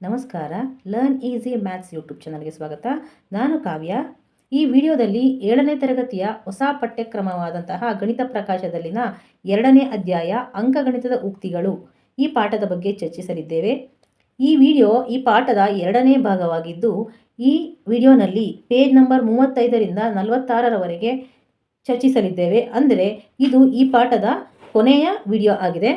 ನಮಸ್ಕಾರ. Learn easy maths YouTube ಚಾನಲ್ಗೆ ಸ್ವಾಗತ. ನಾನು ಕಾವ್ಯ. ಈ ವಿಡಿಯೋದಲ್ಲಿ 7ನೇ ತರಗತಿಯ ಹೊಸ ಪಠ್ಯಕ್ರಮವಾದಂತಹ ಗಣಿತ ಪ್ರಕಾಶದಲ್ಲಿನ 2ನೇ ಅಧ್ಯಾಯ ಅಂಕಗಣಿತದ ಉಕ್ತಿಗಳು ಈ ಪಾಠದ ಬಗ್ಗೆ ಚರ್ಚಿಸಲಿದ್ದೇವೆ. ಈ ಪಾಠದ 2ನೇ ಭಾಗವಾಗಿದ್ದು, ಈ ವಿಡಿಯೋನಲ್ಲಿ ಪೇಜ್ ನಂಬರ್ 35ರಿಂದ 46ರವರೆಗೆ ಚರ್ಚಿಸಲಿದ್ದೇವೆ. ಅಂದರೆ ಇದು ಈ ಪಾಠದ ಕೊನೆಯ ವಿಡಿಯೋ ಆಗಿದೆ.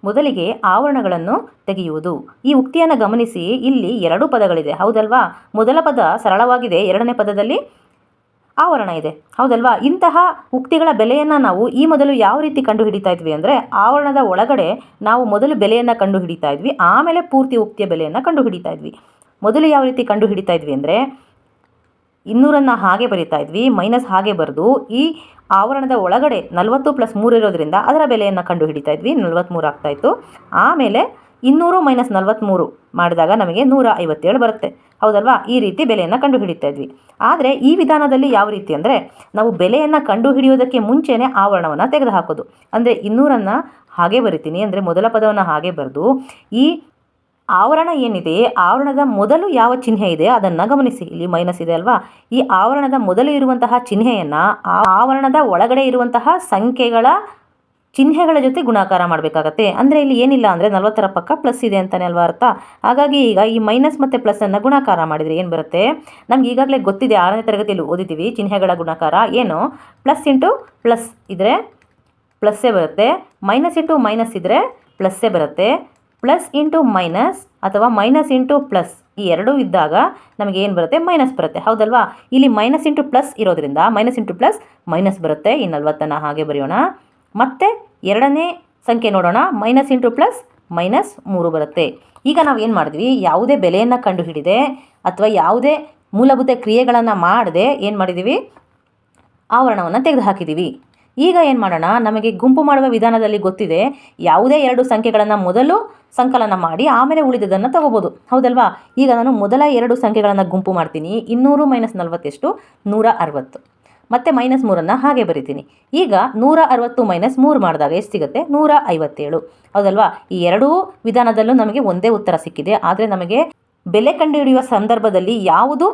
ಮೊದಲಿಗೆ ಆವರಣಗಳನ್ನು ತೆಗೆಯುವುದು. ಈ ಉಕ್ತಿಯನ್ನು ಗಮನಿಸಿ, ಇಲ್ಲಿ 2 ಪದಗಳಿದೆ, ಹೌದಲ್ವಾ? ಮೊದಲ ಪದ ಸರಳವಾಗಿದೆ, 2ನೇ ಪದದಲ್ಲಿ ಆವರಣ ಇದೆ, ಹೌದಲ್ವಾ? ಇಂತಹ ಉಕ್ತಿಗಳ ಬೆಲೆಯನ್ನು ನಾವು ಈ ಮೊದಲು ಯಾವ ರೀತಿ ಕಂಡು ಹಿಡಿತಾ ಇದ್ವಿ ಅಂದರೆ, ಆವರಣದ ಒಳಗಡೆ ನಾವು ಮೊದಲು ಬೆಲೆಯನ್ನು ಕಂಡು ಹಿಡಿತಾ ಇದ್ವಿ, ಆಮೇಲೆ ಪೂರ್ತಿ ಉಕ್ತಿಯ ಬೆಲೆಯನ್ನು ಕಂಡು ಹಿಡಿತಾ ಇದ್ವಿ. ಮೊದಲು ಯಾವ ರೀತಿ ಕಂಡು ಹಿಡಿತಾ ಇದ್ವಿ ಅಂದರೆ, 200 ಹಾಗೆ ಬರಿತಾ ಇದ್ವಿ, ಮೈನಸ್ ಹಾಗೆ ಬರೆದು ಈ ಆವರಣದ ಒಳಗಡೆ 40 + 3 ಇರೋದ್ರಿಂದ ಅದರ ಬೆಲೆಯನ್ನು ಕಂಡು ಹಿಡಿತಾ ಇದ್ವಿ, 43 ಆಗ್ತಾಯಿತ್ತು. ಆಮೇಲೆ 200 - 43 ಮಾಡಿದಾಗ ನಮಗೆ 157 ಬರುತ್ತೆ, ಹೌದಲ್ವಾ? ಈ ರೀತಿ ಬೆಲೆಯನ್ನು ಕಂಡು ಹಿಡಿತಾ ಇದ್ವಿ. ಆದರೆ ಈ ವಿಧಾನದಲ್ಲಿ ಯಾವ ರೀತಿ ಅಂದರೆ, ನಾವು ಬೆಲೆಯನ್ನು ಕಂಡು ಹಿಡಿಯೋದಕ್ಕೆ ಮುಂಚೆನೇ ಆವರಣವನ್ನು ತೆಗೆದುಹಾಕೋದು. ಅಂದರೆ 200 ಹಾಗೆ ಬರಿತೀನಿ, ಅಂದರೆ ಮೊದಲ ಪದವನ್ನು ಹಾಗೆ ಬರೆದು ಈ ಆವರಣ ಏನಿದೆ, ಆವರಣದ ಮೊದಲು ಯಾವ ಚಿಹ್ನೆ ಇದೆ ಅದನ್ನು ಗಮನಿಸಿ. ಇಲ್ಲಿ ಮೈನಸ್ ಇದೆ ಅಲ್ವಾ? ಈ ಆವರಣದ ಮೊದಲು ಇರುವಂತಹ ಚಿಹ್ನೆಯನ್ನು ಆವರಣದ ಒಳಗಡೆ ಇರುವಂತಹ ಸಂಖ್ಯೆಗಳ ಚಿಹ್ನೆಗಳ ಜೊತೆ ಗುಣಾಕಾರ ಮಾಡಬೇಕಾಗತ್ತೆ. ಅಂದರೆ ಇಲ್ಲಿ ಏನಿಲ್ಲ ಅಂದರೆ 40ರ ಪಕ್ಕ ಪ್ಲಸ್ ಇದೆ ಅಂತಲೇ ಅಲ್ವಾ ಅರ್ಥ? ಹಾಗಾಗಿ ಈಗ ಈ ಮೈನಸ್ ಮತ್ತು ಪ್ಲಸ್ಸನ್ನು ಗುಣಾಕಾರ ಮಾಡಿದರೆ ಏನು ಬರುತ್ತೆ? ನಮ್ಗೆ ಈಗಾಗಲೇ ಗೊತ್ತಿದೆ, 6ನೇ ತರಗತಿಯಲ್ಲಿ ಓದಿದ್ದೀವಿ ಚಿಹ್ನೆಗಳ ಗುಣಾಕಾರ ಏನು. ಪ್ಲಸ್ ಇಂಟು ಪ್ಲಸ್ ಇದ್ದರೆ ಪ್ಲಸ್ಸೇ ಬರುತ್ತೆ, ಮೈನಸ್ ಇಂಟು ಮೈನಸ್ ಇದ್ದರೆ ಪ್ಲಸ್ಸೇ ಬರುತ್ತೆ, ಪ್ಲಸ್ ಇಂಟು ಮೈನಸ್ ಅಥವಾ ಮೈನಸ್ ಇಂಟು ಪ್ಲಸ್ ಈ ಎರಡೂ ಇದ್ದಾಗ ನಮಗೆ ಏನು ಬರುತ್ತೆ? ಮೈನಸ್ ಬರುತ್ತೆ, ಹೌದಲ್ವಾ? ಇಲ್ಲಿ ಮೈನಸ್ ಇಂಟು ಪ್ಲಸ್ ಇರೋದ್ರಿಂದ ಮೈನಸ್ ಇಂಟು ಪ್ಲಸ್ ಮೈನಸ್ ಬರುತ್ತೆ. ಈ 40 ಹಾಗೆ ಬರೆಯೋಣ. ಮತ್ತು 2ನೇ ಸಂಖ್ಯೆ ನೋಡೋಣ, ಮೈನಸ್ ಇಂಟು ಪ್ಲಸ್ -3 ಬರುತ್ತೆ. ಈಗ ನಾವು ಏನು ಮಾಡಿದ್ವಿ? ಯಾವುದೇ ಬೆಲೆಯನ್ನು ಕಂಡು ಹಿಡಿದೆ ಅಥವಾ ಯಾವುದೇ ಮೂಲಭೂತ ಕ್ರಿಯೆಗಳನ್ನು ಮಾಡದೆ ಏನು ಮಾಡಿದ್ದೀವಿ? ಆವರಣವನ್ನು ತೆಗೆದುಹಾಕಿದ್ದೀವಿ. ಈಗ ಏನು ಮಾಡೋಣ? ನಮಗೆ ಗುಂಪು ಮಾಡುವ ವಿಧಾನದಲ್ಲಿ ಗೊತ್ತಿದೆ, ಯಾವುದೇ 2 ಸಂಖ್ಯೆಗಳನ್ನು ಮೊದಲು ಸಂಕಲನ ಮಾಡಿ ಆಮೇಲೆ ಉಳಿದದನ್ನು ತಗೋಬೋದು, ಹೌದಲ್ವಾ? ಈಗ ನಾನು ಮೊದಲ 2 ಸಂಖ್ಯೆಗಳನ್ನು ಗುಂಪು ಮಾಡ್ತೀನಿ. 200 - 40 ಎಷ್ಟು? 160. ಮತ್ತು -3 ಹಾಗೆ ಬರಿತೀನಿ. ಈಗ 160 - 3 ಮಾಡಿದಾಗ ಎಷ್ಟು ಸಿಗುತ್ತೆ? 157, ಹೌದಲ್ವಾ? ಈ ಎರಡೂ ವಿಧಾನದಲ್ಲೂ ನಮಗೆ ಒಂದೇ ಉತ್ತರ ಸಿಕ್ಕಿದೆ. ಆದರೆ ನಮಗೆ ಬೆಲೆ ಕಂಡುಹಿಡಿಯುವ ಸಂದರ್ಭದಲ್ಲಿ ಯಾವುದು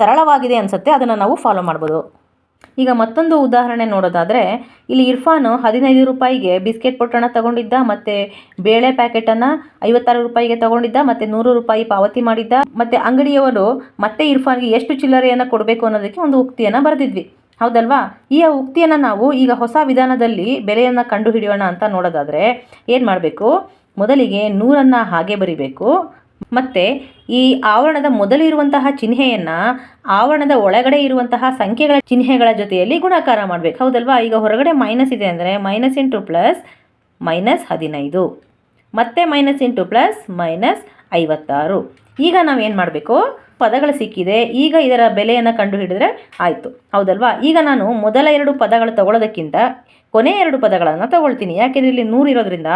ಸರಳವಾಗಿದೆ ಅನಿಸುತ್ತೆ ಅದನ್ನು ನಾವು ಫಾಲೋ ಮಾಡ್ಬೋದು. ಈಗ ಮತ್ತೊಂದು ಉದಾಹರಣೆ ನೋಡೋದಾದರೆ, ಇಲ್ಲಿ ಇರ್ಫಾನು 15 ರೂಪಾಯಿಗೆ ಬಿಸ್ಕೆಟ್ ಪೊಟ್ಟಣ ತಗೊಂಡಿದ್ದ, ಮತ್ತು ಬೇಳೆ ಪ್ಯಾಕೆಟನ್ನು 56 ರೂಪಾಯಿಗೆ ತಗೊಂಡಿದ್ದ, ಮತ್ತು 100 ರೂಪಾಯಿ ಪಾವತಿ ಮಾಡಿದ್ದ. ಮತ್ತು ಅಂಗಡಿಯವರು ಮತ್ತೆ ಇರ್ಫಾನ್ಗೆ ಎಷ್ಟು ಚಿಲ್ಲರೆಯನ್ನು ಕೊಡಬೇಕು ಅನ್ನೋದಕ್ಕೆ ಒಂದು ಉಕ್ತಿಯನ್ನು ಬರೆದಿದ್ವಿ, ಹೌದಲ್ವಾ? ಈ ಉಕ್ತಿಯನ್ನು ನಾವು ಈಗ ಹೊಸ ವಿಧಾನದಲ್ಲಿ ಬೆಲೆಯನ್ನು ಕಂಡು ಹಿಡಿಯೋಣ ಅಂತ ನೋಡೋದಾದರೆ ಏನು ಮಾಡಬೇಕು? ಮೊದಲಿಗೆ 100 ಹಾಗೆ ಬರಿಬೇಕು. ಮತ್ತು ಈ ಆವರಣದ ಮೊದಲಿರುವಂತಹ ಚಿಹ್ನೆಯನ್ನು ಆವರಣದ ಒಳಗಡೆ ಇರುವಂತಹ ಸಂಖ್ಯೆಗಳ ಚಿಹ್ನೆಗಳ ಜೊತೆಯಲ್ಲಿ ಗುಣಾಕಾರ ಮಾಡಬೇಕು, ಹೌದಲ್ವಾ? ಈಗ ಹೊರಗಡೆ ಮೈನಸ್ ಇದೆ ಅಂದರೆ ಮೈನಸ್ ಇಂಟು ಪ್ಲಸ್ -15, ಮತ್ತು ಮೈನಸ್ ಇಂಟು ಪ್ಲಸ್ -56. ಈಗ ನಾವೇನು ಮಾಡಬೇಕು? ಪದಗಳು ಸಿಕ್ಕಿದೆ, ಈಗ ಇದರ ಬೆಲೆಯನ್ನು ಕಂಡು ಹಿಡಿದ್ರೆ ಆಯಿತು, ಹೌದಲ್ವಾ? ಈಗ ನಾನು ಮೊದಲ 2 ಪದಗಳು ತಗೊಳ್ಳೋದಕ್ಕಿಂತ ಕೊನೆಯ 2 ಪದಗಳನ್ನು ತಗೊಳ್ತೀನಿ. ಯಾಕೆಂದರೆ ಇಲ್ಲಿ 100 ಇರೋದ್ರಿಂದ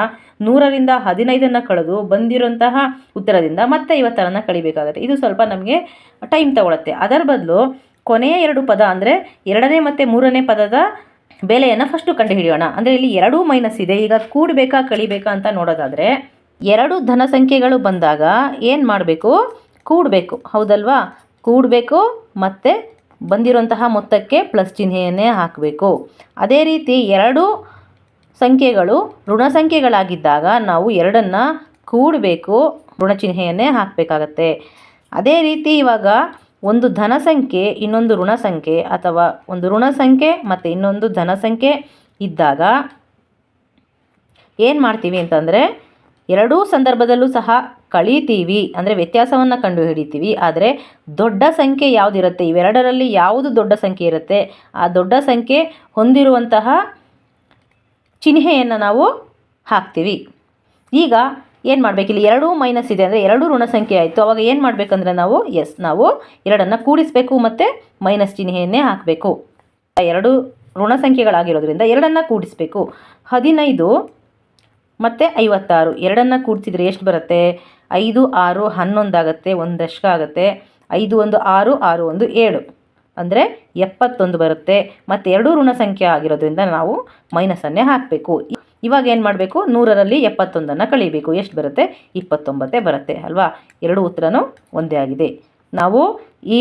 100ರಿಂದ 15 ಕಳೆದು ಬಂದಿರೋಂತಹ ಉತ್ತರದಿಂದ ಮತ್ತೆ 50 ಕಳಿಬೇಕಾಗುತ್ತೆ. ಇದು ಸ್ವಲ್ಪ ನಮಗೆ ಟೈಮ್ ತಗೊಳುತ್ತೆ. ಅದರ ಬದಲು ಕೊನೆಯ 2 ಪದ ಅಂದರೆ 2ನೇ ಮತ್ತು 3ನೇ ಪದದ ಬೆಲೆಯನ್ನು ಫಸ್ಟು ಕಂಡು ಹಿಡಿಯೋಣ. ಅಂದರೆ ಇಲ್ಲಿ 2 ಮೈನಸ್ ಇದೆ. ಈಗ ಕೂಡಬೇಕಾ ಕಳಿಬೇಕಾ ಅಂತ ನೋಡೋದಾದರೆ, 2 ಧನ ಸಂಖ್ಯೆಗಳು ಬಂದಾಗ ಏನು ಮಾಡಬೇಕು? ಕೂಡಬೇಕು, ಹೌದಲ್ವಾ? ಕೂಡಬೇಕು ಮತ್ತು ಬಂದಿರುವಂತಹ ಮೊತ್ತಕ್ಕೆ ಪ್ಲಸ್ ಚಿಹ್ನೆಯನ್ನೇ ಹಾಕಬೇಕು. ಅದೇ ರೀತಿ 2 ಸಂಖ್ಯೆಗಳು ಋಣ ಸಂಖ್ಯೆಗಳಾಗಿದ್ದಾಗ ನಾವು 2ನ್ನು ಕೂಡಬೇಕು, ಋಣ ಚಿಹ್ನೆಯನ್ನೇ ಹಾಕಬೇಕಾಗತ್ತೆ. ಅದೇ ರೀತಿ ಇವಾಗ ಒಂದು ಧನ ಸಂಖ್ಯೆ ಇನ್ನೊಂದು ಋಣ ಸಂಖ್ಯೆ, ಅಥವಾ ಒಂದು ಋಣ ಸಂಖ್ಯೆ ಮತ್ತು ಇನ್ನೊಂದು ಧನ ಸಂಖ್ಯೆ ಇದ್ದಾಗ ಏನು ಮಾಡ್ತೀವಿ ಅಂತಂದರೆ, ಎರಡೂ ಸಂದರ್ಭದಲ್ಲೂ ಸಹ ಕಳೀತೀವಿ, ಅಂದರೆ ವ್ಯತ್ಯಾಸವನ್ನು ಕಂಡು ಹಿಡಿತೀವಿ. ಆದರೆ ದೊಡ್ಡ ಸಂಖ್ಯೆ ಯಾವುದಿರುತ್ತೆ, ಇವೆರಡರಲ್ಲಿ ಯಾವುದು ದೊಡ್ಡ ಸಂಖ್ಯೆ ಇರುತ್ತೆ, ಆ ದೊಡ್ಡ ಸಂಖ್ಯೆ ಹೊಂದಿರುವಂತಹ ಚಿಹ್ನೆಯನ್ನು ನಾವು ಹಾಕ್ತೀವಿ. ಈಗ ಏನು ಮಾಡಬೇಕು? ಇಲ್ಲಿ 2 ಮೈನಸ್ ಇದೆ ಅಂದರೆ 2 ಋಣ ಸಂಖ್ಯೆ ಆಯಿತು. ಅವಾಗ ಏನು ಮಾಡಬೇಕಂದ್ರೆ ನಾವು 2ನ್ನು ಕೂಡಿಸಬೇಕು ಮತ್ತು ಮೈನಸ್ ಚಿಹ್ನೆಯನ್ನೇ ಹಾಕಬೇಕು. 2 ಋಣ ಸಂಖ್ಯೆಗಳಾಗಿರೋದ್ರಿಂದ 2ನ್ನು ಕೂಡಿಸಬೇಕು. 15 ಮತ್ತು 56 2ನ್ನು ಕೂಡಿಸಿದರೆ ಎಷ್ಟು ಬರುತ್ತೆ? 5 6 11 ಆಗುತ್ತೆ, 1 ದಶಕ ಆಗುತ್ತೆ. 5 1 6 6 1 7 ಅಂದರೆ 71 ಬರುತ್ತೆ. ಮತ್ತು 2 ಋಣ ಸಂಖ್ಯೆ ಆಗಿರೋದ್ರಿಂದ ನಾವು ಮೈನಸನ್ನೇ ಹಾಕಬೇಕು. ಇವಾಗ ಏನು ಮಾಡಬೇಕು, 100ರಲ್ಲಿ 71 ಕಳಿಬೇಕು. ಎಷ್ಟು ಬರುತ್ತೆ? 29 ಬರುತ್ತೆ ಅಲ್ವಾ. ಎರಡು ಉತ್ತರನೂ ಒಂದೇ ಆಗಿದೆ. ನಾವು ಈ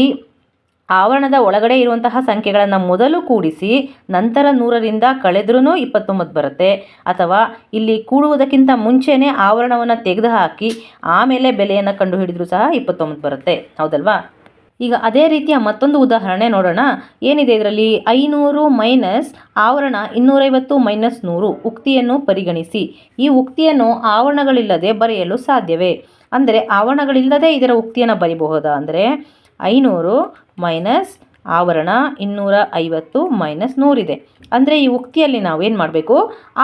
ಆವರಣದ ಒಳಗಡೆ ಇರುವಂತಹ ಸಂಖ್ಯೆಗಳನ್ನು ಮೊದಲು ಕೂಡಿಸಿ ನಂತರ 100ರಿಂದ ಕಳೆದ್ರೂ 29 ಬರುತ್ತೆ, ಅಥವಾ ಇಲ್ಲಿ ಕೂಡುವುದಕ್ಕಿಂತ ಮುಂಚೆನೇ ಆವರಣವನ್ನು ತೆಗೆದುಹಾಕಿ ಆಮೇಲೆ ಬೆಲೆಯನ್ನು ಕಂಡುಹಿಡಿದ್ರೂ ಸಹ 29 ಬರುತ್ತೆ. ಹೌದಲ್ವಾ. ಈಗ ಅದೇ ರೀತಿಯ ಮತ್ತೊಂದು ಉದಾಹರಣೆ ನೋಡೋಣ. ಏನಿದೆ ಇದರಲ್ಲಿ? 500 ಮೈನಸ್ ಆವರಣ 250 ಮೈನಸ್ 100 ಉಕ್ತಿಯನ್ನು ಪರಿಗಣಿಸಿ. ಈ ಉಕ್ತಿಯನ್ನು ಆವರಣಗಳಿಲ್ಲದೆ ಬರೆಯಲು ಸಾಧ್ಯವೇ? ಅಂದರೆ ಆವರಣಗಳಿಲ್ಲದೆ ಇದರ ಉಕ್ತಿಯನ್ನು ಬರೀಬಹುದಾ? ಅಂದರೆ 500 ಮೈನಸ್ ಆವರಣ 250 ಮೈನಸ್ 100 ಇದೆ. ಅಂದರೆ ಈ ಉಕ್ತಿಯಲ್ಲಿ ನಾವು ಏನು ಮಾಡಬೇಕು?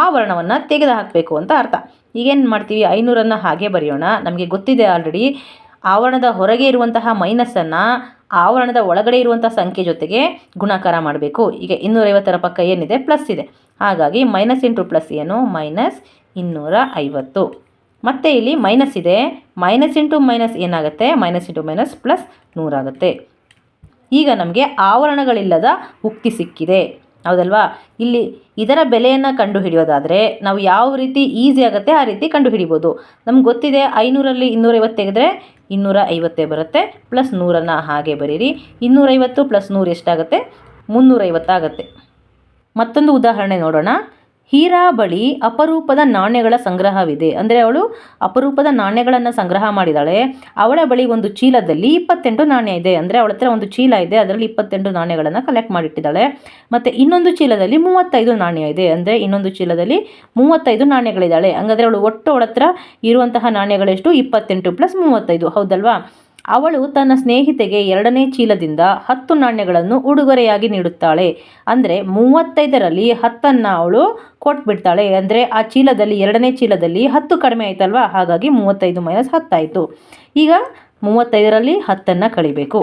ಆವರಣವನ್ನು ತೆಗೆದು ಹಾಕಬೇಕು ಅಂತ ಅರ್ಥ. ಈಗೇನು ಮಾಡ್ತೀವಿ? 500ನ್ನು ಹಾಗೆ ಬರೆಯೋಣ. ನಮಗೆ ಗೊತ್ತಿದೆ ಆಲ್ರೆಡಿ, ಆವರಣದ ಹೊರಗೆ ಇರುವಂತಹ ಮೈನಸ್ಸನ್ನು ಆವರಣದ ಒಳಗಡೆ ಇರುವಂಥ ಸಂಖ್ಯೆ ಜೊತೆಗೆ ಗುಣಾಕಾರ ಮಾಡಬೇಕು. ಈಗ 250ರ ಪಕ್ಕ ಏನಿದೆ? ಪ್ಲಸ್ ಇದೆ. ಹಾಗಾಗಿ ಮೈನಸ್ ಇಂಟು ಪ್ಲಸ್ ಏನು? ಮೈನಸ್ 250. ಮತ್ತು ಇಲ್ಲಿ ಮೈನಸ್ ಇದೆ, ಮೈನಸ್ ಇಂಟು ಮೈನಸ್ ಏನಾಗುತ್ತೆ? ಮೈನಸ್ ಇಂಟು ಮೈನಸ್ ಪ್ಲಸ್ 100 ಆಗುತ್ತೆ. ಈಗ ನಮಗೆ ಆವರಣಗಳಿಲ್ಲದ ಉಕ್ತಿ ಸಿಕ್ಕಿದೆ. ಹೌದಲ್ವಾ. ಇಲ್ಲಿ ಇದರ ಬೆಲೆಯನ್ನು ಕಂಡುಹಿಡಿಯೋದಾದರೆ ನಾವು ಯಾವ ರೀತಿ ಈಸಿ ಆಗುತ್ತೆ ಆ ರೀತಿ ಕಂಡುಹಿಡಿಬೋದು. ನಮ್ಗೆ ಗೊತ್ತಿದೆ, 500ರಲ್ಲಿ 250 ತೆಗೆದ್ರೆ 250 ಬರುತ್ತೆ. ಪ್ಲಸ್ 100ನ್ನು ಹಾಗೆ ಬರೀರಿ. 250 ಪ್ಲಸ್ 100 ಎಷ್ಟಾಗುತ್ತೆ? 350 ಆಗುತ್ತೆ. ಮತ್ತೊಂದು ಉದಾಹರಣೆ ನೋಡೋಣ. ಹೀರಾ ಬಳಿ ಅಪರೂಪದ ನಾಣ್ಯಗಳ ಸಂಗ್ರಹವಿದೆ. ಅಂದರೆ ಅವಳು ಅಪರೂಪದ ನಾಣ್ಯಗಳನ್ನು ಸಂಗ್ರಹ ಮಾಡಿದ್ದಾಳೆ. ಅವಳ ಬಳಿ ಒಂದು ಚೀಲದಲ್ಲಿ 28 ನಾಣ್ಯ ಇದೆ. ಅಂದರೆ ಅವಳ ಹತ್ರ ಒಂದು ಚೀಲ ಇದೆ, ಅದರಲ್ಲಿ 28 ನಾಣ್ಯಗಳನ್ನು ಕಲೆಕ್ಟ್ ಮಾಡಿಟ್ಟಿದ್ದಾಳೆ. ಮತ್ತು ಇನ್ನೊಂದು ಚೀಲದಲ್ಲಿ 35 ನಾಣ್ಯ ಇದೆ. ಅಂದರೆ ಇನ್ನೊಂದು ಚೀಲದಲ್ಲಿ 35 ನಾಣ್ಯಗಳಿದ್ದಾಳೆ. ಹಂಗಾದರೆ ಅವಳು ಒಟ್ಟು ಅವಳ ಹತ್ರ ಇರುವಂತಹ ನಾಣ್ಯಗಳೆಷ್ಟು? 28 ಪ್ಲಸ್ 35. ಹೌದಲ್ವಾ. ಅವಳು ತನ್ನ ಸ್ನೇಹಿತೆಗೆ 2ನೇ ಚೀಲದಿಂದ 10 ನಾಣ್ಯಗಳನ್ನು ಉಡುಗೊರೆಯಾಗಿ ನೀಡುತ್ತಾಳೆ. ಅಂದರೆ 35ರಲ್ಲಿ 10ನ್ನು ಅವಳು ಕೊಟ್ಬಿಡ್ತಾಳೆ. ಅಂದರೆ ಆ ಚೀಲದಲ್ಲಿ 2ನೇ ಚೀಲದಲ್ಲಿ 10 ಕಡಿಮೆ ಆಯ್ತಲ್ವಾ, ಹಾಗಾಗಿ 35 ಮೈನಸ್ 10 ಆಯಿತು. ಈಗ 35ರಲ್ಲಿ 10ನ್ನು ಕಳಿಬೇಕು.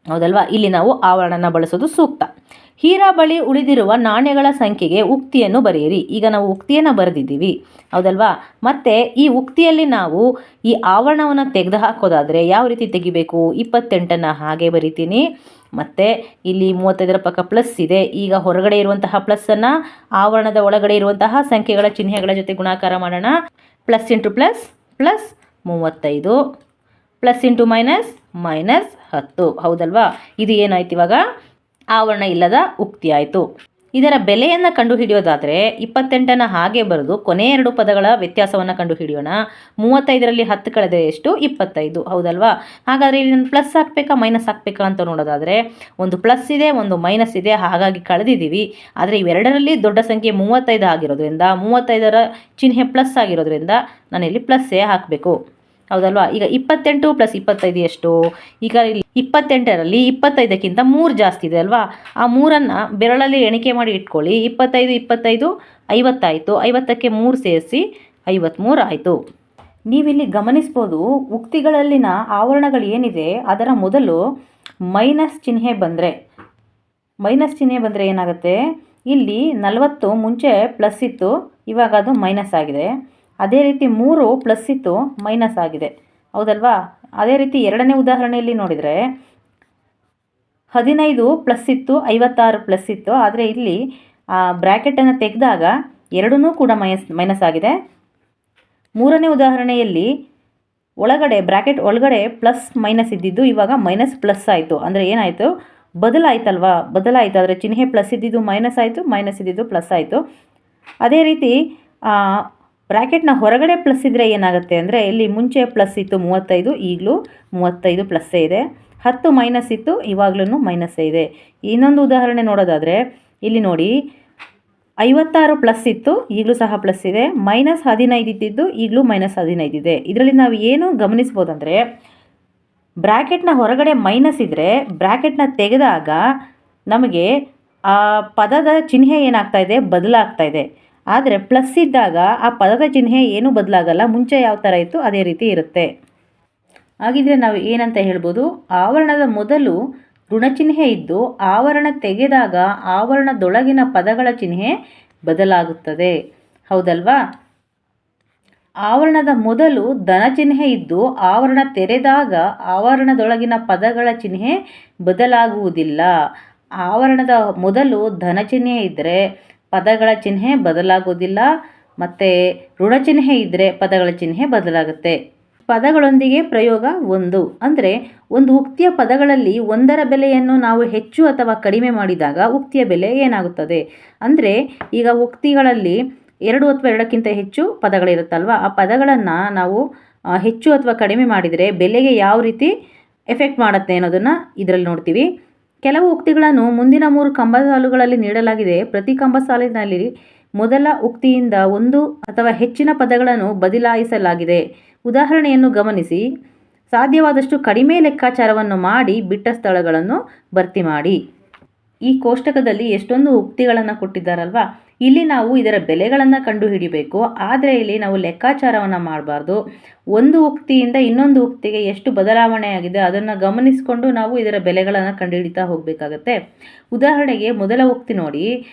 ಹೌದಲ್ವಾ. ಇಲ್ಲಿ ನಾವು ಆವರಣನ ಬಳಸೋದು ಸೂಕ್ತ. ಹೀರಾ ಬಳಿ ಉಳಿದಿರುವ ನಾಣ್ಯಗಳ ಸಂಖ್ಯೆಗೆ ಉಕ್ತಿಯನ್ನು ಬರೆಯಿರಿ. ಈಗ ನಾವು ಉಕ್ತಿಯನ್ನು ಬರೆದಿದ್ದೀವಿ. ಹೌದಲ್ವಾ. ಮತ್ತು ಈ ಉಕ್ತಿಯಲ್ಲಿ ನಾವು ಈ ಆವರಣವನ್ನು ತೆಗೆದು ಹಾಕೋದಾದರೆ ಯಾವ ರೀತಿ ತೆಗಿಬೇಕು? 28ನ್ನು ಹಾಗೆ ಬರಿತೀನಿ. ಮತ್ತು ಇಲ್ಲಿ 35ರ ಪಕ್ಕ ಪ್ಲಸ್ ಇದೆ. ಈಗ ಹೊರಗಡೆ ಇರುವಂತಹ ಪ್ಲಸ್ಸನ್ನು ಆವರಣದ ಒಳಗಡೆ ಇರುವಂತಹ ಸಂಖ್ಯೆಗಳ ಚಿಹ್ನೆಗಳ ಜೊತೆ ಗುಣಾಕಾರ ಮಾಡೋಣ. Plus into plus plus 35, plus into minus minus 10. ಹೌದಲ್ವಾ. ಇದು ಏನಾಯ್ತು? ಇವಾಗ ಆವರಣ ಇಲ್ಲದ ಉಕ್ತಿ ಆಯಿತು. ಇದರ ಬೆಲೆಯನ್ನು ಕಂಡುಹಿಡಿಯೋದಾದರೆ 28ನ್ನು ಹಾಗೆ ಬರೆದು ಕೊನೆ 2 ಪದಗಳ ವ್ಯತ್ಯಾಸವನ್ನು ಕಂಡುಹಿಡಿಯೋಣ. 35ರಲ್ಲಿ 10 ಕಳೆದರೆ ಎಷ್ಟು? 25. ಹೌದಲ್ವಾ. ಹಾಗಾದರೆ ಇಲ್ಲಿ ನಾನು ಪ್ಲಸ್ ಹಾಕಬೇಕಾ ಮೈನಸ್ ಹಾಕಬೇಕಾ ಅಂತ ನೋಡೋದಾದರೆ ಒಂದು ಪ್ಲಸ್ ಇದೆ, ಒಂದು ಮೈನಸ್ ಇದೆ, ಹಾಗಾಗಿ ಕಳೆದಿದ್ದೀವಿ. ಆದರೆ ಇವೆರಡರಲ್ಲಿ ದೊಡ್ಡ ಸಂಖ್ಯೆ 35 ಆಗಿರೋದ್ರಿಂದ 35ರ ಚಿಹ್ನೆ ಪ್ಲಸ್ ಆಗಿರೋದ್ರಿಂದ ನಾನಿಲ್ಲಿ ಪ್ಲಸ್ಸೇ ಹಾಕಬೇಕು. ಹೌದಲ್ವಾ. ಈಗ 28 ಪ್ಲಸ್ 25 ಎಷ್ಟು? ಈಗ ಇಲ್ಲಿ 28ರಲ್ಲಿ 25ಕ್ಕಿಂತ 3 ಜಾಸ್ತಿ ಇದೆ ಅಲ್ವಾ. ಆ 3ನ್ನು ಬೆರಳಲ್ಲಿ ಎಣಿಕೆ ಮಾಡಿ ಇಟ್ಕೊಳ್ಳಿ. 25 50 ಆಯಿತು. 50ಕ್ಕೆ 3 ಸೇರಿಸಿ 53 ಆಯಿತು. ನೀವಿಲ್ಲಿ ಗಮನಿಸ್ಬೋದು, ಉಕ್ತಿಗಳಲ್ಲಿನ ಆವರಣಗಳು ಏನಿದೆ ಅದರ ಮೊದಲು ಮೈನಸ್ ಚಿಹ್ನೆ ಬಂದರೆ ಏನಾಗುತ್ತೆ? ಇಲ್ಲಿ 40 ಮುಂಚೆ ಪ್ಲಸ್ ಇತ್ತು, ಇವಾಗ ಅದು ಮೈನಸ್ ಆಗಿದೆ. ಅದೇ ರೀತಿ 3 ಪ್ಲಸ್ ಇತ್ತು, ಮೈನಸ್ ಆಗಿದೆ. ಹೌದಲ್ವಾ. ಅದೇ ರೀತಿ 2ನೇ ಉದಾಹರಣೆಯಲ್ಲಿ ನೋಡಿದರೆ 15 ಪ್ಲಸ್ ಇತ್ತು, 56 ಪ್ಲಸ್ ಇತ್ತು. ಆದರೆ ಇಲ್ಲಿ ಬ್ರ್ಯಾಕೆಟನ್ನು ತೆಗೆದಾಗ ಎರಡೂ ಕೂಡ ಮೈನಸ್ ಆಗಿದೆ. 3ನೇ ಉದಾಹರಣೆಯಲ್ಲಿ ಬ್ರ್ಯಾಕೆಟ್ ಒಳಗಡೆ ಪ್ಲಸ್ ಮೈನಸ್ ಇದ್ದಿದ್ದು ಇವಾಗ ಮೈನಸ್ ಪ್ಲಸ್ ಆಯಿತು. ಅಂದರೆ ಏನಾಯಿತು? ಬದಲಾಯಿತಲ್ವಾ. ಬದಲಾಯಿತು. ಆದರೆ ಚಿಹ್ನೆ ಪ್ಲಸ್ ಇದ್ದಿದ್ದು ಮೈನಸ್ ಆಯಿತು, ಮೈನಸ್ ಇದ್ದಿದ್ದು ಪ್ಲಸ್ ಆಯಿತು. ಅದೇ ರೀತಿ ಬ್ರ್ಯಾಕೆಟ್ನ ಹೊರಗಡೆ ಪ್ಲಸ್ ಇದ್ದರೆ ಏನಾಗುತ್ತೆ ಅಂದರೆ, ಇಲ್ಲಿ ಮುಂಚೆ ಪ್ಲಸ್ ಇತ್ತು 35, ಈಗಲೂ 35 ಪ್ಲಸ್ಸೇ ಇದೆ. 10 ಮೈನಸ್ ಇತ್ತು, ಇವಾಗಲೂ ಮೈನಸ್ಸೇ ಇದೆ. ಇನ್ನೊಂದು ಉದಾಹರಣೆ ನೋಡೋದಾದರೆ ಇಲ್ಲಿ ನೋಡಿ, 56 ಪ್ಲಸ್ ಇತ್ತು, ಈಗಲೂ ಸಹ ಪ್ಲಸ್ ಇದೆ. ಮೈನಸ್ 15 ಇದ್ದಿದ್ದು ಈಗಲೂ ಮೈನಸ್ 15 ಇದೆ. ಇದರಲ್ಲಿ ನಾವು ಏನು ಗಮನಿಸ್ಬೋದಂದರೆ, ಬ್ರ್ಯಾಕೆಟ್ನ ಹೊರಗಡೆ ಮೈನಸ್ ಇದ್ದರೆ ಬ್ರ್ಯಾಕೆಟ್ನ ತೆಗೆದಾಗ ನಮಗೆ ಆ ಪದದ ಚಿಹ್ನೆ ಏನಾಗ್ತಾ ಇದೆ? ಬದಲಾಗ್ತಾ ಇದೆ. ಆದರೆ ಪ್ಲಸ್ ಇದ್ದಾಗ ಆ ಪದದ ಚಿಹ್ನೆ ಏನೂ ಬದಲಾಗಲ್ಲ, ಮುಂಚೆ ಯಾವ ಥರ ಇತ್ತು ಅದೇ ರೀತಿ ಇರುತ್ತೆ. ಹಾಗಿದ್ರೆ ನಾವು ಏನಂತ ಹೇಳ್ಬೋದು? ಆವರಣದ ಮೊದಲು ಋಣಚಿಹ್ನೆ ಇದ್ದು ಆವರಣ ತೆಗೆದಾಗ ಆವರಣದೊಳಗಿನ ಪದಗಳ ಚಿಹ್ನೆ ಬದಲಾಗುತ್ತದೆ. ಹೌದಲ್ವಾ. ಆವರಣದ ಮೊದಲು ಧನ ಚಿಹ್ನೆ ಇದ್ದು ಆವರಣ ತೆರೆದಾಗ ಆವರಣದೊಳಗಿನ ಪದಗಳ ಚಿಹ್ನೆ ಬದಲಾಗುವುದಿಲ್ಲ. ಆವರಣದ ಮೊದಲು ಧನ ಚಿಹ್ನೆ ಇದ್ದರೆ ಪದಗಳ ಚಿಹ್ನೆ ಬದಲಾಗುವುದಿಲ್ಲ. ಮತ್ತು ಋಣಚಿಹ್ನೆ ಇದ್ದರೆ ಪದಗಳ ಚಿಹ್ನೆ ಬದಲಾಗುತ್ತೆ. ಪದಗಳೊಂದಿಗೆ ಪ್ರಯೋಗ 1 ಅಂದರೆ ಒಂದು ಉಕ್ತಿಯ ಪದಗಳಲ್ಲಿ ಒಂದರ ಬೆಲೆಯನ್ನು ನಾವು ಹೆಚ್ಚು ಅಥವಾ ಕಡಿಮೆ ಮಾಡಿದಾಗ ಉಕ್ತಿಯ ಬೆಲೆ ಏನಾಗುತ್ತದೆ ಅಂದರೆ, ಈಗ ಉಕ್ತಿಗಳಲ್ಲಿ 2 ಅಥವಾ 2ಕ್ಕಿಂತ ಹೆಚ್ಚು ಪದಗಳಿರುತ್ತಲ್ವ, ಆ ಪದಗಳನ್ನು ನಾವು ಹೆಚ್ಚು ಅಥವಾ ಕಡಿಮೆ ಮಾಡಿದರೆ ಬೆಲೆಗೆ ಯಾವ ರೀತಿ ಎಫೆಕ್ಟ್ ಮಾಡುತ್ತೆ ಅನ್ನೋದನ್ನು ಇದರಲ್ಲಿ ನೋಡ್ತೀವಿ. ಕೆಲವು ಉಕ್ತಿಗಳನ್ನು ಮುಂದಿನ 3 ಕಂಬಸಾಲುಗಳಲ್ಲಿ ನೀಡಲಾಗಿದೆ. ಪ್ರತಿ ಕಂಬಸಾಲಿನಲ್ಲಿ ಮೊದಲ ಉಕ್ತಿಯಿಂದ 1 ಅಥವಾ ಹೆಚ್ಚಿನ ಪದಗಳನ್ನು ಬದಲಾಯಿಸಲಾಗಿದೆ. ಉದಾಹರಣೆಯನ್ನು ಗಮನಿಸಿ. ಸಾಧ್ಯವಾದಷ್ಟು ಕಡಿಮೆ ಲೆಕ್ಕಾಚಾರವನ್ನು ಮಾಡಿ ಬಿಟ್ಟ ಸ್ಥಳಗಳನ್ನು ಭರ್ತಿ ಮಾಡಿ. ಈ ಕೋಷ್ಟಕದಲ್ಲಿ ಎಷ್ಟೊಂದು ಉಕ್ತಿಗಳನ್ನು ಕೊಟ್ಟಿದ್ದಾರಲ್ವ, ಇಲ್ಲಿ ನಾವು ಇದರ ಬೆಲೆಗಳನ್ನು ಕಂಡುಹಿಡಿಬೇಕು. ಆದರೆ ಇಲ್ಲಿ ನಾವು ಲೆಕ್ಕಾಚಾರವನ್ನು ಮಾಡಬಾರ್ದು. ಒಂದು ಉಕ್ತಿಯಿಂದ ಇನ್ನೊಂದು ಉಕ್ತಿಗೆ ಎಷ್ಟು ಬದಲಾವಣೆಯಾಗಿದೆ ಅದನ್ನು ಗಮನಿಸಿಕೊಂಡು ನಾವು ಇದರ ಬೆಲೆಗಳನ್ನು ಕಂಡುಹಿಡಿತಾ ಹೋಗಬೇಕಾಗತ್ತೆ. ಉದಾಹರಣೆಗೆ ಮೊದಲ ಉಕ್ತಿ ನೋಡಿ,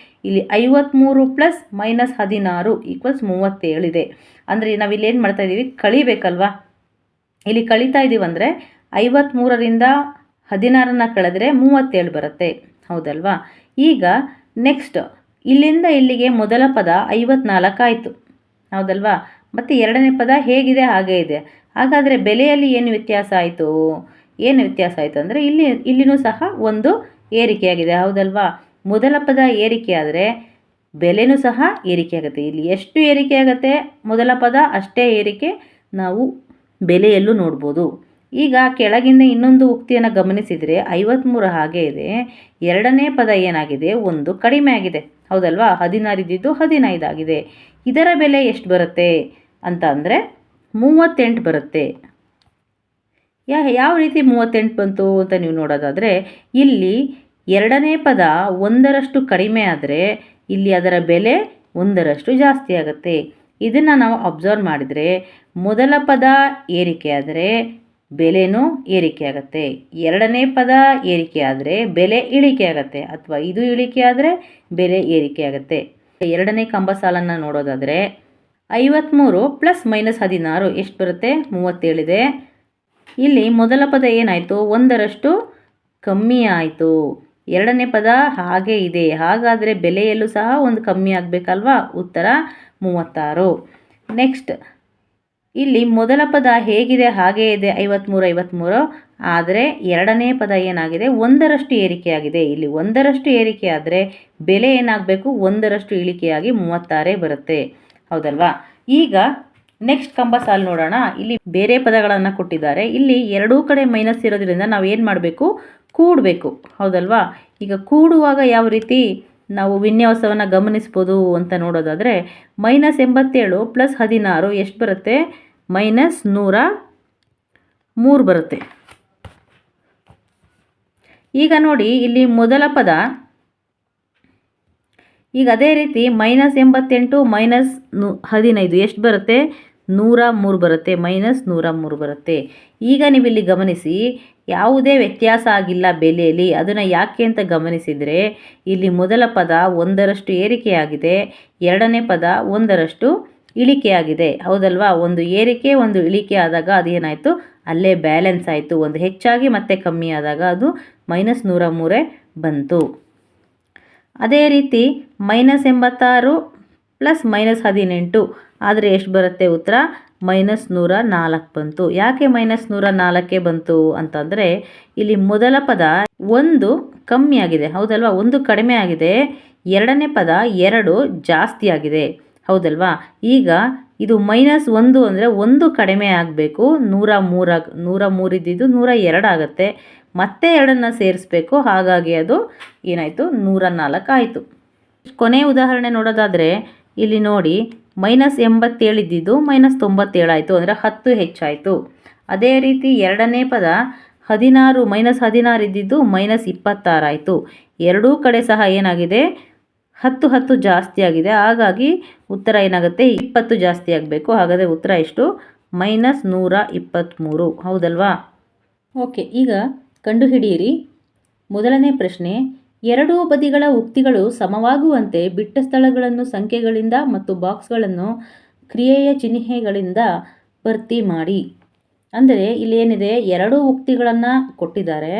ಇಲ್ಲಿ 53 + -16 = 37 ಇದೆ. ಅಂದರೆ ನಾವಿಲ್ಲಿ ಏನು ಮಾಡ್ತಾ ಇದ್ದೀವಿ, ಕಳಿಬೇಕಲ್ವಾ. ಇಲ್ಲಿ ಕಳೀತಾ ಇದ್ದೀವಿ ಅಂದರೆ 53ರಿಂದ 16ನ್ನು ಕಳೆದ್ರೆ 37 ಬರುತ್ತೆ, ಹೌದಲ್ವಾ. ಈಗ ನೆಕ್ಸ್ಟ್ ಇಲ್ಲಿಂದ ಇಲ್ಲಿಗೆ ಮೊದಲ ಪದ 54 ಆಯಿತು, ಹೌದಲ್ವಾ. ಮತ್ತು ಎರಡನೇ ಪದ ಹೇಗಿದೆ ಹಾಗೇ ಇದೆ. ಹಾಗಾದರೆ ಬೆಲೆಯಲ್ಲಿ ಏನು ವ್ಯತ್ಯಾಸ ಆಯಿತು? ಅಂದರೆ ಇಲ್ಲಿನೂ ಸಹ ಒಂದು ಏರಿಕೆಯಾಗಿದೆ, ಹೌದಲ್ವಾ. ಮೊದಲ ಪದ ಏರಿಕೆ ಆದರೆ ಬೆಲೆನೂ ಸಹ ಏರಿಕೆ ಆಗುತ್ತೆ. ಇಲ್ಲಿ ಎಷ್ಟು ಏರಿಕೆ ಆಗುತ್ತೆ ಮೊದಲ ಪದ ಅಷ್ಟೇ ಏರಿಕೆ ನಾವು ಬೆಲೆಯಲ್ಲೂ ನೋಡ್ಬೋದು. ಈಗ ಕೆಳಗಿಂದ ಇನ್ನೊಂದು ಉಕ್ತಿಯನ್ನು ಗಮನಿಸಿದರೆ 53 ಹಾಗೇ ಇದೆ. ಎರಡನೇ ಪದ ಏನಾಗಿದೆ, ಒಂದು ಕಡಿಮೆ ಆಗಿದೆ, ಹೌದಲ್ವಾ. 16 ಇದ್ದಿದ್ದು 15 ಆಗಿದೆ. ಇದರ ಬೆಲೆ ಎಷ್ಟು ಬರುತ್ತೆ ಅಂತ ಅಂದರೆ 38 ಬರುತ್ತೆ. ಯಾವ ರೀತಿ 38 ಬಂತು ಅಂತ ನೀವು ನೋಡೋದಾದರೆ, ಇಲ್ಲಿ ಎರಡನೇ ಪದ 1ರಷ್ಟು ಕಡಿಮೆ ಆದರೆ ಇಲ್ಲಿ ಅದರ ಬೆಲೆ 1ರಷ್ಟು ಜಾಸ್ತಿ ಆಗುತ್ತೆ. ಇದನ್ನು ನಾವು ಅಬ್ಸರ್ವ್ ಮಾಡಿದರೆ ಮೊದಲ ಪದ ಏರಿಕೆ ಆದರೆ ಬೆಲೆನೂ ಏರಿಕೆ ಆಗುತ್ತೆ, ಎರಡನೇ ಪದ ಏರಿಕೆ ಆದರೆ ಬೆಲೆ ಇಳಿಕೆ ಆಗುತ್ತೆ, ಅಥವಾ ಇದು ಇಳಿಕೆ ಆದರೆ ಬೆಲೆ ಏರಿಕೆ ಆಗುತ್ತೆ. ಎರಡನೇ ಕಂಬಸಾಲನ್ನು ನೋಡೋದಾದರೆ 53 + -16 ಎಷ್ಟು ಬರುತ್ತೆ, 37 ಇದೆ. ಇಲ್ಲಿ ಮೊದಲ ಪದ ಏನಾಯಿತು, 1ರಷ್ಟು ಕಮ್ಮಿ ಆಯಿತು. ಎರಡನೇ ಪದ ಹಾಗೇ ಇದೆ, ಹಾಗಾದರೆ ಬೆಲೆಯಲ್ಲೂ ಸಹ ಒಂದು ಕಮ್ಮಿ ಆಗಬೇಕಲ್ವಾ. ಉತ್ತರ 36. ನೆಕ್ಸ್ಟ್ ಇಲ್ಲಿ ಮೊದಲ ಪದ ಹೇಗಿದೆ ಹಾಗೇ ಇದೆ 53, ಆದರೆ ಎರಡನೇ ಪದ ಏನಾಗಿದೆ, 1ರಷ್ಟು ಏರಿಕೆಯಾಗಿದೆ. ಇಲ್ಲಿ 1ರಷ್ಟು ಏರಿಕೆ ಆದರೆ ಬೆಲೆ ಏನಾಗಬೇಕು, 1ರಷ್ಟು ಇಳಿಕೆಯಾಗಿ 36 ಬರುತ್ತೆ, ಹೌದಲ್ವಾ. ಈಗ ನೆಕ್ಸ್ಟ್ ಕಂಬಸಾಲು ನೋಡೋಣ. ಇಲ್ಲಿ ಬೇರೆ ಪದಗಳನ್ನು ಕೊಟ್ಟಿದ್ದಾರೆ. ಇಲ್ಲಿ ಎರಡೂ ಕಡೆ ಮೈನಸ್ ಇರೋದ್ರಿಂದ ನಾವು ಏನು ಮಾಡಬೇಕು, ಕೂಡಬೇಕು, ಹೌದಲ್ವಾ. ಈಗ ಕೂಡುವಾಗ ಯಾವ ರೀತಿ ನಾವು ವಿನ್ಯಾಸವನ್ನು ಗಮನಿಸ್ಬೋದು ಅಂತ ನೋಡೋದಾದರೆ, -87 + 16 ಎಷ್ಟು ಬರುತ್ತೆ, -103 ಬರುತ್ತೆ. ಈಗ ನೋಡಿ ಇಲ್ಲಿ ಮೊದಲ ಪದ, ಈಗ ಅದೇ ರೀತಿ -88 - 15 ಎಷ್ಟು ಬರುತ್ತೆ, 103 ಬರುತ್ತೆ, -103 ಬರುತ್ತೆ. ಈಗ ನೀವು ಇಲ್ಲಿ ಗಮನಿಸಿ, ಯಾವುದೇ ವ್ಯತ್ಯಾಸ ಆಗಿಲ್ಲ ಬೆಲೆಯಲ್ಲಿ. ಅದನ್ನು ಯಾಕೆ ಅಂತ ಗಮನಿಸಿದರೆ, ಇಲ್ಲಿ ಮೊದಲ ಪದ 1ರಷ್ಟು ಏರಿಕೆಯಾಗಿದೆ, ಎರಡನೇ ಪದ 1ರಷ್ಟು ಇಳಿಕೆಯಾಗಿದೆ, ಹೌದಲ್ವಾ. ಒಂದು ಏರಿಕೆ ಒಂದು ಇಳಿಕೆ ಆದಾಗ ಅದೇನಾಯಿತು, ಅಲ್ಲೇ ಬ್ಯಾಲೆನ್ಸ್ ಆಯಿತು. ಒಂದು ಹೆಚ್ಚಾಗಿ ಮತ್ತೆ ಕಮ್ಮಿ ಆದಾಗ ಅದು -103 ಬಂತು. ಅದೇ ರೀತಿ -86 + -18 ಆದರೆ ಎಷ್ಟು ಬರುತ್ತೆ, ಉತ್ತರ -104 ಬಂತು. ಯಾಕೆ -104 ಬಂತು ಅಂತಂದರೆ, ಇಲ್ಲಿ ಮೊದಲ ಪದ 1 ಕಮ್ಮಿ ಆಗಿದೆ, ಹೌದಲ್ವಾ, 1 ಕಡಿಮೆ ಆಗಿದೆ. ಎರಡನೇ ಪದ 2 ಜಾಸ್ತಿ ಆಗಿದೆ, ಹೌದಲ್ವಾ. ಈಗ ಇದು -1 ಅಂದರೆ 1 ಕಡಿಮೆ ಆಗಬೇಕು, 103 ಇದ್ದಿದ್ದು 102 ಆಗುತ್ತೆ. ಮತ್ತೆ 2ನ್ನು ಸೇರಿಸ್ಬೇಕು, ಹಾಗಾಗಿ ಅದು ಏನಾಯಿತು, 104 ಆಯಿತು. ಕೊನೆಯ ಉದಾಹರಣೆ ನೋಡೋದಾದರೆ, ಇಲ್ಲಿ ನೋಡಿ -87 ಇದ್ದಿದ್ದು -97 ಆಯಿತು, ಅಂದರೆ 10 ಹೆಚ್ಚಾಯಿತು. ಅದೇ ರೀತಿ ಎರಡನೇ ಪದ 16 ಇದ್ದಿದ್ದು -26 ಆಯಿತು. ಎರಡೂ ಕಡೆ ಸಹ ಏನಾಗಿದೆ, 10 ಜಾಸ್ತಿ ಆಗಿದೆ. ಹಾಗಾಗಿ ಉತ್ತರ ಏನಾಗುತ್ತೆ, 20 ಜಾಸ್ತಿ ಆಗಬೇಕು. ಹಾಗಾದರೆ ಉತ್ತರ ಎಷ್ಟು, -123, ಹೌದಲ್ವಾ. ಓಕೆ, ಈಗ ಕಂಡುಹಿಡಿಯಿರಿ. ಮೊದಲನೇ ಪ್ರಶ್ನೆ, ಎರಡೂ ಬದಿಗಳ ಉಕ್ತಿಗಳು ಸಮವಾಗುವಂತೆ ಬಿಟ್ಟ ಸ್ಥಳಗಳನ್ನು ಸಂಖ್ಯೆಗಳಿಂದ ಮತ್ತು ಬಾಕ್ಸ್ಗಳನ್ನು ಕ್ರಿಯೆಯ ಚಿಹ್ನೆಗಳಿಂದ ಭರ್ತಿ ಮಾಡಿ. ಅಂದರೆ ಇಲ್ಲಿ ಏನಿದೆ, ಎರಡೂ ಉಕ್ತಿಗಳನ್ನು ಕೊಟ್ಟಿದ್ದಾರೆ,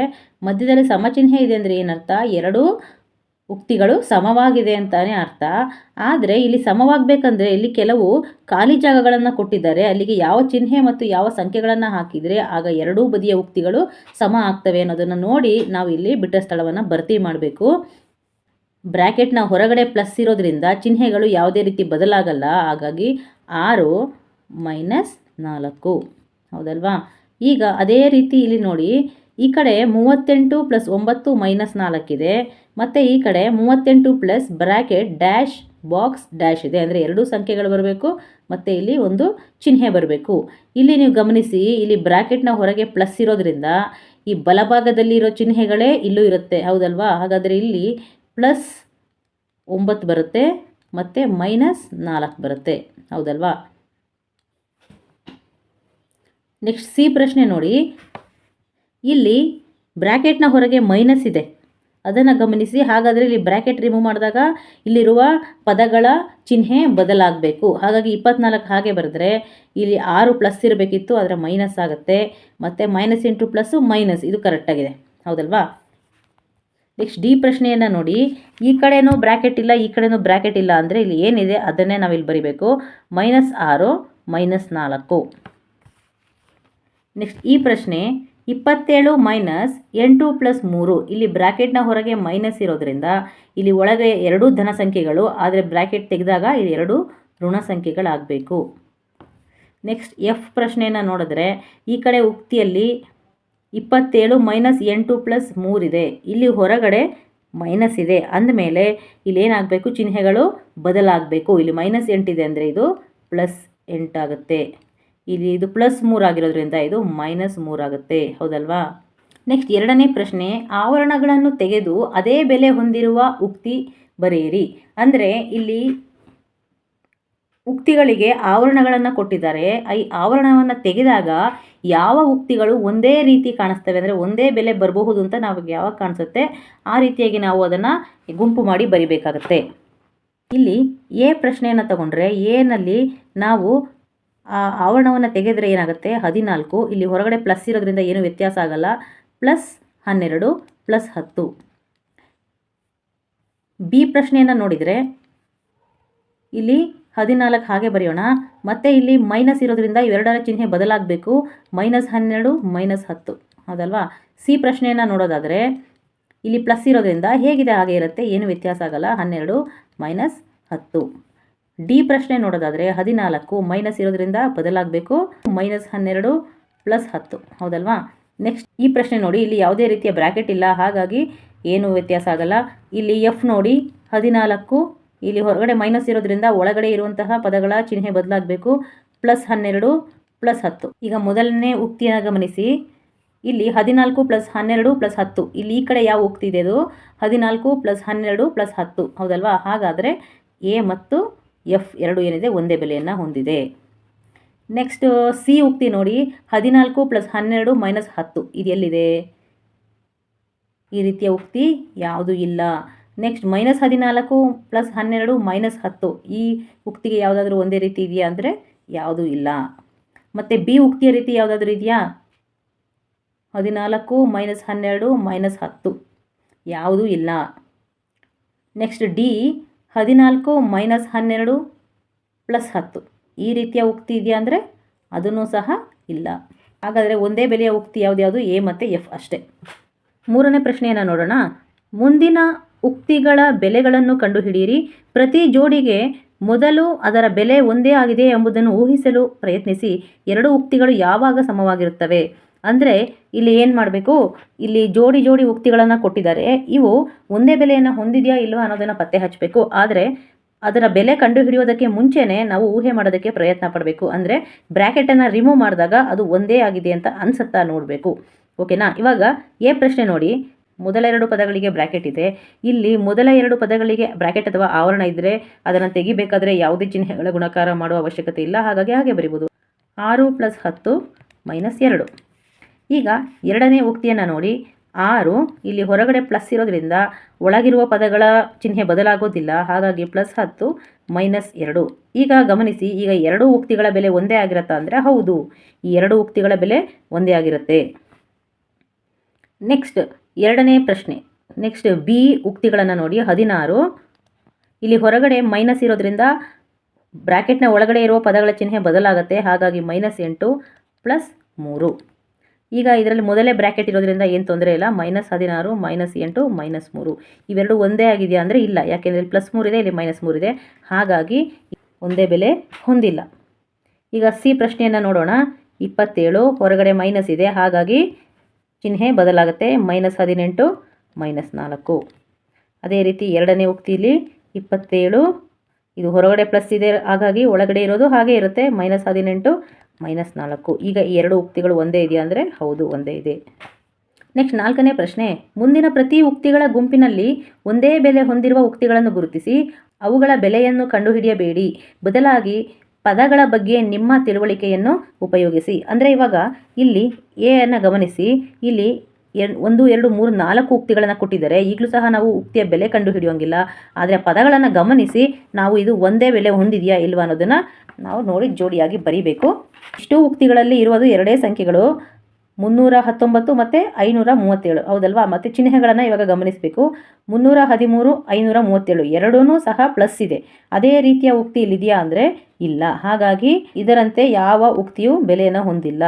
ಮಧ್ಯದಲ್ಲಿ ಸಮಚಿಹ್ನೆ ಇದೆ ಅಂದರೆ ಏನರ್ಥ, ಎರಡೂ ಉಕ್ತಿಗಳು ಸಮವಾಗಿದೆ ಅಂತಾನೆ ಅರ್ಥ. ಆದರೆ ಇಲ್ಲಿ ಸಮವಾಗಬೇಕಂದ್ರೆ ಇಲ್ಲಿ ಕೆಲವು ಖಾಲಿ ಜಾಗಗಳನ್ನು ಕೊಟ್ಟಿದ್ದಾರೆ. ಅಲ್ಲಿಗೆ ಯಾವ ಚಿಹ್ನೆ ಮತ್ತು ಯಾವ ಸಂಖ್ಯೆಗಳನ್ನು ಹಾಕಿದರೆ ಆಗ ಎರಡೂ ಬದಿಯ ಉಕ್ತಿಗಳು ಸಮ ಆಗ್ತವೆ ಅನ್ನೋದನ್ನು ನೋಡಿ ನಾವು ಇಲ್ಲಿ ಬಿಟ್ಟ ಸ್ಥಳವನ್ನು ಭರ್ತಿ ಮಾಡಬೇಕು. ಬ್ರ್ಯಾಕೆಟ್ನ ಹೊರಗಡೆ ಪ್ಲಸ್ ಇರೋದ್ರಿಂದ ಚಿಹ್ನೆಗಳು ಯಾವುದೇ ರೀತಿ ಬದಲಾಗಲ್ಲ. ಹಾಗಾಗಿ 6 - 4 ಹೌದಲ್ವಾ. ಈಗ ಅದೇ ರೀತಿ ಇಲ್ಲಿ ನೋಡಿ, ಈ ಕಡೆ 38 + 9 - 4 ಇದೆ. ಮತ್ತು ಈ ಕಡೆ 38 plus bracket dash box dash ಇದೆ. ಅಂದರೆ ಎರಡೂ ಸಂಖ್ಯೆಗಳು ಬರಬೇಕು ಮತ್ತು ಇಲ್ಲಿ ಒಂದು ಚಿಹ್ನೆ ಬರಬೇಕು. ಇಲ್ಲಿ ನೀವು ಗಮನಿಸಿ, ಇಲ್ಲಿ ಬ್ರ್ಯಾಕೆಟ್ನ ಹೊರಗೆ ಪ್ಲಸ್ ಇರೋದ್ರಿಂದ ಈ ಬಲಭಾಗದಲ್ಲಿ ಇರೋ ಚಿಹ್ನೆಗಳೇ ಇಲ್ಲೂ ಇರುತ್ತೆ ಹೌದಲ್ವಾ. ಹಾಗಾದರೆ ಇಲ್ಲಿ +9 ಬರುತ್ತೆ ಮತ್ತು -4 ಬರುತ್ತೆ ಹೌದಲ್ವಾ. ನೆಕ್ಸ್ಟ್ ಸಿ ಪ್ರಶ್ನೆ ನೋಡಿ, ಇಲ್ಲಿ ಬ್ರ್ಯಾಕೆಟ್ನ ಹೊರಗೆ ಮೈನಸ್ ಇದೆ, ಅದನ್ನು ಗಮನಿಸಿ. ಹಾಗಾದರೆ ಇಲ್ಲಿ ಬ್ರ್ಯಾಕೆಟ್ ರಿಮೂವ್ ಮಾಡಿದಾಗ ಇಲ್ಲಿರುವ ಪದಗಳ ಚಿಹ್ನೆ ಬದಲಾಗಬೇಕು. ಹಾಗಾಗಿ 24 ಹಾಗೆ ಬರೆದ್ರೆ ಇಲ್ಲಿ 6 ಪ್ಲಸ್ ಇರಬೇಕಿತ್ತು, ಅದರ ಮೈನಸ್ ಆಗುತ್ತೆ. ಮತ್ತು -× ಪ್ಲಸ್ಸು ಮೈನಸ್, ಇದು ಕರೆಕ್ಟಾಗಿದೆ ಹೌದಲ್ವಾ. ನೆಕ್ಸ್ಟ್ ಡಿ ಪ್ರಶ್ನೆಯನ್ನು ನೋಡಿ, ಈ ಕಡೆನೂ ಬ್ರ್ಯಾಕೆಟ್ ಇಲ್ಲ, ಈ ಕಡೆನೂ ಬ್ರ್ಯಾಕೆಟ್ ಇಲ್ಲ. ಅಂದರೆ ಇಲ್ಲಿ ಏನಿದೆ ಅದನ್ನೇ ನಾವಿಲ್ಲಿ ಬರಿಬೇಕು. -6 - 4. ನೆಕ್ಸ್ಟ್ ಈ ಪ್ರಶ್ನೆ 27 - 8 + 3. ಇಲ್ಲಿ ಬ್ರ್ಯಾಕೆಟ್ನ ಹೊರಗೆ ಮೈನಸ್ ಇರೋದ್ರಿಂದ ಇಲ್ಲಿ ಒಳಗೆ ಎರಡೂ ಧನ ಸಂಖ್ಯೆಗಳು, ಆದರೆ ಬ್ರ್ಯಾಕೆಟ್ ತೆಗೆದಾಗ ಇಲ್ಲಿ ಎರಡು ಋಣ ಸಂಖ್ಯೆಗಳಾಗಬೇಕು. ನೆಕ್ಸ್ಟ್ ಎಫ್ ಪ್ರಶ್ನೆಯನ್ನು ನೋಡಿದ್ರೆ, ಈ ಕಡೆ ಉಕ್ತಿಯಲ್ಲಿ 27 - 8 + 3 ಇದೆ. ಇಲ್ಲಿ ಹೊರಗಡೆ ಮೈನಸ್ ಇದೆ, ಅಂದಮೇಲೆ ಇಲ್ಲಿ ಏನಾಗಬೇಕು, ಚಿಹ್ನೆಗಳು ಬದಲಾಗಬೇಕು. ಇಲ್ಲಿ -8 ಇದೆ ಅಂದರೆ ಇದು +8 ಆಗುತ್ತೆ. ಇಲ್ಲಿ ಇದು +3 ಆಗಿರೋದ್ರಿಂದ ಇದು -3 ಆಗುತ್ತೆ ಹೌದಲ್ವಾ. ನೆಕ್ಸ್ಟ್ ಎರಡನೇ ಪ್ರಶ್ನೆ, ಆವರಣಗಳನ್ನು ತೆಗೆದು ಅದೇ ಬೆಲೆ ಹೊಂದಿರುವ ಉಕ್ತಿ ಬರೆಯಿರಿ. ಅಂದರೆ ಇಲ್ಲಿ ಉಕ್ತಿಗಳಿಗೆ ಆವರಣಗಳನ್ನು ಕೊಟ್ಟಿದ್ದಾರೆ. ಈ ಆವರಣವನ್ನು ತೆಗೆದಾಗ ಯಾವ ಉಕ್ತಿಗಳು ಒಂದೇ ರೀತಿ ಕಾಣಿಸ್ತವೆ, ಅಂದರೆ ಒಂದೇ ಬೆಲೆ ಬರಬಹುದು ಅಂತ ನಾವು ಯಾವಾಗ ಕಾಣಿಸುತ್ತೆ ಆ ರೀತಿಯಾಗಿ ನಾವು ಅದನ್ನು ಗುಂಪು ಮಾಡಿ ಬರಿಬೇಕಾಗತ್ತೆ. ಇಲ್ಲಿ ಎ ಪ್ರಶ್ನೆಯನ್ನು ತಗೊಂಡ್ರೆ, ಎನಲ್ಲಿ ನಾವು ಆ ಆವರಣವನ್ನು ತೆಗೆದರೆ ಏನಾಗುತ್ತೆ 14. ಇಲ್ಲಿ ಹೊರಗಡೆ ಪ್ಲಸ್ ಇರೋದ್ರಿಂದ ಏನು ವ್ಯತ್ಯಾಸ ಆಗಲ್ಲ. +12 +10. ಬಿ ಪ್ರಶ್ನೆಯನ್ನು ನೋಡಿದರೆ ಇಲ್ಲಿ 14 ಹಾಗೆ ಬರೆಯೋಣ. ಮತ್ತು ಇಲ್ಲಿ ಮೈನಸ್ ಇರೋದ್ರಿಂದ ಇವೆರಡರ ಚಿಹ್ನೆ ಬದಲಾಗಬೇಕು. -12 -10 ಹೌದಲ್ವಾ. ಸಿ ಪ್ರಶ್ನೆಯನ್ನು ನೋಡೋದಾದರೆ ಇಲ್ಲಿ ಪ್ಲಸ್ ಇರೋದ್ರಿಂದ ಹೇಗಿದೆ ಹಾಗೆ ಇರುತ್ತೆ, ಏನು ವ್ಯತ್ಯಾಸ ಆಗಲ್ಲ. 12 -10. ಡಿ ಪ್ರಶ್ನೆ ನೋಡೋದಾದರೆ 14 ಮೈನಸ್ ಇರೋದ್ರಿಂದ ಬದಲಾಗಬೇಕು. -12 +10 ಹೌದಲ್ವಾ. ನೆಕ್ಸ್ಟ್ ಈ ಪ್ರಶ್ನೆ ನೋಡಿ, ಇಲ್ಲಿ ಯಾವುದೇ ರೀತಿಯ ಬ್ರ್ಯಾಕೆಟ್ ಇಲ್ಲ, ಹಾಗಾಗಿ ಏನು ವ್ಯತ್ಯಾಸ ಆಗಲ್ಲ. ಇಲ್ಲಿ ಎಫ್ ನೋಡಿ 14, ಇಲ್ಲಿ ಹೊರಗಡೆ ಮೈನಸ್ ಇರೋದ್ರಿಂದ ಒಳಗಡೆ ಇರುವಂತಹ ಪದಗಳ ಚಿಹ್ನೆ ಬದಲಾಗಬೇಕು. +12 +10. ಈಗ ಮೊದಲನೇ ಉಕ್ತಿಯನ್ನು ಗಮನಿಸಿ, ಇಲ್ಲಿ 14 + 12 + 10. ಇಲ್ಲಿ ಈ ಕಡೆ ಯಾವ ಉಕ್ತಿ ಇದೆ, ಅದು 14 + 12 + 10 ಹೌದಲ್ವಾ. ಹಾಗಾದರೆ ಎ ಮತ್ತು ಎಫ್ ಎರಡು ಏನಿದೆ ಒಂದೇ ಬೆಲೆಯನ್ನು ಹೊಂದಿದೆ. ನೆಕ್ಸ್ಟ್ ಸಿ ಉಕ್ತಿ ನೋಡಿ, 14 + 12 - 10. ಇದು ಎಲ್ಲಿದೆ, ಈ ರೀತಿಯ ಉಕ್ತಿ ಯಾವುದೂ ಇಲ್ಲ. ನೆಕ್ಸ್ಟ್ -14 + 12 - 10. ಈ ಉಕ್ತಿಗೆ ಯಾವುದಾದ್ರೂ ಒಂದೇ ರೀತಿ ಇದೆಯಾ ಅಂದರೆ ಯಾವುದೂ ಇಲ್ಲ. ಮತ್ತು ಬಿ ಉಕ್ತಿಯ ರೀತಿ ಯಾವುದಾದ್ರೂ ಇದೆಯಾ, 14 - 12 - 10 ಯಾವುದೂ ಇಲ್ಲ. Next D 14 - 12 + 10. ಈ ರೀತಿಯ ಉಕ್ತಿ ಇದೆಯಾ ಅಂದರೆ ಅದನ್ನು ಸಹ ಇಲ್ಲ. ಹಾಗಾದರೆ ಒಂದೇ ಬೆಲೆಯ ಉಕ್ತಿ ಯಾವ್ದು, ಎ ಮತ್ತು ಎಫ್ ಅಷ್ಟೇ. ಮೂರನೇ ಪ್ರಶ್ನೆಯನ್ನು ನೋಡೋಣ. ಮುಂದಿನ ಉಕ್ತಿಗಳ ಬೆಲೆಗಳನ್ನು ಕಂಡುಹಿಡಿಯಿರಿ. ಪ್ರತಿ ಜೋಡಿಗೆ ಮೊದಲು ಅದರ ಬೆಲೆ ಒಂದೇ ಆಗಿದೆ ಎಂಬುದನ್ನು ಊಹಿಸಲು ಪ್ರಯತ್ನಿಸಿ. ಎರಡು ಉಕ್ತಿಗಳು ಯಾವಾಗ ಸಮವಾಗಿರುತ್ತವೆ. ಅಂದರೆ ಇಲ್ಲಿ ಏನು ಮಾಡಬೇಕು, ಇಲ್ಲಿ ಜೋಡಿ ಜೋಡಿ ಉಕ್ತಿಗಳನ್ನು ಕೊಟ್ಟಿದ್ದಾರೆ. ಇವು ಒಂದೇ ಬೆಲೆಯನ್ನು ಹೊಂದಿದೆಯಾ ಇಲ್ವಾ ಅನ್ನೋದನ್ನು ಪತ್ತೆ ಹಚ್ಚಬೇಕು. ಆದರೆ ಅದರ ಬೆಲೆ ಕಂಡುಹಿಡಿಯೋದಕ್ಕೆ ಮುಂಚೆನೇ ನಾವು ಊಹೆ ಮಾಡೋದಕ್ಕೆ ಪ್ರಯತ್ನ ಪಡಬೇಕು. ಅಂದರೆ ಬ್ರ್ಯಾಕೆಟನ್ನು ರಿಮೂವ್ ಮಾಡಿದಾಗ ಅದು ಒಂದೇ ಆಗಿದೆ ಅಂತ ಅನಿಸುತ್ತಾ ನೋಡಬೇಕು. ಓಕೆನಾ. ಇವಾಗ ಎ ಪ್ರಶ್ನೆ ನೋಡಿ, ಮೊದಲ ಎರಡು ಪದಗಳಿಗೆ ಬ್ರ್ಯಾಕೆಟ್ ಇದೆ. ಇಲ್ಲಿ ಮೊದಲ ಎರಡು ಪದಗಳಿಗೆ ಬ್ರ್ಯಾಕೆಟ್ ಅಥವಾ ಆವರಣ ಇದ್ದರೆ ಅದನ್ನು ತೆಗಿಬೇಕಾದ್ರೆ ಯಾವುದೇ ಚಿಹ್ನೆಗಳ ಗುಣಾಕಾರ ಮಾಡುವ ಅವಶ್ಯಕತೆ ಇಲ್ಲ, ಹಾಗಾಗಿ ಹಾಗೆ ಬರಿಬೋದು. 6 + 10 - 2. ಈಗ ಎರಡನೇ ಉಕ್ತಿಯನ್ನು ನೋಡಿ, 6 ಇಲ್ಲಿ ಹೊರಗಡೆ ಪ್ಲಸ್ ಇರೋದ್ರಿಂದ ಒಳಗಿರುವ ಪದಗಳ ಚಿಹ್ನೆ ಬದಲಾಗೋದಿಲ್ಲ, ಹಾಗಾಗಿ +10 - 2. ಈಗ ಗಮನಿಸಿ, ಈಗ ಎರಡೂ ಉಕ್ತಿಗಳ ಬೆಲೆ ಒಂದೇ ಆಗಿರುತ್ತಾ ಅಂದರೆ ಹೌದು, ಈ ಎರಡು ಉಕ್ತಿಗಳ ಬೆಲೆ ಒಂದೇ ಆಗಿರುತ್ತೆ. ನೆಕ್ಸ್ಟ್ ಎರಡನೇ ಪ್ರಶ್ನೆ, ನೆಕ್ಸ್ಟ್ ಬಿ ಉಕ್ತಿಗಳನ್ನು ನೋಡಿ 16. ಇಲ್ಲಿ ಹೊರಗಡೆ ಮೈನಸ್ ಇರೋದ್ರಿಂದ ಬ್ರ್ಯಾಕೆಟ್ನ ಒಳಗಡೆ ಇರುವ ಪದಗಳ ಚಿಹ್ನೆ ಬದಲಾಗುತ್ತೆ. ಹಾಗಾಗಿ -8 + 3. ಈಗ ಇದರಲ್ಲಿ ಮೊದಲೇ ಬ್ರ್ಯಾಕೆಟ್ ಇರೋದ್ರಿಂದ ಏನು ತೊಂದರೆ ಇಲ್ಲ. -16 -8 -3 ಇವೆರಡು ಒಂದೇ ಆಗಿದೆಯಾ ಅಂದರೆ ಇಲ್ಲ, ಯಾಕೆಂದರೆ ಇಲ್ಲಿ +3 ಇದೆ, ಇಲ್ಲಿ -3 ಇದೆ. ಹಾಗಾಗಿ ಒಂದೇ ಬೆಲೆ ಹೊಂದಿಲ್ಲ. ಈಗ ಸಿ ಪ್ರಶ್ನೆಯನ್ನು ನೋಡೋಣ. 27 ಹೊರಗಡೆ ಮೈನಸ್ ಇದೆ, ಹಾಗಾಗಿ ಚಿಹ್ನೆ ಬದಲಾಗುತ್ತೆ. -18 -4. ಅದೇ ರೀತಿ ಎರಡನೇ ಉಕ್ತಿಯಲ್ಲಿ 27 ಇದು ಹೊರಗಡೆ ಪ್ಲಸ್ ಇದೆ, ಹಾಗಾಗಿ ಒಳಗಡೆ ಇರೋದು ಹಾಗೆ ಇರುತ್ತೆ. -18 -4. ಈಗ ಈ ಎರಡು ಉಕ್ತಿಗಳು ಒಂದೇ ಇದೆಯಾ ಅಂದರೆ ಹೌದು, ಒಂದೇ ಇದೆ. ನೆಕ್ಸ್ಟ್ 4ನೇ ಪ್ರಶ್ನೆ. ಮುಂದಿನ ಪ್ರತಿ ಉಕ್ತಿಗಳ ಗುಂಪಿನಲ್ಲಿ ಒಂದೇ ಬೆಲೆ ಹೊಂದಿರುವ ಉಕ್ತಿಗಳನ್ನು ಗುರುತಿಸಿ ಅವುಗಳ ಬೆಲೆಯನ್ನು ಕಂಡುಹಿಡಿಯಬೇಡಿ. ಬದಲಾಗಿ ಪದಗಳ ಬಗ್ಗೆ ನಿಮ್ಮ ತಿಳುವಳಿಕೆಯನ್ನು ಉಪಯೋಗಿಸಿ. ಅಂದರೆ ಇವಾಗ ಇಲ್ಲಿ ಎ ಅನ್ನು ಗಮನಿಸಿ. ಇಲ್ಲಿ 1 2 3 4 ಉಕ್ತಿಗಳನ್ನು ಕೊಟ್ಟಿದ್ದಾರೆ. ಈಗಲೂ ಸಹ ನಾವು ಉಕ್ತಿಯ ಬೆಲೆ ಕಂಡುಹಿಡಿಯೋಂಗಿಲ್ಲ. ಆದರೆ ಪದಗಳನ್ನು ಗಮನಿಸಿ ನಾವು ಇದು ಒಂದೇ ಬೆಲೆ ಹೊಂದಿದೆಯಾ ಇಲ್ವಾ ಅನ್ನೋದನ್ನು ನಾವು ನೋಡಿ ಜೋಡಿಯಾಗಿ ಬರೀಬೇಕು. ಇಷ್ಟು ಉಕ್ತಿಗಳಲ್ಲಿ ಇರುವುದು ಎರಡೇ ಸಂಖ್ಯೆಗಳು, 319 ಮತ್ತು 537. ಹೌದಲ್ವಾ? ಮತ್ತು ಚಿಹ್ನೆಗಳನ್ನು ಇವಾಗ ಗಮನಿಸಬೇಕು. 313 537 ಎರಡೂ ಸಹ ಪ್ಲಸ್ ಇದೆ. ಅದೇ ರೀತಿಯ ಉಕ್ತಿ ಇಲ್ಲಿದೆಯಾ ಅಂದರೆ ಇಲ್ಲ. ಹಾಗಾಗಿ ಇದರಂತೆ ಯಾವ ಉಕ್ತಿಯು ಬೆಲೆಯನ್ನು ಹೊಂದಿಲ್ಲ.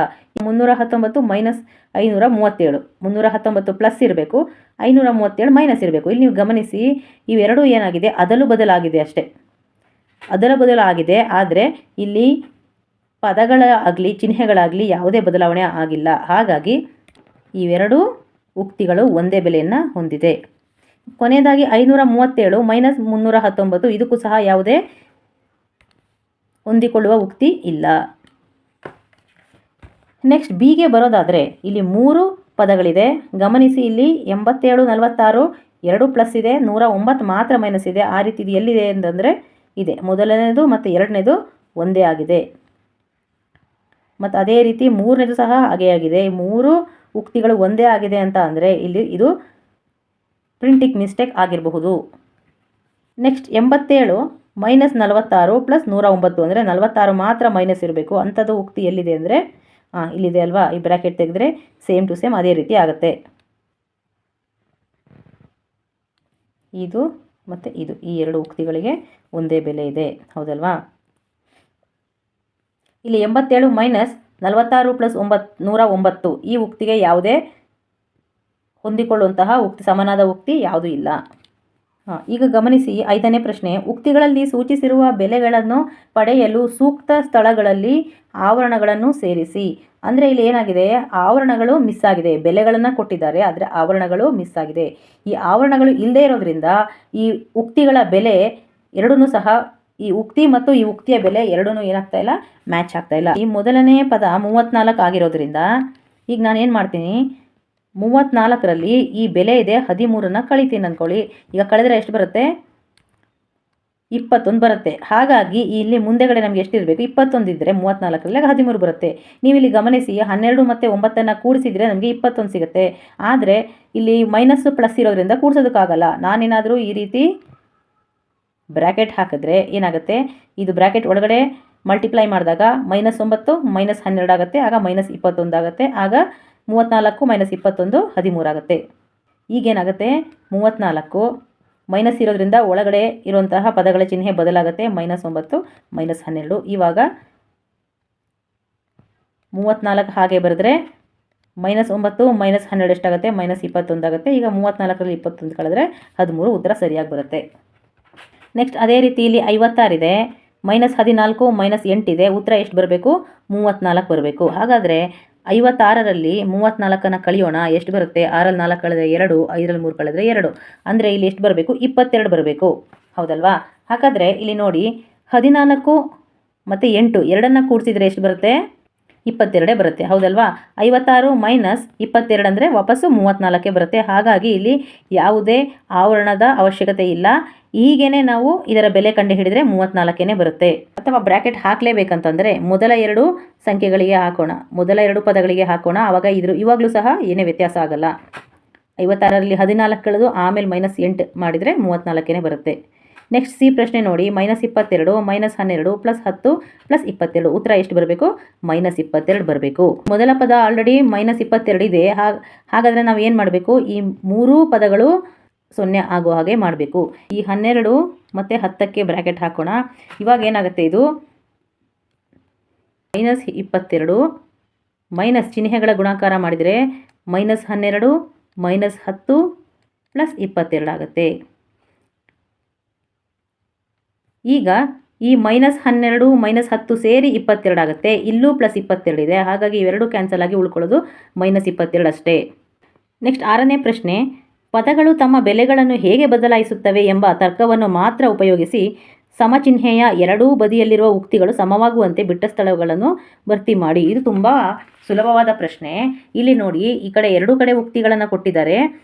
319 -537 319 ಪ್ಲಸ್ ಇರಬೇಕು, 537 ಮೈನಸ್ ಇರಬೇಕು. ಇಲ್ಲಿ ನೀವು ಗಮನಿಸಿ, ಇವೆರಡೂ ಏನಾಗಿದೆ, ಅದಲು ಬದಲಾಗಿದೆ ಅಷ್ಟೇ. ಅದಲ ಬದಲಾಗಿದೆ, ಆದರೆ ಇಲ್ಲಿ ಪದಗಳಾಗಲಿ ಚಿಹ್ನೆಗಳಾಗಲಿ ಯಾವುದೇ ಬದಲಾವಣೆ ಆಗಿಲ್ಲ. ಹಾಗಾಗಿ ಇವೆರಡೂ ಉಕ್ತಿಗಳು ಒಂದೇ ಬೆಲೆಯನ್ನು ಹೊಂದಿದೆ. ಕೊನೆಯದಾಗಿ 537 -319 ಇದಕ್ಕೂ ಸಹ ಯಾವುದೇ ಹೊಂದಿಕೊಳ್ಳುವ ಉಕ್ತಿ ಇಲ್ಲ. ನೆಕ್ಸ್ಟ್ ಬಿಗೆ ಬರೋದಾದರೆ ಇಲ್ಲಿ 3 ಪದಗಳಿದೆ. ಗಮನಿಸಿ, ಇಲ್ಲಿ 87 46 2 ಪ್ಲಸ್ ಇದೆ, 109 ಮಾತ್ರ ಮೈನಸ್ ಇದೆ. ಆ ರೀತಿ ಇದು ಎಲ್ಲಿದೆ ಅಂತಂದರೆ ಇದೆ. ಮೊದಲನೇದು ಮತ್ತು ಎರಡನೇದು ಒಂದೇ ಆಗಿದೆ. ಮತ್ತು ಅದೇ ರೀತಿ ಮೂರನೇದು ಸಹ ಹಾಗೇ ಆಗಿದೆ. 3 ಉಕ್ತಿಗಳು ಒಂದೇ ಆಗಿದೆ ಅಂತ ಅಂದರೆ ಇಲ್ಲಿ ಇದು ಪ್ರಿಂಟಿಂಗ್ ಮಿಸ್ಟೇಕ್ ಆಗಿರಬಹುದು. ನೆಕ್ಸ್ಟ್ 87 -46 + 109 ಅಂದರೆ 46 ಮಾತ್ರ ಮೈನಸ್ ಇರಬೇಕು. ಅಂಥದ್ದು ಉಕ್ತಿ ಎಲ್ಲಿದೆ ಅಂದರೆ ಇಲ್ಲಿದೆ ಅಲ್ವಾ? ಈ ಬ್ರ್ಯಾಕೆಟ್ ತೆಗೆದ್ರೆ ಸೇಮ್ ಟು ಸೇಮ್ ಅದೇ ರೀತಿ ಆಗುತ್ತೆ. ಇದು ಮತ್ತು ಇದು ಈ ಎರಡು ಉಕ್ತಿಗಳಿಗೆ ಒಂದೇ ಬೆಲೆ ಇದೆ. ಹೌದಲ್ವಾ? ಇಲ್ಲಿ 87 -46 + 109 ಈ ಉಕ್ತಿಗೆ ಯಾವುದೇ ಹೊಂದಿಕೊಳ್ಳುವಂತಹ ಉಕ್ತಿ ಸಮನಾದ ಉಕ್ತಿ ಯಾವುದೂ ಇಲ್ಲ. ಈಗ ಗಮನಿಸಿ 5ನೇ ಪ್ರಶ್ನೆ. ಉಕ್ತಿಗಳಲ್ಲಿ ಸೂಚಿಸಿರುವ ಬೆಲೆಗಳನ್ನು ಪಡೆಯಲು ಸೂಕ್ತ ಸ್ಥಳಗಳಲ್ಲಿ ಆವರಣಗಳನ್ನು ಸೇರಿಸಿ. ಅಂದರೆ ಇಲ್ಲಿ ಏನಾಗಿದೆ, ಆವರಣಗಳು ಮಿಸ್ ಆಗಿದೆ. ಬೆಲೆಗಳನ್ನು ಕೊಟ್ಟಿದ್ದಾರೆ, ಆದರೆ ಆವರಣಗಳು ಮಿಸ್ ಆಗಿದೆ. ಈ ಆವರಣಗಳು ಇಲ್ಲದೆ ಇರೋದ್ರಿಂದ ಈ ಉಕ್ತಿಗಳ ಬೆಲೆ ಎರಡೂ ಸಹ, ಈ ಉಕ್ತಿ ಮತ್ತು ಈ ಉಕ್ತಿಯ ಬೆಲೆ ಎರಡೂ ಏನಾಗ್ತಾ ಇಲ್ಲ, ಮ್ಯಾಚ್ ಆಗ್ತಾ ಇಲ್ಲ. ಈ ಮೊದಲನೇ ಪದ 34 ಆಗಿರೋದ್ರಿಂದ ಈಗ ನಾನು ಏನು ಮಾಡ್ತೀನಿ, 34ರಲ್ಲಿ ಈ ಬೆಲೆ ಇದೆ 13ನ್ನು ಕಳಿತೀನಿ ಅಂದ್ಕೊಳ್ಳಿ. ಈಗ ಕಳೆದ್ರೆ ಎಷ್ಟು ಬರುತ್ತೆ? 21 ಬರುತ್ತೆ. ಹಾಗಾಗಿ ಇಲ್ಲಿ ಮುಂದೆಗಡೆ ನಮಗೆ ಎಷ್ಟಿರಬೇಕು? 21 ಇದ್ದರೆ 34ರಲ್ಲಿ 13 ಬರುತ್ತೆ. ನೀವು ಇಲ್ಲಿ ಗಮನಿಸಿ, 12 ಮತ್ತು 9ನ್ನು ಕೂಡಿಸಿದರೆ ನಮಗೆ 21 ಸಿಗುತ್ತೆ. ಆದರೆ ಇಲ್ಲಿ ಮೈನಸ್ ಪ್ಲಸ್ ಇರೋದ್ರಿಂದ ಕೂಡಿಸೋದಕ್ಕಾಗಲ್ಲ. ನಾನೇನಾದರೂ ಈ ರೀತಿ ಬ್ರ್ಯಾಕೆಟ್ ಹಾಕಿದ್ರೆ ಏನಾಗುತ್ತೆ, ಇದು ಬ್ರ್ಯಾಕೆಟ್ ಒಳಗಡೆ ಮಲ್ಟಿಪ್ಲೈ ಮಾಡಿದಾಗ -9 -12 ಆಗುತ್ತೆ. ಆಗ -21 ಆಗುತ್ತೆ. ಆಗ 34 -21 13 ಆಗುತ್ತೆ. ಈಗೇನಾಗುತ್ತೆ, 34 ಮೈನಸ್ ಇರೋದ್ರಿಂದ ಒಳಗಡೆ ಇರುವಂತಹ ಪದಗಳ ಚಿಹ್ನೆ ಬದಲಾಗುತ್ತೆ. -9 -12. ಇವಾಗ 34 ಹಾಗೆ ಬರೆದ್ರೆ -9 -12 ಎಷ್ಟಾಗುತ್ತೆ? -21 ಆಗುತ್ತೆ. ಈಗ 34ರಲ್ಲಿ 21 ಕಳೆದ್ರೆ 13 ಉತ್ತರ ಸರಿಯಾಗಿ ಬರುತ್ತೆ. ನೆಕ್ಸ್ಟ್ ಅದೇ ರೀತಿ ಇಲ್ಲಿ 56 ಇದೆ, -14 -8 ಇದೆ. ಉತ್ತರ ಎಷ್ಟು ಬರಬೇಕು? 34 ಬರಬೇಕು. ಹಾಗಾದರೆ 56ರಲ್ಲಿ 34ನ್ನು ಕಳಿಯೋಣ. ಎಷ್ಟು ಬರುತ್ತೆ? 6ರಲ್ಲಿ 4 ಕಳೆದ್ರೆ 2, 5ರಲ್ಲಿ 3 ಕಳೆದ್ರೆ 2. ಅಂದರೆ ಇಲ್ಲಿ ಎಷ್ಟು ಬರಬೇಕು? 22 ಬರಬೇಕು. ಹೌದಲ್ವಾ? ಹಾಗಾದರೆ ಇಲ್ಲಿ ನೋಡಿ, 14 ಮತ್ತು 8 ಎರಡನ್ನು ಕೂಡಿಸಿದರೆ ಎಷ್ಟು ಬರುತ್ತೆ? 22 ಬರುತ್ತೆ. ಹೌದಲ್ವಾ? 56 -22 ಅಂದರೆ ವಾಪಸ್ಸು 34 ಬರುತ್ತೆ. ಹಾಗಾಗಿ ಇಲ್ಲಿ ಯಾವುದೇ ಆವರಣದ ಅವಶ್ಯಕತೆ ಇಲ್ಲ. ಹೀಗೇ ನಾವು ಇದರ ಬೆಲೆ ಕಂಡು ಹಿಡಿದ್ರೆ 34 ಬರುತ್ತೆ. ಅಥವಾ ಬ್ರ್ಯಾಕೆಟ್ ಹಾಕಲೇಬೇಕಂತಂದರೆ ಮೊದಲ 2 ಸಂಖ್ಯೆಗಳಿಗೆ ಹಾಕೋಣ, ಮೊದಲ 2 ಪದಗಳಿಗೆ ಹಾಕೋಣ. ಆವಾಗ ಇವಾಗಲೂ ಸಹ ಏನೇ ವ್ಯತ್ಯಾಸ ಆಗಲ್ಲ. 56ರಲ್ಲಿ 14 ಕಳೆದು ಆಮೇಲೆ -8 ಮಾಡಿದರೆ 34 ಬರುತ್ತೆ. ನೆಕ್ಸ್ಟ್ ಸಿ ಪ್ರಶ್ನೆ ನೋಡಿ, -22 -12 +10 +22 ಉತ್ತರ ಎಷ್ಟು ಬರಬೇಕು? -22 ಬರಬೇಕು. ಮೊದಲ ಪದ ಆಲ್ರೆಡಿ -22 ಇದೆ. ಹಾಗಾದರೆ ನಾವು ಏನು ಮಾಡಬೇಕು? ಈ 3 ಪದಗಳು 0 ಆಗೋ ಹಾಗೆ ಮಾಡಬೇಕು. ಈ 12 ಮತ್ತು 10ಕ್ಕೆ ಬ್ರ್ಯಾಕೆಟ್ ಹಾಕೋಣ. ಇವಾಗ ಏನಾಗುತ್ತೆ? ಇದು -22 ಮೈನಸ್ ಚಿಹ್ನೆಗಳ ಗುಣಾಕಾರ ಮಾಡಿದರೆ -12 -10 +22 ಆಗುತ್ತೆ. ಈಗ ಈ -12 -10 ಸೇರಿ 22 ಆಗುತ್ತೆ. ಇಲ್ಲೂ +22 ಇದೆ. ಹಾಗಾಗಿ ಇವೆರಡು ಕ್ಯಾನ್ಸಲ್ ಆಗಿ ಉಳ್ಕೊಳ್ಳೋದು -22 ಅಷ್ಟೇ. ನೆಕ್ಸ್ಟ್ 6ನೇ ಪ್ರಶ್ನೆ, ಪದಗಳು ತಮ್ಮ ಬೆಲೆಗಳನ್ನು ಹೇಗೆ ಬದಲಾಯಿಸುತ್ತವೆ ಎಂಬ ತರ್ಕವನ್ನು ಮಾತ್ರ ಉಪಯೋಗಿಸಿ ಸಮಚಿಹ್ನೆಯ ಎರಡೂ ಬದಿಯಲ್ಲಿರುವ ಉಕ್ತಿಗಳು ಸಮವಾಗುವಂತೆ ಬಿಟ್ಟ ಸ್ಥಳಗಳನ್ನು ಭರ್ತಿ ಮಾಡಿ. ಇದು ತುಂಬ ಸುಲಭವಾದ ಪ್ರಶ್ನೆ. ಇಲ್ಲಿ ನೋಡಿ, ಈ ಕಡೆ ಎರಡೂ ಕಡೆ ಉಕ್ತಿಗಳನ್ನು ಕೊಟ್ಟಿದ್ದಾರೆ.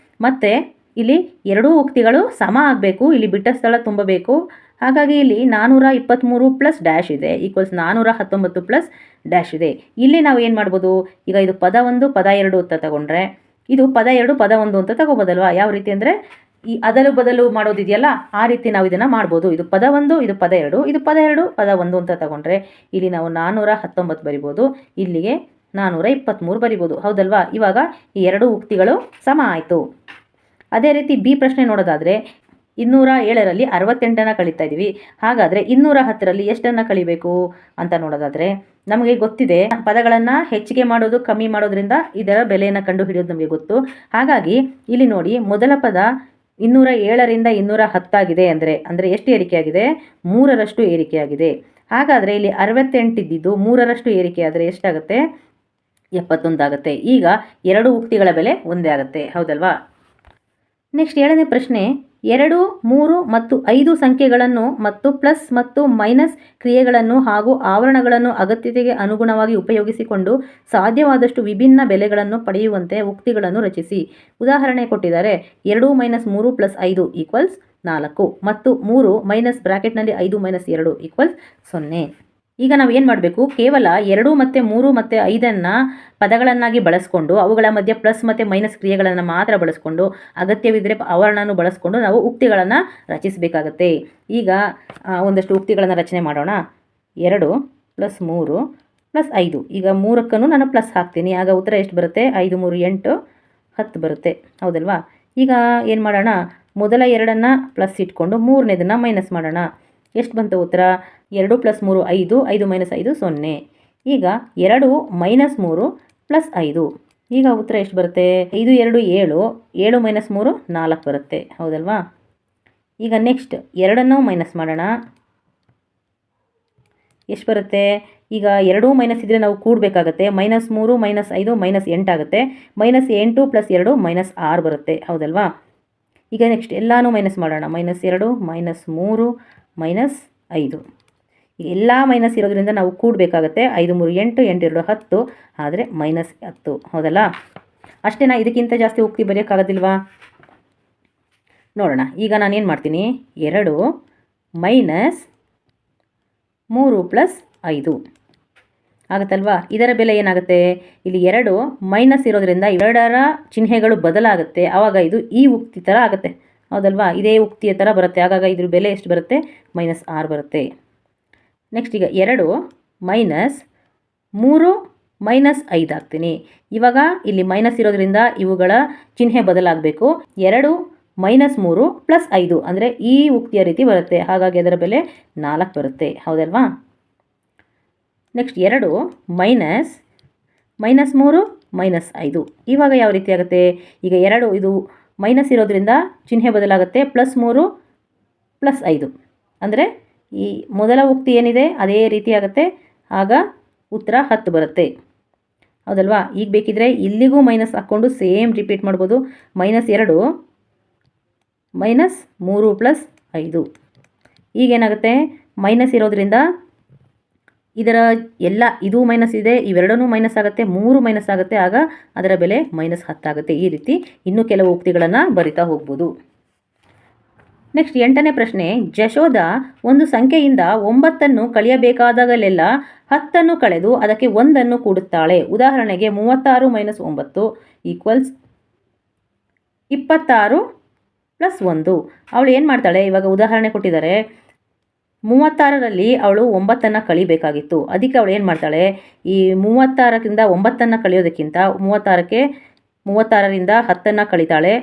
ಮತ್ತು ಇಲ್ಲಿ ಎರಡೂ ಉಕ್ತಿಗಳು ಸಮ ಆಗಬೇಕು. ಇಲ್ಲಿ ಬಿಟ್ಟ ಸ್ಥಳ ತುಂಬಬೇಕು. ಹಾಗಾಗಿ ಇಲ್ಲಿ 423 ಪ್ಲಸ್ ಡ್ಯಾಶ್ ಇದೆ ಈಕ್ವಲ್ಸ್ 419 ಪ್ಲಸ್ ಡ್ಯಾಶ್ ಇದೆ. ಇಲ್ಲಿ ನಾವು ಏನು ಮಾಡ್ಬೋದು? ಈಗ ಇದು ಪದ 1 ಪದ 2 ಅಂತ ತಗೊಂಡ್ರೆ ಇದು ಪದ 2 ಪದ 1 ಅಂತ ತಗೋಬೋದಲ್ವಾ? ಯಾವ ರೀತಿ ಅಂದರೆ ಈ ಅದಲು ಬದಲು ಮಾಡೋದಿದೆಯಲ್ಲ, ಆ ರೀತಿ ನಾವು ಇದನ್ನು ಮಾಡ್ಬೋದು. ಇದು ಪದ 1 ಇದು ಪದ 2 ಇದು ಪದ 2 ಪದ 1 ಅಂತ ತಗೊಂಡ್ರೆ ಇಲ್ಲಿ ನಾವು 419 ಬರಿಬೋದು. ಇಲ್ಲಿಗೆ 423 ಬರಿಬೋದು. ಹೌದಲ್ವಾ? ಇವಾಗ ಈ ಎರಡೂ ಉಕ್ತಿಗಳು ಸಮ ಆಯಿತು. ಅದೇ ರೀತಿ ಬಿ ಪ್ರಶ್ನೆ ನೋಡೋದಾದರೆ 207ರಲ್ಲಿ 68ನ್ನು ಕಳೀತಾ ಇದ್ದೀವಿ. ಹಾಗಾದರೆ 210ರಲ್ಲಿ ಎಷ್ಟನ್ನು ಕಳಿಬೇಕು ಅಂತ ನೋಡೋದಾದರೆ ನಮಗೆ ಗೊತ್ತಿದೆ, ಪದಗಳನ್ನು ಹೆಚ್ಚಿಗೆ ಮಾಡೋದು ಕಮ್ಮಿ ಮಾಡೋದ್ರಿಂದ ಇದರ ಬೆಲೆಯನ್ನು ಕಂಡು ಹಿಡಿಯೋದು ನಮಗೆ ಗೊತ್ತು. ಹಾಗಾಗಿ ಇಲ್ಲಿ ನೋಡಿ, ಮೊದಲ ಪದ 207ರಿಂದ 210 ಆಗಿದೆ ಅಂದರೆ ಎಷ್ಟು ಏರಿಕೆಯಾಗಿದೆ? 3ರಷ್ಟು ಏರಿಕೆಯಾಗಿದೆ. ಹಾಗಾದರೆ ಇಲ್ಲಿ 68 ಇದ್ದಿದ್ದು 3ರಷ್ಟು ಏರಿಕೆ ಆದರೆ ಎಷ್ಟಾಗುತ್ತೆ? 71 ಆಗುತ್ತೆ. ಈಗ ಎರಡು ಉಕ್ತಿಗಳ ಬೆಲೆ ಒಂದೇ ಆಗುತ್ತೆ. ಹೌದಲ್ವಾ? ನೆಕ್ಸ್ಟ್ 7ನೇ ಪ್ರಶ್ನೆ, 2, 3 ಮತ್ತು 5 ಸಂಖ್ಯೆಗಳನ್ನು ಮತ್ತು ಪ್ಲಸ್ ಮತ್ತು ಮೈನಸ್ ಕ್ರಿಯೆಗಳನ್ನು ಹಾಗೂ ಆವರಣಗಳನ್ನು ಅಗತ್ಯತೆಗೆ ಅನುಗುಣವಾಗಿ ಉಪಯೋಗಿಸಿಕೊಂಡು ಸಾಧ್ಯವಾದಷ್ಟು ವಿಭಿನ್ನ ಬೆಲೆಗಳನ್ನು ಪಡೆಯುವಂತೆ ಉಕ್ತಿಗಳನ್ನು ರಚಿಸಿ. ಉದಾಹರಣೆ ಕೊಟ್ಟಿದ್ದಾರೆ. 2 - 3 + 5 = 4 ಮತ್ತು 3 ಮೈನಸ್ ಬ್ರಾಕೆಟ್ನಲ್ಲಿ 5 - 2 = 0. ಈಗ ನಾವು ಏನು ಮಾಡಬೇಕು? ಕೇವಲ 2 ಮತ್ತು 3 ಮತ್ತು 5ನ್ನು ಪದಗಳನ್ನಾಗಿ ಬಳಸ್ಕೊಂಡು ಅವುಗಳ ಮಧ್ಯೆ ಪ್ಲಸ್ ಮತ್ತು ಮೈನಸ್ ಕ್ರಿಯೆಗಳನ್ನು ಮಾತ್ರ ಬಳಸ್ಕೊಂಡು ಅಗತ್ಯವಿದ್ದರೆ ಆವರಣವನ್ನು ಬಳಸ್ಕೊಂಡು ನಾವು ಉಕ್ತಿಗಳನ್ನು ರಚಿಸಬೇಕಾಗತ್ತೆ. ಈಗ ಒಂದಷ್ಟು ಉಕ್ತಿಗಳನ್ನು ರಚನೆ ಮಾಡೋಣ. 2 + 3 + 5. ಈಗ 3ಕ್ಕೂ ನಾನು ಪ್ಲಸ್ ಹಾಕ್ತೀನಿ. ಆಗ ಉತ್ತರ ಎಷ್ಟು ಬರುತ್ತೆ? 5 3 8 10 ಬರುತ್ತೆ. ಹೌದಲ್ವಾ? ಈಗ ಏನು ಮಾಡೋಣ? ಮೊದಲ 2ನ್ನು ಪ್ಲಸ್ ಇಟ್ಕೊಂಡು 3ನೇದನ್ನು ಮೈನಸ್ ಮಾಡೋಣ. ಎಷ್ಟು ಬಂತು ಉತ್ತರ? 2 + 3 5 5 - 5 0. ಈಗ 2 - 3 + 5. ಈಗ ಉತ್ತರ ಎಷ್ಟು ಬರುತ್ತೆ? 5 2 7 7 - 3 4 ಬರುತ್ತೆ. ಹೌದಲ್ವಾ? ಈಗ ನೆಕ್ಸ್ಟ್ 2ನ್ನು ಮೈನಸ್ ಮಾಡೋಣ. ಎಷ್ಟು ಬರುತ್ತೆ? ಈಗ 2 ಮೈನಸ್ ಇದ್ದರೆ ನಾವು ಕೂಡಬೇಕಾಗತ್ತೆ. -3 - 5 -8 ಆಗುತ್ತೆ. -8 + 2 -6 ಬರುತ್ತೆ. ಹೌದಲ್ವಾ? ಈಗ ನೆಕ್ಸ್ಟ್ ಎಲ್ಲನೂ ಮೈನಸ್ ಮಾಡೋಣ. -2 -3 -5. ಎಲ್ಲ ಮೈನಸ್ ಇರೋದ್ರಿಂದ ನಾವು ಕೂಡಬೇಕಾಗತ್ತೆ. 5 3 8 8 2 10 ಆದರೆ -10. ಹೌದಲ್ಲ? ಅಷ್ಟೇನಾ? ಇದಕ್ಕಿಂತ ಜಾಸ್ತಿ ಉಕ್ತಿ ಬರೆಯೋಕ್ಕಾಗೋದಿಲ್ವಾ? ನೋಡೋಣ. ಈಗ ನಾನೇನು ಮಾಡ್ತೀನಿ? 2 - 3 + 5 ಆಗುತ್ತಲ್ವಾ? ಇದರ ಬೆಲೆ ಏನಾಗುತ್ತೆ? ಇಲ್ಲಿ 2 ಮೈನಸ್ ಇರೋದ್ರಿಂದ 2ರ ಚಿಹ್ನೆಗಳು ಬದಲಾಗುತ್ತೆ. ಆವಾಗ ಇದು ಈ ಉಕ್ತಿ ಥರ ಆಗುತ್ತೆ. ಹೌದಲ್ವಾ? ಇದೇ ಉಕ್ತಿಯ ಥರ ಬರುತ್ತೆ. ಆಗಾಗ ಇದ್ರ ಬೆಲೆ ಎಷ್ಟು ಬರುತ್ತೆ? -6 ಬರುತ್ತೆ. ನೆಕ್ಸ್ಟ್ ಈಗ 2 - 3 - 5 ಹಾಕ್ತೀನಿ. ಇವಾಗ ಇಲ್ಲಿ ಮೈನಸ್ ಇರೋದ್ರಿಂದ ಇವುಗಳ ಚಿಹ್ನೆ ಬದಲಾಗಬೇಕು. 2 - 3 + 5 ಅಂದರೆ ಈ ಉಕ್ತಿಯ ರೀತಿ ಬರುತ್ತೆ. ಹಾಗಾಗಿ ಅದರ ಬೆಲೆ 4 ಬರುತ್ತೆ. ಹೌದಲ್ವಾ? ನೆಕ್ಸ್ಟ್ 2 - -3 - 5 ಇವಾಗ ಯಾವ ರೀತಿ ಆಗುತ್ತೆ? ಈಗ 2 ಇದು ಮೈನಸ್ ಇರೋದ್ರಿಂದ ಚಿಹ್ನೆ ಬದಲಾಗುತ್ತೆ. +3 + 5 ಅಂದರೆ ಈ ಮೊದಲ ಉಕ್ತಿ ಏನಿದೆ ಅದೇ ರೀತಿ ಆಗುತ್ತೆ. ಆಗ ಉತ್ತರ 10 ಬರುತ್ತೆ. ಹೌದಲ್ವಾ? ಈಗ ಬೇಕಿದ್ರೆ ಇಲ್ಲಿಗೂ ಮೈನಸ್ ಹಾಕ್ಕೊಂಡು ಸೇಮ್ ರಿಪೀಟ್ ಮಾಡ್ಬೋದು. -2 - 3 + 5 ಈಗೇನಾಗುತ್ತೆ? ಮೈನಸ್ ಇರೋದ್ರಿಂದ ಇದರ ಎಲ್ಲ ಇದು ಮೈನಸ್ ಇದೆ, ಇವೆರಡೂ ಮೈನಸ್ ಆಗುತ್ತೆ, 3 ಮೈನಸ್ ಆಗುತ್ತೆ. ಆಗ ಅದರ ಬೆಲೆ -10 ಆಗುತ್ತೆ. ಈ ರೀತಿ ಇನ್ನೂ ಕೆಲವು ಉಕ್ತಿಗಳನ್ನು ಬರಿತಾ ಹೋಗ್ಬೋದು. ನೆಕ್ಸ್ಟ್ 8ನೇ ಪ್ರಶ್ನೆ, ಜಶೋಧ ಒಂದು ಸಂಖ್ಯೆಯಿಂದ 9ನ್ನು ಕಳೆಯಬೇಕಾದಾಗಲೆಲ್ಲ 10ನ್ನು ಕಳೆದು ಅದಕ್ಕೆ 1ನ್ನು ಕೂಡುತ್ತಾಳೆ. ಉದಾಹರಣೆಗೆ 36 - 9 = 26 +1. ಅವಳು ಏನು ಮಾಡ್ತಾಳೆ, ಇವಾಗ ಉದಾಹರಣೆ ಕೊಟ್ಟಿದ್ದಾರೆ, 36ರಲ್ಲಿ ಅವಳು 9 ಕಳಿಬೇಕಾಗಿತ್ತು. ಅದಕ್ಕೆ ಅವಳು ಏನು ಮಾಡ್ತಾಳೆ, ಈ 36ರಿಂದ 9 ಕಳಿಯೋದಕ್ಕಿಂತ 36ರಿಂದ 10 ಕಳಿತಾಳೆ.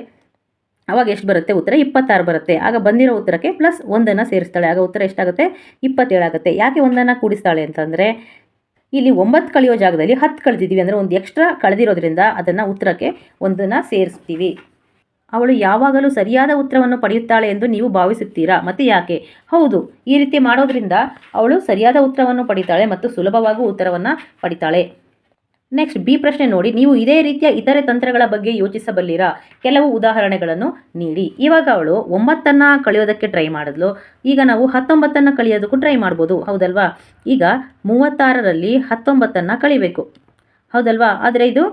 ಆವಾಗ ಎಷ್ಟು ಬರುತ್ತೆ ಉತ್ತರ? 26 ಬರುತ್ತೆ. ಆಗ ಬಂದಿರೋ ಉತ್ತರಕ್ಕೆ +1 ಸೇರಿಸ್ತಾಳೆ. ಆಗ ಉತ್ತರ ಎಷ್ಟಾಗುತ್ತೆ? 27 ಆಗುತ್ತೆ. ಯಾಕೆ 1 ಕೂಡಿಸ್ತಾಳೆ ಅಂತಂದರೆ, ಇಲ್ಲಿ 9 ಕಳೆಯೋ ಜಾಗದಲ್ಲಿ 10 ಕಳೆದಿದ್ದೀವಿ ಅಂದರೆ ಒಂದು ಎಕ್ಸ್ಟ್ರಾ ಕಳೆದಿರೋದ್ರಿಂದ ಅದನ್ನು ಉತ್ತರಕ್ಕೆ 1 ಸೇರಿಸ್ತೀವಿ. ಅವಳು ಯಾವಾಗಲೂ ಸರಿಯಾದ ಉತ್ತರವನ್ನು ಪಡೆಯುತ್ತಾಳೆ ಎಂದು ನೀವು ಭಾವಿಸುತ್ತೀರಾ? ಮತ್ತು ಯಾಕೆ? ಹೌದು, ಈ ರೀತಿ ಮಾಡೋದ್ರಿಂದ ಅವಳು ಸರಿಯಾದ ಉತ್ತರವನ್ನು ಪಡಿತಾಳೆ ಮತ್ತು ಸುಲಭವಾಗಿ ಉತ್ತರವನ್ನು ಪಡಿತಾಳೆ. ನೆಕ್ಸ್ಟ್ ಬಿ ಪ್ರಶ್ನೆ ನೋಡಿ. ನೀವು ಇದೇ ರೀತಿಯ ಇತರೆ ತಂತ್ರಗಳ ಬಗ್ಗೆ ಯೋಚಿಸಬಲ್ಲಿರಾ? ಕೆಲವು ಉದಾಹರಣೆಗಳನ್ನು ನೀಡಿ. ಇವಾಗ ಅವಳು 9 ಕಳೆಯೋದಕ್ಕೆ ಟ್ರೈ ಮಾಡಿದ್ಲು. ಈಗ ನಾವು 19 ಕಳೆಯೋದಕ್ಕೂ ಟ್ರೈ ಮಾಡ್ಬೋದು, ಹೌದಲ್ವಾ? ಈಗ 36ರಲ್ಲಿ 19 ಕಳಿಬೇಕು, ಹೌದಲ್ವಾ? ಆದರೆ ಇದು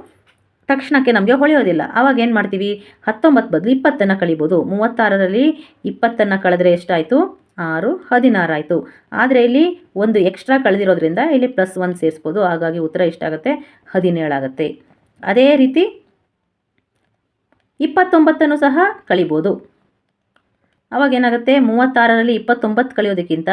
ತಕ್ಷಣಕ್ಕೆ ನಮಗೆ ಹೊಳೆಯೋದಿಲ್ಲ. ಆವಾಗ ಏನು ಮಾಡ್ತೀವಿ? 19 ಬದಲು 20 ಕಳಿಬೋದು. 36ರಲ್ಲಿ 20 ಕಳೆದ್ರೆ ಎಷ್ಟಾಯಿತು? 6, 16 ಆಯಿತು. ಆದರೆ ಇಲ್ಲಿ ಒಂದು ಎಕ್ಸ್ಟ್ರಾ ಕಳೆದಿರೋದ್ರಿಂದ ಇಲ್ಲಿ +1 ಸೇರಿಸ್ಬೋದು. ಹಾಗಾಗಿ ಉತ್ತರ ಎಷ್ಟಾಗುತ್ತೆ? 17 ಆಗುತ್ತೆ. ಅದೇ ರೀತಿ 29 ಸಹ ಕಳಿಬೋದು. ಆವಾಗ ಏನಾಗುತ್ತೆ? 36ರಲ್ಲಿ 29 ಕಳೆಯೋದಕ್ಕಿಂತ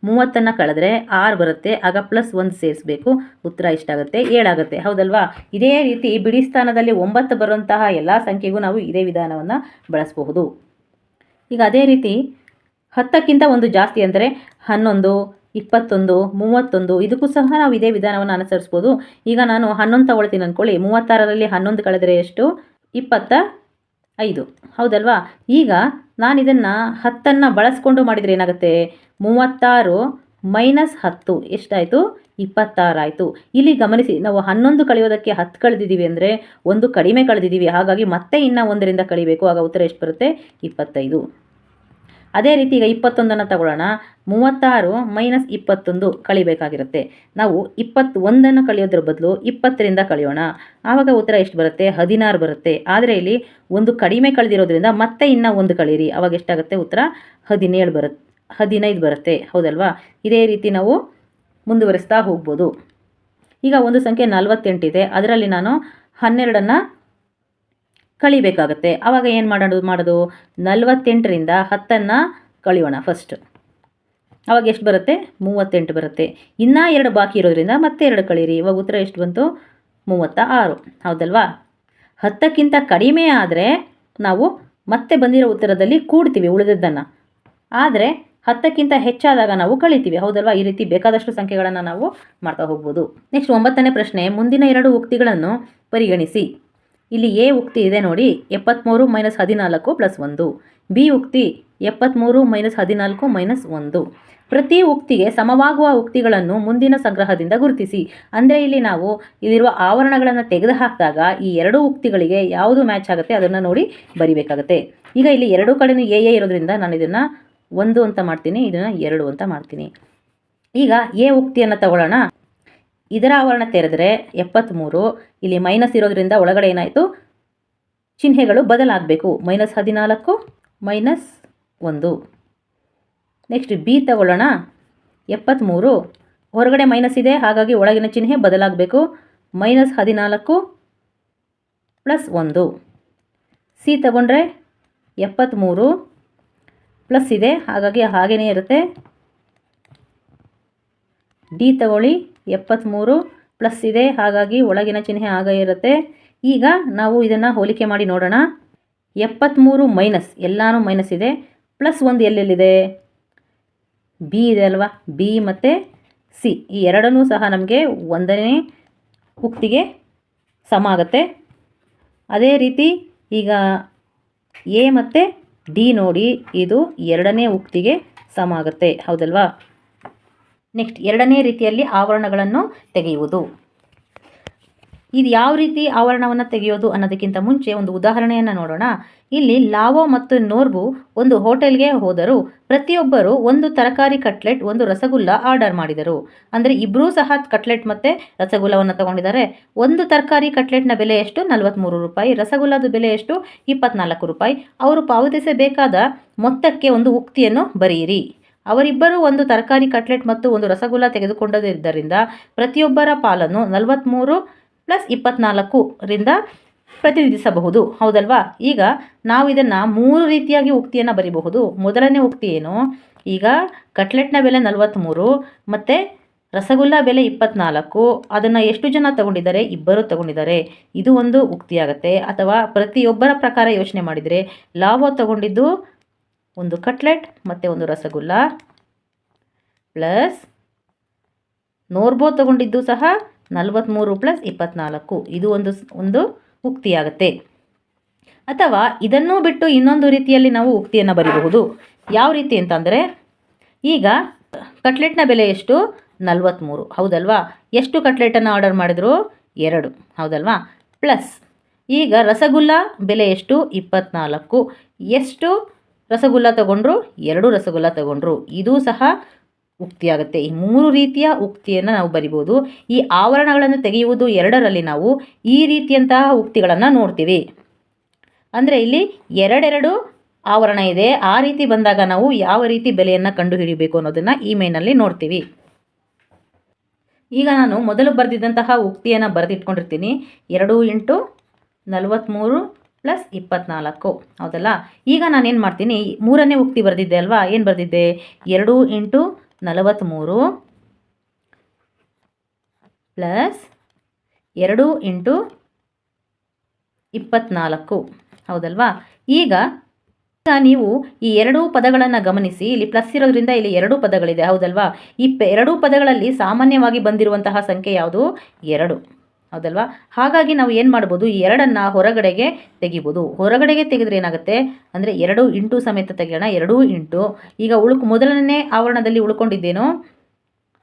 30 ಕಳೆದ್ರೆ 6 ಬರುತ್ತೆ. ಆಗ +1 ಸೇರಿಸಬೇಕು. ಉತ್ತರ ಎಷ್ಟಾಗುತ್ತೆ? 7 ಆಗುತ್ತೆ, ಹೌದಲ್ವಾ? ಇದೇ ರೀತಿ ಬಿಡಿ ಸ್ಥಾನದಲ್ಲಿ 9 ಬರುವಂತಹ ಎಲ್ಲ ಸಂಖ್ಯೆಗೂ ನಾವು ಇದೇ ವಿಧಾನವನ್ನು ಬಳಸಬಹುದು. ಈಗ ಅದೇ ರೀತಿ 10ಕ್ಕಿಂತ 1 ಜಾಸ್ತಿ ಅಂದರೆ 11, 21, 31 ಇದಕ್ಕೂ ಸಹ ನಾವು ಇದೇ ವಿಧಾನವನ್ನು ಅನುಸರಿಸ್ಬೋದು. ಈಗ ನಾನು 11 ತಗೊಳ್ತೀನಿ ಅಂದ್ಕೊಳ್ಳಿ. 36ರಲ್ಲಿ 11 ಕಳೆದರೆ ಎಷ್ಟು? 25, ಹೌದಲ್ವಾ? ಈಗ ನಾನು ಇದನ್ನು 10 ಬಳಸ್ಕೊಂಡು ಮಾಡಿದರೆ ಏನಾಗುತ್ತೆ? 36 - 10 ಎಷ್ಟಾಯಿತು? 26 ಆಯಿತು. ಇಲ್ಲಿ ಗಮನಿಸಿ, ನಾವು 11 ಕಳೆಯೋದಕ್ಕೆ 10 ಕಳೆದಿದ್ದೀವಿ ಅಂದರೆ 1 ಕಡಿಮೆ ಕಳೆದಿದ್ದೀವಿ. ಹಾಗಾಗಿ ಮತ್ತೆ ಇನ್ನೂ 1ರಿಂದ ಕಳಿಬೇಕು. ಆಗ ಉತ್ತರ ಎಷ್ಟು ಬರುತ್ತೆ? 25. ಅದೇ ರೀತಿ ಈಗ 21 ತಗೊಳ್ಳೋಣ. 36 - 21 ಕಳಿಬೇಕಾಗಿರುತ್ತೆ. ನಾವು 21 ಕಳೆಯೋದ್ರ ಬದಲು 20ರಿಂದ ಕಳೆಯೋಣ. ಆವಾಗ ಉತ್ತರ ಎಷ್ಟು ಬರುತ್ತೆ? 16 ಬರುತ್ತೆ. ಆದರೆ ಇಲ್ಲಿ 1 ಕಡಿಮೆ ಕಳೆದಿರೋದ್ರಿಂದ ಮತ್ತೆ ಇನ್ನೂ 1 ಕಳೀರಿ. ಆವಾಗ ಎಷ್ಟಾಗುತ್ತೆ? ಉತ್ತರ 15 ಬರುತ್ತೆ, ಹೌದಲ್ವಾ? ಇದೇ ರೀತಿ ನಾವು ಮುಂದುವರಿಸ್ತಾ ಹೋಗ್ಬೋದು. ಈಗ ಒಂದು ಸಂಖ್ಯೆ 48 ಇದೆ. ಅದರಲ್ಲಿ ನಾನು 12 ಕಳಿಬೇಕಾಗತ್ತೆ. ಆವಾಗ ಏನು ಮಾಡೋದು? 48ರಿಂದ 10 ಕಳೆಯೋಣ ಫಸ್ಟ್. ಆವಾಗ ಎಷ್ಟು ಬರುತ್ತೆ? 38 ಬರುತ್ತೆ. ಇನ್ನೂ 2 ಬಾಕಿ ಇರೋದ್ರಿಂದ ಮತ್ತೆ 2 ಕಳೀರಿ. ಇವಾಗ ಉತ್ತರ ಎಷ್ಟು ಬಂತು? 36, ಹೌದಲ್ವಾ? 10ಕ್ಕಿಂತ ಕಡಿಮೆ ಆದರೆ ನಾವು ಮತ್ತೆ ಬಂದಿರೋ ಉತ್ತರದಲ್ಲಿ ಕೂಡ್ತೀವಿ ಉಳಿದದ್ದನ್ನು. ಆದರೆ 10ಕ್ಕಿಂತ ಹೆಚ್ಚಾದಾಗ ನಾವು ಕಳಿತೀವಿ, ಹೌದಲ್ವಾ? ಈ ರೀತಿ ಬೇಕಾದಷ್ಟು ಸಂಖ್ಯೆಗಳನ್ನು ನಾವು ಮಾಡ್ತಾ ಹೋಗ್ಬೋದು. ನೆಕ್ಸ್ಟ್ 9ನೇ ಪ್ರಶ್ನೆ. ಮುಂದಿನ 2 ಉಕ್ತಿಗಳನ್ನು ಪರಿಗಣಿಸಿ. ಇಲ್ಲಿ ಎ ಉಕ್ತಿ ಇದೆ ನೋಡಿ, 73 - 14 +1. ಬಿ ಉಕ್ತಿ 73 - 14 -1. ಪ್ರತಿ ಉಕ್ತಿಗೆ ಸಮವಾಗುವ ಉಕ್ತಿಗಳನ್ನು ಮುಂದಿನ ಸಂಗ್ರಹದಿಂದ ಗುರುತಿಸಿ. ಅಂದರೆ ಇಲ್ಲಿ ನಾವು ಇಲ್ಲಿರುವ ಆವರಣಗಳನ್ನು ತೆಗೆದು ಹಾಕಿದಾಗ ಈ 2 ಉಕ್ತಿಗಳಿಗೆ ಯಾವುದು ಮ್ಯಾಚ್ ಆಗುತ್ತೆ ಅದನ್ನು ನೋಡಿ ಬರಿಬೇಕಾಗುತ್ತೆ. ಈಗ ಇಲ್ಲಿ 2 ಕಡೆನೂ ಎ ಇರೋದ್ರಿಂದ ನಾನು ಇದನ್ನು 1 ಅಂತ ಮಾಡ್ತೀನಿ, ಇದನ್ನು 2 ಅಂತ ಮಾಡ್ತೀನಿ. ಈಗ ಎ ಉಕ್ತಿಯನ್ನು ತಗೊಳ್ಳೋಣ. ಇದರ ಆವರಣ ತೆರೆದರೆ 73, ಇಲ್ಲಿ ಮೈನಸ್ ಇರೋದ್ರಿಂದ ಒಳಗಡೆ ಏನಾಯಿತು? ಚಿಹ್ನೆಗಳು ಬದಲಾಗಬೇಕು. -14 -1. ನೆಕ್ಸ್ಟ್ ಬಿ ತಗೊಳ್ಳೋಣ. 73, ಹೊರಗಡೆ ಮೈನಸ್ ಇದೆ, ಹಾಗಾಗಿ ಒಳಗಿನ ಚಿಹ್ನೆ ಬದಲಾಗಬೇಕು. -14 +1. ಸಿ ತಗೊಂಡ್ರೆ 73 ಪ್ಲಸ್ ಇದೆ, ಹಾಗಾಗಿ ಹಾಗೇ ಇರುತ್ತೆ. ಡಿ ತಗೊಳ್ಳಿ, 73 ಪ್ಲಸ್ ಇದೆ, ಹಾಗಾಗಿ ಒಳಗಿನ ಚಿಹ್ನೆ ಹಾಗೇ ಇರುತ್ತೆ. ಈಗ ನಾವು ಇದನ್ನು ಹೋಲಿಕೆ ಮಾಡಿ ನೋಡೋಣ. 73 ಮೈನಸ್, ಎಲ್ಲಾನು ಮೈನಸ್ ಇದೆ. +1 ಎಲ್ಲೆಲ್ಲಿದೆ? ಬಿ ಇದೆ ಅಲ್ವಾ? ಬಿ ಮತ್ತು ಸಿ ಈ ಎರಡನ್ನೂ ಸಹ ನಮಗೆ 1ನೇ ಉಕ್ತಿಗೆ ಸಮ ಆಗುತ್ತೆ. ಅದೇ ರೀತಿ ಈಗ ಎ ಮತ್ತು ಡಿ ನೋಡಿ, ಇದು 2ನೇ ಉಕ್ತಿಗೆ ಸಮ ಆಗುತ್ತೆ, ಹೌದಲ್ವಾ? ನೆಕ್ಸ್ಟ್ 2ನೇ ರೀತಿಯಲ್ಲಿ ಆವರಣಗಳನ್ನು ತೆಗೆಯುವುದು. ಇದು ಯಾವ ರೀತಿ ಆವರಣವನ್ನು ತೆಗೆಯೋದು ಅನ್ನೋದಕ್ಕಿಂತ ಮುಂಚೆ ಒಂದು ಉದಾಹರಣೆಯನ್ನು ನೋಡೋಣ. ಇಲ್ಲಿ ಲಾವೋ ಮತ್ತು ನೋರ್ಬು ಒಂದು ಹೋಟೆಲ್ಗೆ ಹೋದರು. ಪ್ರತಿಯೊಬ್ಬರು ಒಂದು ತರಕಾರಿ ಕಟ್ಲೆಟ್, ಒಂದು ರಸಗುಲ್ಲ ಆರ್ಡರ್ ಮಾಡಿದರು. ಅಂದರೆ ಇಬ್ಬರೂ ಸಹ ಕಟ್ಲೆಟ್ ಮತ್ತು ರಸಗುಲ್ಲವನ್ನು ತಗೊಂಡಿದ್ದಾರೆ. ಒಂದು ತರಕಾರಿ ಕಟ್ಲೆಟ್ನ ಬೆಲೆ ಎಷ್ಟು? 43 ರೂಪಾಯಿ. ರಸಗುಲ್ಲದ ಬೆಲೆ ಎಷ್ಟು? 24 ರೂಪಾಯಿ. ಅವರು ಪಾವತಿಸಬೇಕಾದ ಮೊತ್ತಕ್ಕೆ ಒಂದು ಉಕ್ತಿಯನ್ನು ಬರೆಯಿರಿ. ಅವರಿಬ್ಬರು ಒಂದು ತರಕಾರಿ ಕಟ್ಲೆಟ್ ಮತ್ತು ಒಂದು ರಸಗುಲ್ಲ ತೆಗೆದುಕೊಂಡದ್ದರಿಂದ ಪ್ರತಿಯೊಬ್ಬರ ಪಾಲನ್ನು 43 + 24ರಿಂದ ಪ್ರತಿನಿಧಿಸಬಹುದು. ಹೌದಲ್ವಾ? ಈಗ ನಾವು ಇದನ್ನು 3 ರೀತಿಯಾಗಿ ಉಕ್ತಿಯನ್ನು ಬರಿಬಹುದು. ಮೊದಲನೇ ಉಕ್ತಿ ಏನು? ಈಗ ಕಟ್ಲೆಟ್ನ ಬೆಲೆ 43 ಮತ್ತು ರಸಗುಲ್ಲ ಬೆಲೆ 24. ಅದನ್ನು ಎಷ್ಟು ಜನ ತಗೊಂಡಿದ್ದಾರೆ? ಇಬ್ಬರು ತಗೊಂಡಿದ್ದಾರೆ. ಇದು ಒಂದು ಉಕ್ತಿಯಾಗತ್ತೆ. ಅಥವಾ ಪ್ರತಿಯೊಬ್ಬರ ಪ್ರಕಾರ ಯೋಚನೆ ಮಾಡಿದರೆ ಲಾವೋ ತಗೊಂಡಿದ್ದು ಒಂದು ಕಟ್ಲೆಟ್ ಮತ್ತು ಒಂದು ರಸಗುಲ್ಲ, ಪ್ಲಸ್ ನೋರ್ಬೋ ತಗೊಂಡಿದ್ದು ಸಹ 43 + 24. ಇದು ಒಂದು ಉಕ್ತಿಯಾಗತ್ತೆ. ಅಥವಾ ಇದನ್ನೂ ಬಿಟ್ಟು ಇನ್ನೊಂದು ರೀತಿಯಲ್ಲಿ ನಾವು ಉಕ್ತಿಯನ್ನು ಬರೀಬಹುದು. ಯಾವ ರೀತಿ ಅಂತಂದರೆ, ಈಗ ಕಟ್ಲೆಟ್ನ ಬೆಲೆ ಎಷ್ಟು? 43. ಹೌದಲ್ವಾ? ಎಷ್ಟು ಕಟ್ಲೆಟನ್ನು ಆರ್ಡರ್ ಮಾಡಿದ್ರು? 2. ಹೌದಲ್ವಾ? ಪ್ಲಸ್ ಈಗ ರಸಗುಲ್ಲ ಬೆಲೆ ಎಷ್ಟು? 24. ಎಷ್ಟು ರಸಗುಲ್ಲ ತಗೊಂಡ್ರು? 2 ರಸಗುಲ್ಲ ತಗೊಂಡ್ರು. ಇದು ಸಹ ಉಕ್ತಿಯಾಗುತ್ತೆ. ಈ 3 ರೀತಿಯ ಉಕ್ತಿಯನ್ನು ನಾವು ಬರಿಬೋದು. ಈ ಆವರಣಗಳನ್ನು ತೆಗೆಯುವುದು 2ರಲ್ಲಿ ನಾವು ಈ ರೀತಿಯಂತಹ ಉಕ್ತಿಗಳನ್ನು ನೋಡ್ತೀವಿ. ಅಂದರೆ ಇಲ್ಲಿ 2 ಆವರಣ ಇದೆ. ಆ ರೀತಿ ಬಂದಾಗ ನಾವು ಯಾವ ರೀತಿ ಬೆಲೆಯನ್ನು ಕಂಡುಹಿಡಿಯಬೇಕು ಅನ್ನೋದನ್ನು ಈ ಮೇನಲ್ಲಿ ನೋಡ್ತೀವಿ. ಈಗ ನಾನು ಮೊದಲು ಬರೆದಿದ್ದಂತಹ ಉಕ್ತಿಯನ್ನು ಬರೆದಿಟ್ಕೊಂಡಿರ್ತೀನಿ. 2 × 43 + 24. ಹೌದಲ್ಲ? ಈಗ ನಾನೇನು ಮಾಡ್ತೀನಿ, 3ನೇ ಉಕ್ತಿ ಬರೆದಿದ್ದೆ ಅಲ್ವಾ? ಏನು ಬರೆದಿದ್ದೆ? 2 × 43 + 2 × 24. ಹೌದಲ್ವಾ? ಈಗ ನೀವು ಈ 2 ಪದಗಳನ್ನು ಗಮನಿಸಿ. ಇಲ್ಲಿ ಪ್ಲಸ್ ಇರೋದ್ರಿಂದ ಇಲ್ಲಿ 2 ಪದಗಳಿದೆ. ಹೌದಲ್ವಾ? ಈ 2 ಪದಗಳಲ್ಲಿ ಸಾಮಾನ್ಯವಾಗಿ ಬಂದಿರುವಂತಹ ಸಂಖ್ಯೆ ಯಾವುದು? 2. ಹೌದಲ್ವಾ? ಹಾಗಾಗಿ ನಾವು ಏನು ಮಾಡ್ಬೋದು? ಈ 2ನ್ನು ಹೊರಗಡೆಗೆ ತೆಗಿಬೋದು. ಹೊರಗಡೆಗೆ ತೆಗೆದ್ರೆ ಏನಾಗುತ್ತೆ ಅಂದರೆ 2 ಇಂಟು ಸಮೇತ ತೆಗೆಯೋಣ. 2 ಇಂಟು ಈಗ ಮೊದಲನೇ ಆವರಣದಲ್ಲಿ ಉಳ್ಕೊಂಡಿದ್ದೇನೋ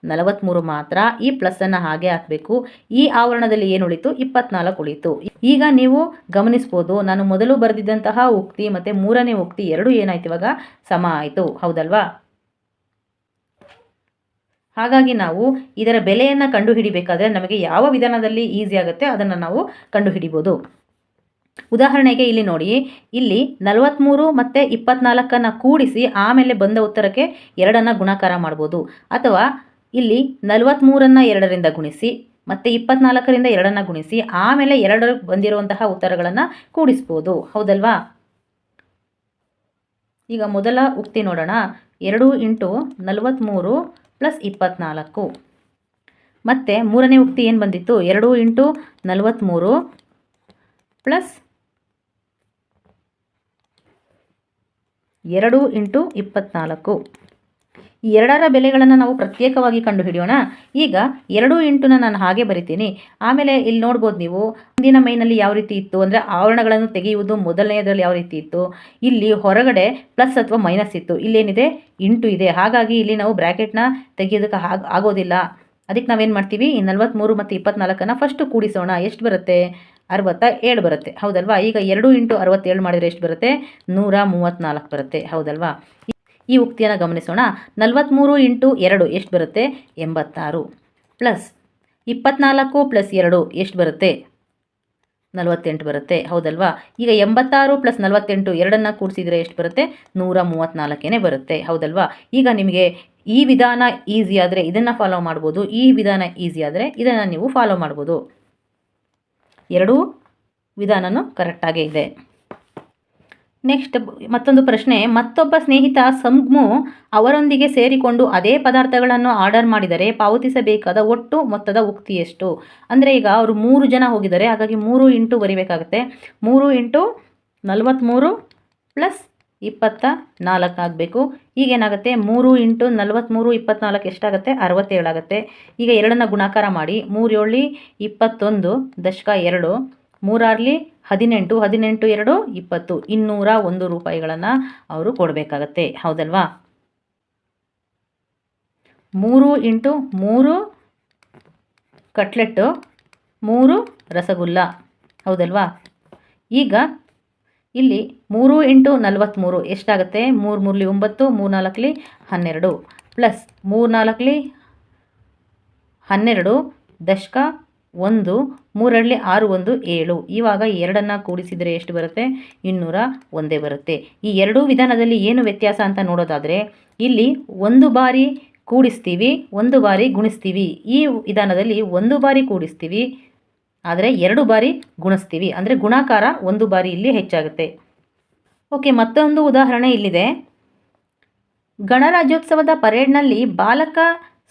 43 ಮಾತ್ರ. ಈ ಪ್ಲಸ್ಸನ್ನು ಹಾಗೆ ಹಾಕಬೇಕು. ಈ ಆವರಣದಲ್ಲಿ ಏನು ಉಳಿತು? 24 ಉಳಿತು. ಈಗ ನೀವು ಗಮನಿಸ್ಬೋದು, ನಾನು ಮೊದಲು ಬರೆದಿದ್ದಂತಹ ಉಕ್ತಿ ಮತ್ತು 3ನೇ ಉಕ್ತಿ 2 ಏನಾಯ್ತು ಇವಾಗ? ಸಮ ಆಯಿತು. ಹೌದಲ್ವಾ? ಹಾಗಾಗಿ ನಾವು ಇದರ ಬೆಲೆಯನ್ನು ಕಂಡುಹಿಡಿಬೇಕಾದ್ರೆ ನಮಗೆ ಯಾವ ವಿಧಾನದಲ್ಲಿ ಈಸಿ ಆಗುತ್ತೆ ಅದನ್ನು ನಾವು ಕಂಡುಹಿಡಿಬೋದು. ಉದಾಹರಣೆಗೆ ಇಲ್ಲಿ ನೋಡಿ, ಇಲ್ಲಿ 43 ಮತ್ತು 24 ಕೂಡಿಸಿ ಆಮೇಲೆ ಬಂದ ಉತ್ತರಕ್ಕೆ 2 ಗುಣಾಕಾರ ಮಾಡ್ಬೋದು. ಅಥವಾ ಇಲ್ಲಿ 43 2ರಿಂದ ಗುಣಿಸಿ ಮತ್ತು 24 2 ಗುಣಿಸಿ ಆಮೇಲೆ 2 ಬಂದಿರುವಂತಹ ಉತ್ತರಗಳನ್ನು ಕೂಡಿಸ್ಬೋದು. ಹೌದಲ್ವಾ? ಈಗ ಮೊದಲ ಉಕ್ತಿ ನೋಡೋಣ. 2 × 43 + 24. ಮತ್ತು 3ನೇ ಉಕ್ತಿ ಏನು ಬಂದಿತ್ತು? 2 × 43 + 2 × 24. ಈ 2ರ ಬೆಲೆಗಳನ್ನು ನಾವು ಪ್ರತ್ಯೇಕವಾಗಿ ಕಂಡುಹಿಡಿಯೋಣ. ಈಗ 2 ಇಂಟುನ ನಾನು ಹಾಗೆ ಬರಿತೀನಿ. ಆಮೇಲೆ ಇಲ್ಲಿ ನೋಡ್ಬೋದು ನೀವು, ಹಿಂದಿನ ಮೈನಲ್ಲಿ ಯಾವ ರೀತಿ ಇತ್ತು ಅಂದರೆ ಆವರಣಗಳನ್ನು ತೆಗೆಯುವುದು ಮೊದಲನೆಯದರಲ್ಲಿ ಯಾವ ರೀತಿ ಇತ್ತು, ಇಲ್ಲಿ ಹೊರಗಡೆ ಪ್ಲಸ್ ಅಥವಾ ಮೈನಸ್ ಇತ್ತು. ಇಲ್ಲೇನಿದೆ? ಇಂಟು ಇದೆ. ಹಾಗಾಗಿ ಇಲ್ಲಿ ನಾವು ಬ್ರ್ಯಾಕೆಟ್ನ ತೆಗೆಯೋದಕ್ಕೆ ಆಗೋದಿಲ್ಲ. ಅದಕ್ಕೆ ನಾವೇನು ಮಾಡ್ತೀವಿ? ಈ 43 ಮತ್ತು 24 ಫಸ್ಟು ಕೂಡಿಸೋಣ. ಎಷ್ಟು ಬರುತ್ತೆ? 67 ಬರುತ್ತೆ. ಹೌದಲ್ವಾ? ಈಗ 2 × 67 ಮಾಡಿದರೆ ಎಷ್ಟು ಬರುತ್ತೆ? 134 ಬರುತ್ತೆ. ಹೌದಲ್ವಾ? ಈ ಉಕ್ತಿಯನ್ನು ಗಮನಿಸೋಣ. 43 × 2 ಎಷ್ಟು ಬರುತ್ತೆ? 86. ಪ್ಲಸ್ 24 + 2 ಎಷ್ಟು ಬರುತ್ತೆ? 48 ಬರುತ್ತೆ. ಹೌದಲ್ವಾ? ಈಗ 86 + 48 2ನ್ನು ಕೂಡಿಸಿದರೆ ಎಷ್ಟು ಬರುತ್ತೆ? 134 ಬರುತ್ತೆ. ಹೌದಲ್ವಾ? ಈಗ ನಿಮಗೆ ಈ ವಿಧಾನ ಈಸಿ ಆದರೆ ಇದನ್ನು ಫಾಲೋ ಮಾಡ್ಬೋದು. ಈ ವಿಧಾನ ಈಸಿ ಆದರೆ ಇದನ್ನು ನೀವು ಫಾಲೋ ಮಾಡ್ಬೋದು. ಎರಡೂ ವಿಧಾನನೂ ಕರೆಕ್ಟಾಗೇ ಇದೆ. ನೆಕ್ಸ್ಟ್ ಮತ್ತೊಂದು ಪ್ರಶ್ನೆ. ಮತ್ತೊಬ್ಬ ಸ್ನೇಹಿತ ಸಂಗ್ಮು ಅವರೊಂದಿಗೆ ಸೇರಿಕೊಂಡು ಅದೇ ಪದಾರ್ಥಗಳನ್ನು ಆರ್ಡರ್ ಮಾಡಿದರೆ ಪಾವತಿಸಬೇಕಾದ ಒಟ್ಟು ಮೊತ್ತದ ಉಕ್ತಿ ಎಷ್ಟು? ಅಂದರೆ ಈಗ ಅವರು 3 ಜನ ಹೋಗಿದ್ದಾರೆ. ಹಾಗಾಗಿ 3 ಇಂಟು ಬರಿಬೇಕಾಗುತ್ತೆ. 3 × 43 + 24 ಆಗಬೇಕು. ಈಗೇನಾಗುತ್ತೆ? 3 × 43 24 ಎಷ್ಟಾಗುತ್ತೆ? 67 ಆಗುತ್ತೆ. ಈಗ 2ನ್ನು ಗುಣಾಕಾರ ಮಾಡಿ. 3 7 21 ದಶಕ 2 3 6 18 18 2 20 201 ರೂಪಾಯಿಗಳನ್ನು ಅವರು ಕೊಡಬೇಕಾಗತ್ತೆ. ಹೌದಲ್ವಾ? 3 × 3 ಕಟ್ಲೆಟ್ಟು 3 ರಸಗುಲ್ಲ. ಹೌದಲ್ವಾ? ಈಗ ಇಲ್ಲಿ 3 × 43 ಎಷ್ಟಾಗುತ್ತೆ? 3 3 9 3 4 12 ಪ್ಲಸ್ 3 4 12 ದಶಕ 1 3 6 1 7. ಇವಾಗ 2ನ್ನು ಕೂಡಿಸಿದರೆ ಎಷ್ಟು ಬರುತ್ತೆ? 201 ಬರುತ್ತೆ. ಈ ಎರಡೂ ವಿಧಾನದಲ್ಲಿ ಏನು ವ್ಯತ್ಯಾಸ ಅಂತ ನೋಡೋದಾದರೆ, ಇಲ್ಲಿ ಒಂದು ಬಾರಿ ಕೂಡಿಸ್ತೀವಿ, ಒಂದು ಬಾರಿ ಗುಣಿಸ್ತೀವಿ. ಈ ವಿಧಾನದಲ್ಲಿ ಒಂದು ಬಾರಿ ಕೂಡಿಸ್ತೀವಿ, ಆದರೆ 2 ಬಾರಿ ಗುಣಿಸ್ತೀವಿ, ಅಂದರೆ ಗುಣಾಕಾರ 1 ಬಾರಿ ಇಲ್ಲಿ ಹೆಚ್ಚಾಗುತ್ತೆ. ಓಕೆ, ಮತ್ತೊಂದು ಉದಾಹರಣೆ ಇಲ್ಲಿದೆ. ಗಣರಾಜ್ಯೋತ್ಸವದ ಪರೇಡ್ನಲ್ಲಿ ಬಾಲಕ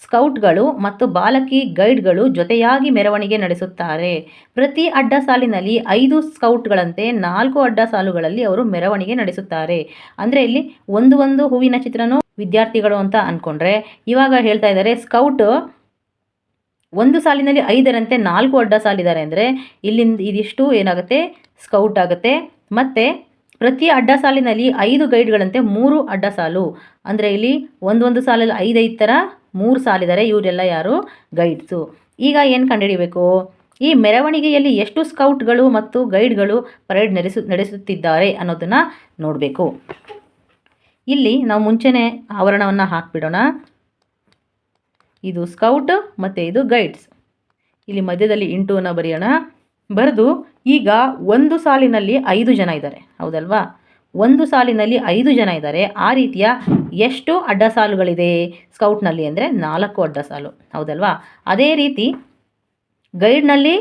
ಸ್ಕೌಟ್ಗಳು ಮತ್ತು ಬಾಲಕಿ ಗೈಡ್ಗಳು ಜೊತೆಯಾಗಿ ಮೆರವಣಿಗೆ ನಡೆಸುತ್ತಾರೆ. ಪ್ರತಿ ಅಡ್ಡ ಸಾಲಿನಲ್ಲಿ 5 ಸ್ಕೌಟ್ಗಳಂತೆ 4 ಅಡ್ಡ ಸಾಲುಗಳಲ್ಲಿ ಅವರು ಮೆರವಣಿಗೆ ನಡೆಸುತ್ತಾರೆ. ಅಂದರೆ ಇಲ್ಲಿ ಒಂದು ಹೂವಿನ ಚಿತ್ರನೂ ವಿದ್ಯಾರ್ಥಿಗಳು ಅಂತ ಅಂದ್ಕೊಂಡ್ರೆ, ಇವಾಗ ಹೇಳ್ತಾ ಇದ್ದಾರೆ ಸ್ಕೌಟ್ ಒಂದು ಸಾಲಿನಲ್ಲಿ 5ರಂತೆ 4 ಅಡ್ಡ ಸಾಲಿದ್ದಾರೆ ಅಂದರೆ ಇಲ್ಲಿಂದ ಇದಿಷ್ಟು ಏನಾಗುತ್ತೆ, ಸ್ಕೌಟ್ ಆಗುತ್ತೆ. ಮತ್ತು ಪ್ರತಿ ಅಡ್ಡ ಸಾಲಿನಲ್ಲಿ 5 ಗೈಡ್ಗಳಂತೆ 3 ಅಡ್ಡ ಸಾಲು, ಅಂದರೆ ಇಲ್ಲಿ ಒಂದು ಸಾಲಲ್ಲಿ 5 ಥರ 3 ಸಾಲಿದ್ದಾರೆ, ಇವರೆಲ್ಲ ಯಾರು, ಗೈಡ್ಸು. ಈಗ ಏನು ಕಂಡುಹಿಡಿಯಬೇಕು, ಈ ಮೆರವಣಿಗೆಯಲ್ಲಿ ಎಷ್ಟು ಸ್ಕೌಟ್ಗಳು ಮತ್ತು ಗೈಡ್ಗಳು ಪರೇಡ್ ನಡೆಸುತ್ತಿದ್ದಾರೆ ಅನ್ನೋದನ್ನು ನೋಡಬೇಕು. ಇಲ್ಲಿ ನಾವು ಮುಂಚೆನೇ ಆವರಣವನ್ನು ಹಾಕಿಬಿಡೋಣ. ಇದು ಸ್ಕೌಟ್ ಮತ್ತು ಇದು ಗೈಡ್ಸ್. ಇಲ್ಲಿ ಮಧ್ಯದಲ್ಲಿ ಇಂಟುವನ್ನು ಬರೆಯೋಣ. ಬರೆದು ಈಗ ಒಂದು ಸಾಲಿನಲ್ಲಿ 5 ಜನ ಇದ್ದಾರೆ, ಹೌದಲ್ವಾ? ಒಂದು ಸಾಲಿನಲ್ಲಿ 5 ಜನ ಇದ್ದಾರೆ. ಆ ರೀತಿಯ ಎಷ್ಟು ಅಡ್ಡ ಸಾಲುಗಳಿದೆ ಸ್ಕೌಟ್ನಲ್ಲಿ ಅಂದರೆ 4 ಅಡ್ಡ ಸಾಲು, ಹೌದಲ್ವಾ? ಅದೇ ರೀತಿ ಗೈಡ್ನಲ್ಲಿ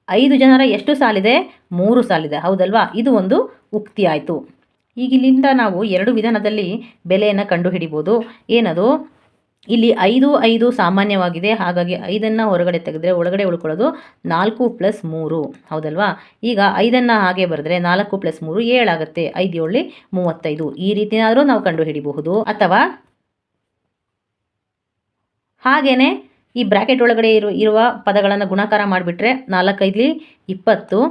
5 ಜನರ ಎಷ್ಟು ಸಾಲಿದೆ, 3 ಸಾಲಿದೆ, ಹೌದಲ್ವಾ? ಇದು ಒಂದು ಉಕ್ತಿ ಆಯಿತು. ಈಗ ಇಲ್ಲಿಂದ ನಾವು 2 ವಿಧಾನದಲ್ಲಿ ಬೆಲೆಯನ್ನು ಕಂಡುಹಿಡಿಬೋದು. ಏನದು, ಇಲ್ಲಿ 5 ಸಾಮಾನ್ಯವಾಗಿದೆ, ಹಾಗಾಗಿ 5ಅನ್ನು ಹೊರಗಡೆ ತೆಗೆದ್ರೆ ಒಳಗಡೆ ಉಳ್ಕೊಳ್ಳೋದು 4 + 3, ಹೌದಲ್ವಾ? ಈಗ 5ಅನ್ನು ಹಾಗೆ ಬರೆದ್ರೆ 4 + 3 7 ಆಗುತ್ತೆ. 5 7 35. ಈ ರೀತಿಯಾದರೂ ನಾವು ಕಂಡುಹಿಡಿಯಬಹುದು. ಅಥವಾ ಹಾಗೇನೆ ಈ ಬ್ರ್ಯಾಕೆಟ್ ಒಳಗಡೆ ಇರುವ ಪದಗಳನ್ನು ಗುಣಾಕಾರ ಮಾಡಿಬಿಟ್ರೆ 4 5 20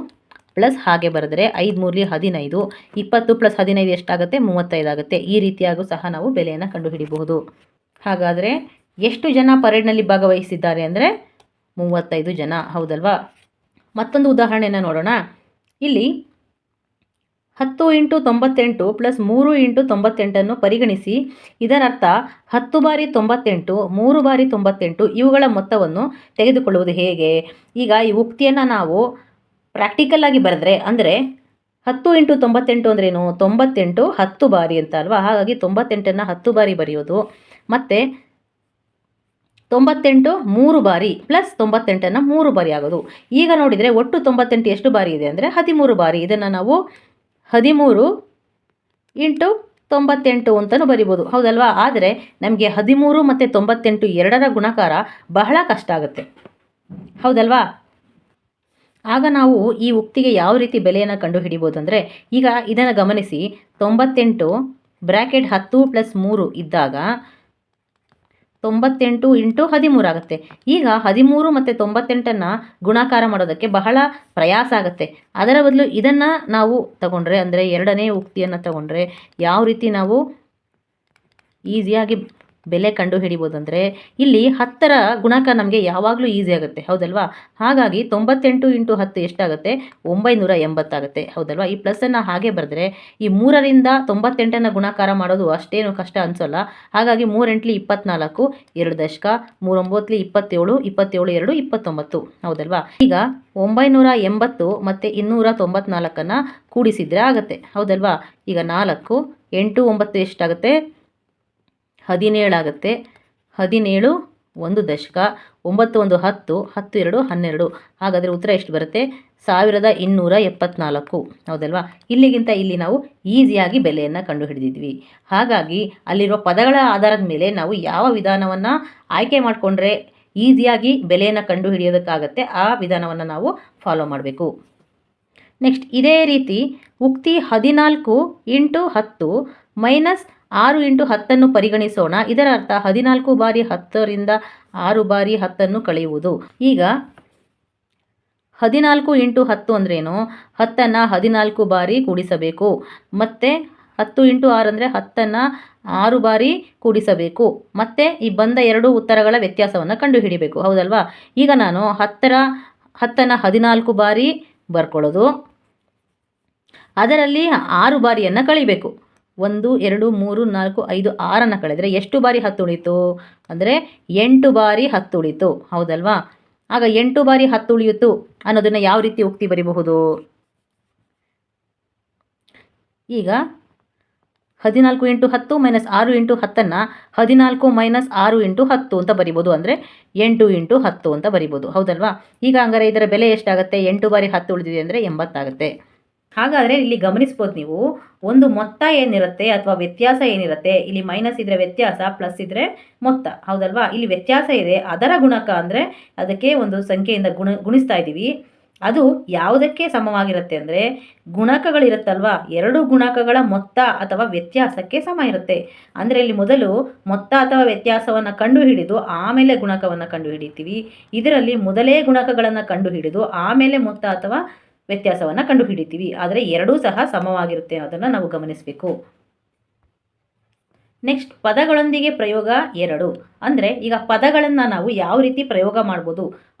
ಪ್ಲಸ್ ಹಾಗೆ ಬರೆದ್ರೆ 5 3 15, 20 + 15 ಎಷ್ಟಾಗುತ್ತೆ, 35 ಆಗುತ್ತೆ. ಈ ರೀತಿಯಾಗೂ ಸಹ ನಾವು ಬೆಲೆಯನ್ನು ಕಂಡುಹಿಡಿಯಬಹುದು. ಹಾಗಾದರೆ ಎಷ್ಟು ಜನ ಪರೇಡ್ನಲ್ಲಿ ಭಾಗವಹಿಸಿದ್ದಾರೆ ಅಂದರೆ 35 ಜನ, ಹೌದಲ್ವಾ? ಮತ್ತೊಂದು ಉದಾಹರಣೆಯನ್ನು ನೋಡೋಣ. ಇಲ್ಲಿ 10 × 98 + 3 × 98 ಪರಿಗಣಿಸಿ. ಇದರರ್ಥ 10 ಬಾರಿ 98, 3 ಬಾರಿ 98 ಇವುಗಳ ಮೊತ್ತವನ್ನು ತೆಗೆದುಕೊಳ್ಳುವುದು ಹೇಗೆ? ಈಗ ಈ ಉಕ್ತಿಯನ್ನು ನಾವು ಪ್ರಾಕ್ಟಿಕಲ್ ಆಗಿ ಬರೆದ್ರೆ, ಅಂದರೆ 10 × 98 ಅಂದ್ರೇನು, 98 10 ಬಾರಿ ಅಂತ ಅಲ್ವಾ? ಹಾಗಾಗಿ 98ಅನ್ನು 10 ಬಾರಿ ಬರೆಯೋದು. ಮತ್ತು 98 3 ಬಾರಿ ಪ್ಲಸ್ 98ಅನ್ನು 3 ಬಾರಿ ಆಗೋದು. ಈಗ ನೋಡಿದರೆ ಒಟ್ಟು 98 ಎಷ್ಟು ಬಾರಿ ಇದೆ ಅಂದರೆ 13 ಬಾರಿ. ಇದನ್ನು ನಾವು 13 × 98 ಅಂತಲೂ ಬರಿಬೋದು, ಹೌದಲ್ವಾ? ಆದರೆ ನಮಗೆ 13 ಮತ್ತು 98 ಎರಡರ ಗುಣಾಕಾರ ಬಹಳ ಕಷ್ಟ ಆಗುತ್ತೆ, ಹೌದಲ್ವಾ? ಆಗ ನಾವು ಈ ಉಕ್ತಿಗೆ ಯಾವ ರೀತಿ ಬೆಲೆಯನ್ನು ಕಂಡುಹಿಡಿಬೋದು ಅಂದರೆ, ಈಗ ಇದನ್ನು ಗಮನಿಸಿ. 98 ಬ್ರ್ಯಾಕೆಟ್ 10 + 3 ಇದ್ದಾಗ 98 × 13 ಆಗುತ್ತೆ. ಈಗ 13 ಮತ್ತು 98ಅನ್ನು ಗುಣಾಕಾರ ಮಾಡೋದಕ್ಕೆ ಬಹಳ ಪ್ರಯಾಸ ಆಗುತ್ತೆ. ಅದರ ಬದಲು ಇದನ್ನು ನಾವು ತಗೊಂಡ್ರೆ, ಅಂದರೆ ಎರಡನೇ ಉಕ್ತಿಯನ್ನು ತಗೊಂಡ್ರೆ ಯಾವ ರೀತಿ ನಾವು ಈಸಿಯಾಗಿ ಬೆಲೆ ಕಂಡುಹಿಡಿಬೋದು ಅಂದರೆ, ಇಲ್ಲಿ 10ರ ಗುಣಾಕಾರ ನಮಗೆ ಯಾವಾಗಲೂ ಈಸಿ ಆಗುತ್ತೆ, ಹೌದಲ್ವಾ? ಹಾಗಾಗಿ 98 × 10 ಎಷ್ಟಾಗುತ್ತೆ, 980 ಆಗುತ್ತೆ, ಹೌದಲ್ವಾ? ಈ ಪ್ಲಸ್ಸನ್ನು ಹಾಗೆ ಬರೆದ್ರೆ ಈ 3ರಿಂದ 98ಅನ್ನು ಗುಣಾಕಾರ ಮಾಡೋದು ಅಷ್ಟೇನು ಕಷ್ಟ ಅನಿಸೋಲ್ಲ. ಹಾಗಾಗಿ 3 8 24, 2 ದಶಕ, 3 9 27, 27 2 29, ಹೌದಲ್ವಾ? ಈಗ 980 ಮತ್ತು 294ಅನ್ನು ಕೂಡಿಸಿದರೆ ಆಗುತ್ತೆ, ಹೌದಲ್ವಾ? ಈಗ 4 8 9 ಎಷ್ಟಾಗುತ್ತೆ, 17 ಆಗುತ್ತೆ. 17 1 ದಶಕ, 9 1 10, 10 2 12. ಹಾಗಾದರೆ ಉತ್ತರ ಎಷ್ಟು ಬರುತ್ತೆ, 1274, ಹೌದಲ್ವಾ? ಇಲ್ಲಿಗಿಂತ ಇಲ್ಲಿ ನಾವು ಈಸಿಯಾಗಿ ಬೆಲೆಯನ್ನು ಕಂಡುಹಿಡಿದಿದ್ವಿ. ಹಾಗಾಗಿ ಅಲ್ಲಿರೋ ಪದಗಳ ಆಧಾರದ ಮೇಲೆ ನಾವು ಯಾವ ವಿಧಾನವನ್ನು ಆಯ್ಕೆ ಮಾಡಿಕೊಂಡ್ರೆ ಈಸಿಯಾಗಿ ಬೆಲೆಯನ್ನು ಕಂಡುಹಿಡಿಯೋದಕ್ಕಾಗತ್ತೆ ಆ ವಿಧಾನವನ್ನು ನಾವು ಫಾಲೋ ಮಾಡಬೇಕು. ನೆಕ್ಸ್ಟ್ ಇದೇ ರೀತಿ ಉಕ್ತಿ 14 × 10 - 6 × 10 ಪರಿಗಣಿಸೋಣ. ಇದರ ಅರ್ಥ 14 ಬಾರಿ 10ರಿಂದ 6 ಬಾರಿ 10 ಕಳೆಯುವುದು. ಈಗ 14 × 10 ಅಂದ್ರೇನು, 10ಅನ್ನು 14 ಬಾರಿ ಕೂಡಿಸಬೇಕು. ಮತ್ತು 10 × 6 ಅಂದರೆ 10ಅನ್ನು 6 ಬಾರಿ ಕೂಡಿಸಬೇಕು. ಮತ್ತು ಈ ಬಂದ 2 ಉತ್ತರಗಳ ವ್ಯತ್ಯಾಸವನ್ನು ಕಂಡುಹಿಡಿಯಬೇಕು, ಹೌದಲ್ವಾ? ಈಗ ನಾನು 10ಅನ್ನು 14 ಬಾರಿ ಬರ್ಕೊಳ್ಳೋದು, ಅದರಲ್ಲಿ 6 ಬಾರಿಯನ್ನು ಕಳಿಬೇಕು. 1 2 3 4 5 6ಅನ್ನು ಕಳೆದರೆ ಎಷ್ಟು ಬಾರಿ 10 ಉಳಿತು ಅಂದರೆ 8 ಬಾರಿ 10 ಉಳಿತು, ಹೌದಲ್ವಾ? ಆಗ 8 ಬಾರಿ 10 ಉಳಿಯಿತು ಅನ್ನೋದನ್ನು ಯಾವ ರೀತಿ ಉಕ್ತಿ ಬರೀಬಹುದು? ಈಗ 14 ಇಂಟು 10 ಮೈನಸ್ 6 ಇಂಟು 10ನ್ನು 14 ಮೈನಸ್ 6 ಇಂಟು 10 ಅಂತ ಬರಿಬೋದು. ಅಂದರೆ 8 ಇಂಟು 10 ಅಂತ ಬರಿಬೋದು. ಹೌದಲ್ವಾ? ಈಗ ಹಂಗಾರೆ ಇದರ ಬೆಲೆ ಎಷ್ಟಾಗುತ್ತೆ? 8 ಬಾರಿ 10 ಉಳಿದಿದೆ ಅಂದರೆ 80 ಆಗುತ್ತೆ. ಹಾಗಾದರೆ ಇಲ್ಲಿ ಗಮನಿಸ್ಬೋದು ನೀವು, ಒಂದು ಮೊತ್ತ ಏನಿರುತ್ತೆ ಅಥವಾ ವ್ಯತ್ಯಾಸ ಏನಿರುತ್ತೆ, ಇಲ್ಲಿ ಮೈನಸ್ ಇದ್ದರೆ ವ್ಯತ್ಯಾಸ, ಪ್ಲಸ್ ಇದ್ದರೆ ಮೊತ್ತ. ಹೌದಲ್ವಾ? ಇಲ್ಲಿ ವ್ಯತ್ಯಾಸ ಇದೆ, ಅದರ ಗುಣಕ ಅಂದರೆ ಅದಕ್ಕೆ ಒಂದು ಸಂಖ್ಯೆಯಿಂದ ಗುಣಿಸ್ತಾ ಇದ್ದೀವಿ. ಅದು ಯಾವುದಕ್ಕೆ ಸಮವಾಗಿರುತ್ತೆ ಅಂದರೆ ಗುಣಕಗಳಿರುತ್ತಲ್ವಾ, ಎರಡು ಗುಣಕಗಳ ಮೊತ್ತ ಅಥವಾ ವ್ಯತ್ಯಾಸಕ್ಕೆ ಸಮ ಇರುತ್ತೆ. ಅಂದರೆ ಇಲ್ಲಿ ಮೊದಲು ಮೊತ್ತ ಅಥವಾ ವ್ಯತ್ಯಾಸವನ್ನು ಕಂಡುಹಿಡಿದು ಆಮೇಲೆ ಗುಣಕವನ್ನು ಕಂಡುಹಿಡಿತೀವಿ. ಇದರಲ್ಲಿ ಮೊದಲೇ ಗುಣಕಗಳನ್ನು ಕಂಡುಹಿಡಿದು ಆಮೇಲೆ ಮೊತ್ತ ಅಥವಾ ವ್ಯತ್ಯಾಸವನ್ನು ಕಂಡುಹಿಡಿತೀವಿ. ಆದರೆ ಎರಡೂ ಸಹ ಸಮವಾಗಿರುತ್ತೆ, ಅದನ್ನು ನಾವು ಗಮನಿಸಬೇಕು. ನೆಕ್ಸ್ಟ್, ಪದಗಳೊಂದಿಗೆ ಪ್ರಯೋಗ 2. ಅಂದರೆ ಈಗ ಪದಗಳನ್ನು ನಾವು ಯಾವ ರೀತಿ ಪ್ರಯೋಗ ಮಾಡ್ಬೋದು,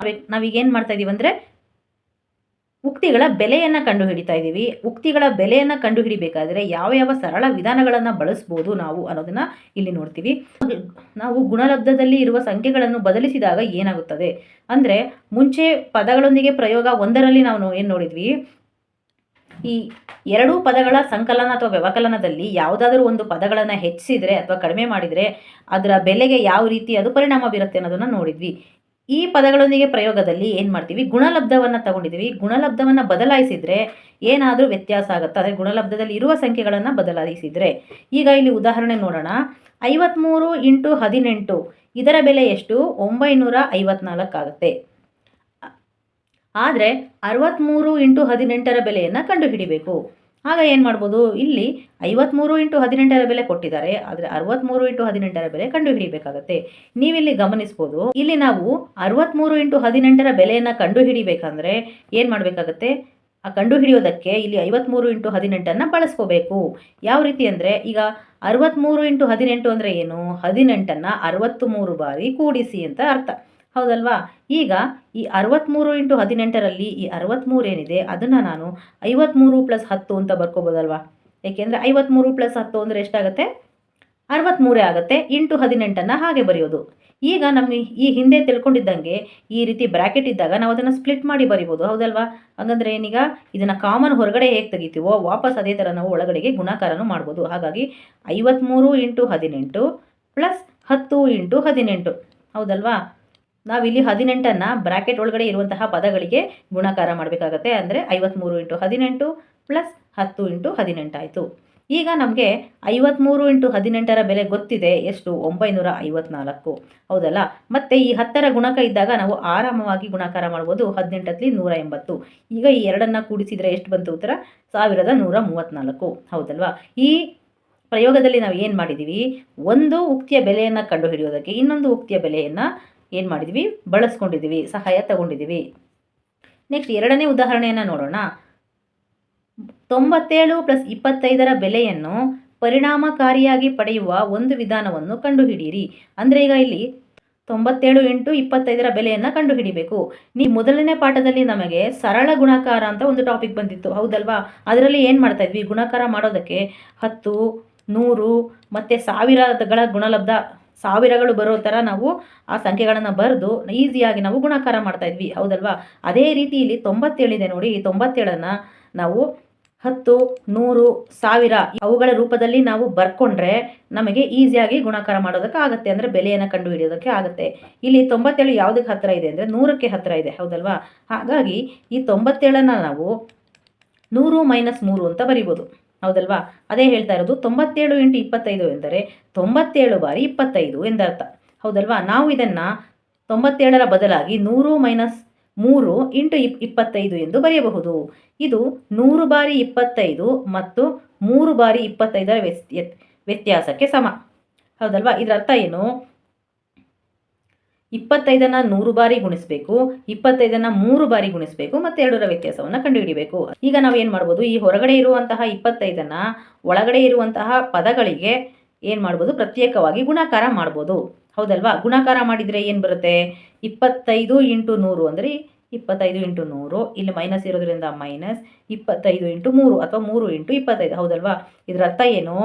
ನಾವೀಗೇನು ಮಾಡ್ತಾ ಇದ್ದೀವಿ ಅಂದರೆ ಉಕ್ತಿಗಳ ಬೆಲೆಯನ್ನು ಕಂಡುಹಿಡಿತಾ ಇದ್ದೀವಿ. ಉಕ್ತಿಗಳ ಬೆಲೆಯನ್ನು ಕಂಡುಹಿಡಿಬೇಕಾದ್ರೆ ಯಾವ ಯಾವ ಸರಳ ವಿಧಾನಗಳನ್ನು ಬಳಸ್ಬೋದು ನಾವು ಅನ್ನೋದನ್ನು ಇಲ್ಲಿ ನೋಡ್ತೀವಿ. ನಾವು ಗುಣಲಬ್ಧದಲ್ಲಿ ಇರುವ ಸಂಖ್ಯೆಗಳನ್ನು ಬದಲಿಸಿದಾಗ ಏನಾಗುತ್ತದೆ ಅಂದರೆ, ಮುಂಚೆ ಪದಗಳೊಂದಿಗೆ ಪ್ರಯೋಗ 1ರಲ್ಲಿ ನಾವು ಏನು ನೋಡಿದ್ವಿ, ಈ ಎರಡೂ ಪದಗಳ ಸಂಕಲನ ಅಥವಾ ವ್ಯವಕಲನದಲ್ಲಿ ಯಾವುದಾದ್ರೂ ಒಂದು ಪದಗಳನ್ನು ಹೆಚ್ಚಿಸಿದರೆ ಅಥವಾ ಕಡಿಮೆ ಮಾಡಿದರೆ ಅದರ ಬೆಲೆಗೆ ಯಾವ ರೀತಿ ಅದು ಪರಿಣಾಮ ಬೀರುತ್ತೆ ಅನ್ನೋದನ್ನು ನೋಡಿದ್ವಿ. ಈ ಪದಗಳೊಂದಿಗೆ ಪ್ರಯೋಗದಲ್ಲಿ ಏನು ಮಾಡ್ತೀವಿ, ಗುಣಲಬ್ಧವನ್ನು ತಗೊಂಡಿದ್ದೀವಿ. ಗುಣಲಬ್ಧವನ್ನು ಬದಲಾಯಿಸಿದರೆ ಏನಾದರೂ ವ್ಯತ್ಯಾಸ ಆಗುತ್ತೆ, ಅಂದರೆ ಗುಣಲಬ್ಧದಲ್ಲಿ ಇರುವ ಸಂಖ್ಯೆಗಳನ್ನು ಬದಲಾಯಿಸಿದರೆ. ಈಗ ಇಲ್ಲಿ ಉದಾಹರಣೆ ನೋಡೋಣ. 53 ಇಂಟು 18 ಇದರ ಬೆಲೆ ಎಷ್ಟು? 954 ಆಗುತ್ತೆ. ಆದರೆ 63 ಇಂಟು 18ರ ಬೆಲೆಯನ್ನು ಕಂಡುಹಿಡಿಬೇಕು. ಆಗ ಏನು ಮಾಡ್ಬೋದು, ಇಲ್ಲಿ 53 ಇಂಟು 18ರ ಬೆಲೆ ಕೊಟ್ಟಿದ್ದಾರೆ, ಆದರೆ 63 ಇಂಟು 18ರ ಬೆಲೆ ಕಂಡುಹಿಡಿಬೇಕಾಗತ್ತೆ. ನೀವಿಲ್ಲಿ ಗಮನಿಸ್ಬೋದು, ಇಲ್ಲಿ ನಾವು 63 ಇಂಟು 18ರ ಬೆಲೆಯನ್ನು ಕಂಡುಹಿಡಿಬೇಕಂದ್ರೆ ಏನು ಮಾಡಬೇಕಾಗತ್ತೆ, ಆ ಕಂಡುಹಿಡಿಯೋದಕ್ಕೆ ಇಲ್ಲಿ 53 ಇಂಟು 18ನ್ನು ಬಳಸ್ಕೋಬೇಕು. ಯಾವ ರೀತಿ ಅಂದರೆ, ಈಗ 63 ಇಂಟು 18 ಅಂದರೆ ಏನು? 18ನ್ನು 63 ಬಾರಿ ಕೂಡಿಸಿ ಅಂತ ಅರ್ಥ. ಹೌದಲ್ವಾ? ಈಗ ಈ 63 ಇಂಟು 18ರಲ್ಲಿ ಈ 63 ಏನಿದೆ ಅದನ್ನು ನಾನು 53 ಪ್ಲಸ್ 10 ಅಂತ ಬರ್ಕೋಬೋದಲ್ವಾ? ಏಕೆಂದರೆ 53 ಪ್ಲಸ್ 10 ಅಂದರೆ ಎಷ್ಟಾಗುತ್ತೆ? 63 ಆಗುತ್ತೆ. ಇಂಟು 18ನ್ನು ಹಾಗೆ ಬರೆಯೋದು. ಈಗ ನಮಗೆ ಈ ಹಿಂದೆ ತಿಳ್ಕೊಂಡಿದ್ದಂಗೆ ಈ ರೀತಿ ಬ್ರ್ಯಾಕೆಟ್ ಇದ್ದಾಗ ನಾವು ಅದನ್ನು ಸ್ಪ್ಲಿಟ್ ಮಾಡಿ ಬರಿಬೋದು. ಹೌದಲ್ವಾ? ಹಾಗಂದ್ರೆ ಏನೀಗ ಇದನ್ನು ಕಾಮನ್ ಹೊರಗಡೆ ಹೇಗೆ ತೆಗಿತೀವೋ ವಾಪಸ್ ಅದೇ ಥರ ನಾವು ಒಳಗಡೆಗೆ ಗುಣಾಕಾರನೂ ಮಾಡ್ಬೋದು. ಹಾಗಾಗಿ 53 ಇಂಟು 18 ಪ್ಲಸ್ 10 ಇಂಟು 18. ಹೌದಲ್ವಾ? ನಾವಿಲ್ಲಿ 18ನ್ನು ಬ್ರ್ಯಾಕೆಟ್ ಒಳಗಡೆ ಇರುವಂತಹ ಪದಗಳಿಗೆ ಗುಣಾಕಾರ ಮಾಡಬೇಕಾಗತ್ತೆ. ಅಂದರೆ 53 ಇಂಟು 18 ಪ್ಲಸ್ 10 ಇಂಟು 18 ಆಯಿತು. ಈಗ ನಮಗೆ 53 ಇಂಟು 18ರ ಬೆಲೆ ಗೊತ್ತಿದೆ ಎಷ್ಟು? 954. ಹೌದಲ್ಲ? ಮತ್ತು ಈ 10ರ ಗುಣಕ ಇದ್ದಾಗ ನಾವು ಆರಾಮವಾಗಿ ಗುಣಾಕಾರ ಮಾಡ್ಬೋದು. 18ರಲ್ಲಿ 180. ಈಗ ಈ ಎರಡನ್ನು ಕೂಡಿಸಿದರೆ ಎಷ್ಟು ಬಂತು ಉತ್ತರ? 1134. ಹೌದಲ್ವಾ? ಈ ಪ್ರಯೋಗದಲ್ಲಿ ನಾವು ಏನು ಮಾಡಿದ್ದೀವಿ, ಒಂದು ಉಕ್ತಿಯ ಬೆಲೆಯನ್ನು ಕಂಡುಹಿಡಿಯೋದಕ್ಕೆ ಇನ್ನೊಂದು ಉಕ್ತಿಯ ಬೆಲೆಯನ್ನು ಏನು ಮಾಡಿದ್ವಿ, ಬಳಸ್ಕೊಂಡಿದ್ದೀವಿ, ಸಹಾಯ ತಗೊಂಡಿದ್ದೀವಿ. ನೆಕ್ಸ್ಟ್, ಎರಡನೇ ಉದಾಹರಣೆಯನ್ನು ನೋಡೋಣ. 97 ಪ್ಲಸ್ 25ರ ಬೆಲೆಯನ್ನು ಪರಿಣಾಮಕಾರಿಯಾಗಿ ಪಡೆಯುವ ಒಂದು ವಿಧಾನವನ್ನು ಕಂಡುಹಿಡಿಯಿರಿ. ಅಂದರೆ ಈಗ ಇಲ್ಲಿ 97 ಇಂಟು 25ರ ಬೆಲೆಯನ್ನು ಕಂಡುಹಿಡಿಬೇಕು. ನೀವು ಮೊದಲನೇ ಪಾಠದಲ್ಲಿ ನಮಗೆ ಸರಳ ಗುಣಾಕಾರ ಅಂತ ಒಂದು ಟಾಪಿಕ್ ಬಂದಿತ್ತು. ಹೌದಲ್ವಾ? ಅದರಲ್ಲಿ ಏನು ಮಾಡ್ತಾ ಇದ್ವಿ, ಗುಣಾಕಾರ ಮಾಡೋದಕ್ಕೆ 10, 100 ಮತ್ತು ಸಾವಿರಗಳ ಗುಣಲಬ್ಧ ಸಾವಿರಗಳು ಬರೋ ಥರ ನಾವು ಆ ಸಂಖ್ಯೆಗಳನ್ನು ಬರೆದು ಈಸಿಯಾಗಿ ನಾವು ಗುಣಾಕಾರ ಮಾಡ್ತಾ ಇದ್ವಿ. ಹೌದಲ್ವಾ? ಅದೇ ರೀತಿ ಇಲ್ಲಿ 97 ಇದೆ ನೋಡಿ. ಈ 97ನ್ನು ನಾವು 10, 100, 1000 ಅವುಗಳ ರೂಪದಲ್ಲಿ ನಾವು ಬರ್ಕೊಂಡ್ರೆ ನಮಗೆ ಈಸಿಯಾಗಿ ಗುಣಾಕಾರ ಮಾಡೋದಕ್ಕೆ ಆಗುತ್ತೆ. ಅಂದರೆ ಬೆಲೆಯನ್ನು ಕಂಡುಹಿಡಿಯೋದಕ್ಕೆ ಆಗುತ್ತೆ. ಇಲ್ಲಿ 97 ಯಾವುದಕ್ಕೆ ಹತ್ತಿರ ಇದೆ ಅಂದರೆ 100ಕ್ಕೆ ಹತ್ತಿರ ಇದೆ. ಹೌದಲ್ವಾ? ಹಾಗಾಗಿ ಈ 97ನ್ನು ನಾವು 100 ಮೈನಸ್ 3 ಅಂತ ಬರಿಬೋದು. ಹೌದಲ್ವಾ? ಅದೇ ಹೇಳ್ತಾ ಇರೋದು. 97 ಇಂಟು 25 ಎಂದರೆ 97 ಬಾರಿ 25 ಎಂದರ್ಥ. ಹೌದಲ್ವಾ? ನಾವು ಇದನ್ನು 97ರ ಬದಲಾಗಿ 100 ಮೈನಸ್ 3 ಇಂಟು 25 ಎಂದು ಬರೆಯಬಹುದು. ಇದು 100 ಬಾರಿ 25 ಮತ್ತು 3 ಬಾರಿ 25ರ ವ್ಯತ್ಯಾಸಕ್ಕೆ ಸಮ. ಹೌದಲ್ವಾ? ಇದರ ಅರ್ಥ ಏನು? 25ನ್ನು 100 ಬಾರಿ ಗುಣಿಸಬೇಕು, 25ನ್ನು 3 ಬಾರಿ ಗುಣಿಸಬೇಕು ಮತ್ತು 2ರ ವ್ಯತ್ಯಾಸವನ್ನು ಕಂಡುಹಿಡಿಬೇಕು. ಈಗ ನಾವು ಏನು ಮಾಡ್ಬೋದು, ಈ ಹೊರಗಡೆ ಇರುವಂತಹ 25ನ್ನು ಒಳಗಡೆ ಇರುವಂತಹ ಪದಗಳಿಗೆ ಏನು ಮಾಡ್ಬೋದು, ಪ್ರತ್ಯೇಕವಾಗಿ ಗುಣಾಕಾರ ಮಾಡ್ಬೋದು. ಹೌದಲ್ವಾ? ಗುಣಾಕಾರ ಮಾಡಿದರೆ ಏನು ಬರುತ್ತೆ? 25 ಇಂಟು 100 ಅಂದರೆ 25 ಇಂಟು 100, ಇಲ್ಲಿ ಮೈನಸ್ ಇರೋದ್ರಿಂದ ಮೈನಸ್ 25 ಇಂಟು 3 ಅಥವಾ 3 ಇಂಟು 25. ಹೌದಲ್ವಾ? ಇದರ ಅರ್ಥ ಏನು?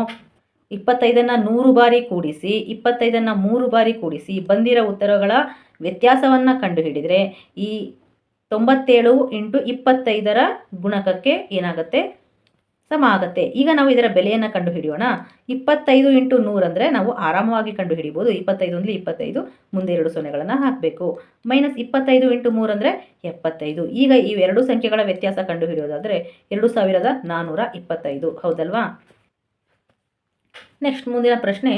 25ನ್ನು 100 ಬಾರಿ ಕೂಡಿಸಿ 25ನ್ನು 3 ಬಾರಿ ಕೂಡಿಸಿ ಬಂದಿರೋ ಉತ್ತರಗಳ ವ್ಯತ್ಯಾಸವನ್ನು ಕಂಡುಹಿಡಿದರೆ ಈ 97 ಇಂಟು 25ರ ಗುಣಕಕ್ಕೆ ಏನಾಗುತ್ತೆ? ಸಮ ಆಗುತ್ತೆ. ಈಗ ನಾವು ಇದರ ಬೆಲೆಯನ್ನು ಕಂಡುಹಿಡಿಯೋಣ. 25 ಇಂಟು 100 ಅಂದರೆ ನಾವು ಆರಾಮವಾಗಿ ಕಂಡುಹಿಡಿಬೋದು. 25 ಅಂದರೆ 25, ಮುಂದೆ 2 ಸೊನ್ನೆಗಳನ್ನು ಹಾಕಬೇಕು. ಮೈನಸ್ 25 ಇಂಟು 3 ಅಂದರೆ 75. ಈಗ ಈ ಎರಡು ಸಂಖ್ಯೆಗಳ ವ್ಯತ್ಯಾಸ ಕಂಡುಹಿಡಿಯೋದಾದರೆ 2425. ಹೌದಲ್ವಾ? ನೆಕ್ಸ್ಟ್ ಮುಂದಿನ ಪ್ರಶ್ನೆ,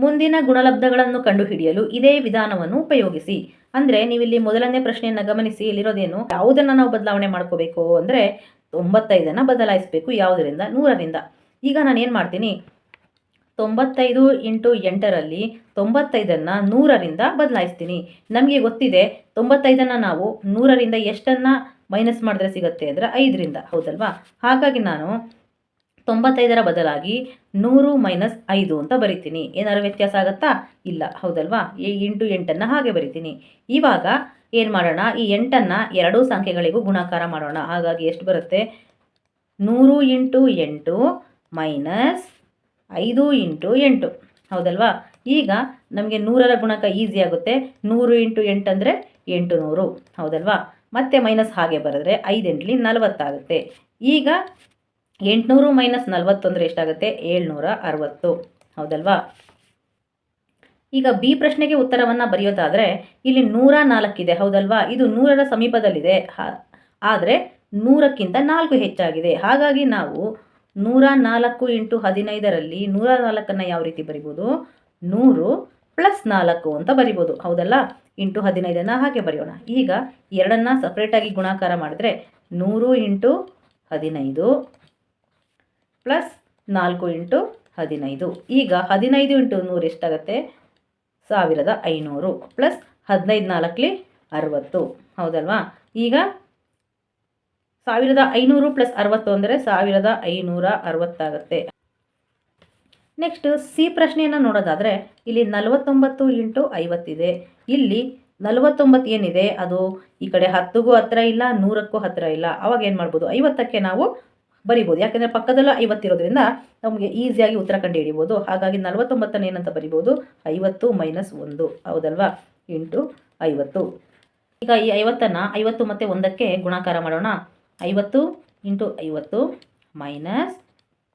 ಮುಂದಿನ ಗುಣಲಬ್ಧಗಳನ್ನು ಕಂಡುಹಿಡಿಯಲು ಇದೇ ವಿಧಾನವನ್ನು ಉಪಯೋಗಿಸಿ. ಅಂದರೆ ನೀವಿಲ್ಲಿ ಮೊದಲನೇ ಪ್ರಶ್ನೆಯನ್ನು ಗಮನಿಸಿ. ಇಲ್ಲಿರೋದೇನು, ಯಾವುದನ್ನು ನಾವು ಬದಲಾವಣೆ ಮಾಡ್ಕೋಬೇಕು ಅಂದರೆ 95 ಬದಲಾಯಿಸಬೇಕು. ಯಾವುದರಿಂದ? 100ರಿಂದ. ಈಗ ನಾನು ಏನು ಮಾಡ್ತೀನಿ, 95 ಇಂಟು 8ರಲ್ಲಿ 95ನ್ನು 100ರಿಂದ ಬದಲಾಯಿಸ್ತೀನಿ. ನಮಗೆ ಗೊತ್ತಿದೆ 95ನ್ನು ನಾವು 100ರಿಂದ ಎಷ್ಟನ್ನು ಮೈನಸ್ ಮಾಡಿದ್ರೆ ಸಿಗುತ್ತೆ ಅಂದರೆ 5ರಿಂದ. ಹೌದಲ್ವಾ? ಹಾಗಾಗಿ ನಾನು 95ರ ಬದಲಾಗಿ 100 ಮೈನಸ್ 5 ಅಂತ ಬರಿತೀನಿ. ಏನಾದ್ರು ವ್ಯತ್ಯಾಸ ಆಗುತ್ತಾ? ಇಲ್ಲ. ಹೌದಲ್ವಾ? ಇಂಟು 8ನ್ನು ಹಾಗೆ ಬರಿತೀನಿ. ಇವಾಗ ಏನು ಮಾಡೋಣ, ಈ 8ನ್ನು ಎರಡೂ ಸಂಖ್ಯೆಗಳಿಗೂ ಗುಣಾಕಾರ ಮಾಡೋಣ. ಹಾಗಾಗಿ ಎಷ್ಟು ಬರುತ್ತೆ? 100 ಇಂಟು 8 ಮೈನಸ್ 5 ಇಂಟು 8. ಹೌದಲ್ವಾ? ಈಗ ನಮಗೆ 100ರ ಗುಣಕ ಈಸಿ ಆಗುತ್ತೆ. 100 ಇಂಟು 8 ಅಂದರೆ 800. ಹೌದಲ್ವಾ? ಮತ್ತೆ ಮೈನಸ್ ಹಾಗೆ ಬರೆದ್ರೆ 5 8ಲಿ 40 ಆಗುತ್ತೆ. ಈಗ 800 ಮೈನಸ್ 40 ಅಂದರೆ ಎಷ್ಟಾಗುತ್ತೆ? 760. ಹೌದಲ್ವಾ? ಈಗ ಬಿ ಪ್ರಶ್ನೆಗೆ ಉತ್ತರವನ್ನು ಬರೆಯೋದಾದರೆ ಇಲ್ಲಿ 104 ಇದೆ. ಹೌದಲ್ವಾ? ಇದು 100ರ ಸಮೀಪದಲ್ಲಿದೆ, ಆದರೆ 100ಕ್ಕಿಂತ 4 ಹೆಚ್ಚಾಗಿದೆ. ಹಾಗಾಗಿ ನಾವು 104 ಇಂಟು 15ರಲ್ಲಿ 104ನ್ನು ಯಾವ ರೀತಿ ಬರಿಬೋದು? 100 ಪ್ಲಸ್ 4 ಅಂತ ಬರಿಬೋದು. ಹೌದಲ್ಲ? ಇಂಟು 15ನ್ನು ಹಾಗೆ ಬರೆಯೋಣ. ಈಗ ಎರಡನ್ನು ಸಪ್ರೇಟಾಗಿ ಗುಣಾಕಾರ ಮಾಡಿದ್ರೆ 100 ಇಂಟು 15 ಪ್ಲಸ್ 4 ಇಂಟು 15. ಈಗ 15 ಇಂಟು 100 ಎಷ್ಟಾಗುತ್ತೆ? 1500 ಪ್ಲಸ್ 15 4ಲಿ 60. ಹೌದಲ್ವಾ? ಈಗ 1500 ಪ್ಲಸ್ 60 ಅಂದರೆ 1560 ಆಗುತ್ತೆ. ನೆಕ್ಸ್ಟ್ ಸಿ ಪ್ರಶ್ನೆಯನ್ನು ನೋಡೋದಾದರೆ ಇಲ್ಲಿ 49 ಇಂಟು 50 ಇದೆ. ಇಲ್ಲಿ 49 ಏನಿದೆ ಅದು ಈ ಕಡೆ 10ಗೂ ಹತ್ತಿರ ಇಲ್ಲ, 100ಕ್ಕೂ ಹತ್ತಿರ ಇಲ್ಲ. ಅವಾಗ ಏನು ಮಾಡ್ಬೋದು? 50ಕ್ಕೆ ನಾವು ಬರಿಬೋದು. ಯಾಕೆಂದರೆ ಪಕ್ಕದಲ್ಲೂ 50 ಇರೋದ್ರಿಂದ ನಮಗೆ ಈಸಿಯಾಗಿ ಉತ್ತರ ಕಂಡು ಹಿಡಿಬೋದು. ಹಾಗಾಗಿ 49ನ್ನು ಏನಂತ ಬರಿಬೋದು? 50 ಮೈನಸ್ 1. ಹೌದಲ್ವಾ? ಇಂಟು 50. ಈಗ ಈ 50ನ್ನು 50 ಮತ್ತು 1ಕ್ಕೆ ಗುಣಾಕಾರ ಮಾಡೋಣ. 50 ಇಂಟು 50 ಮೈನಸ್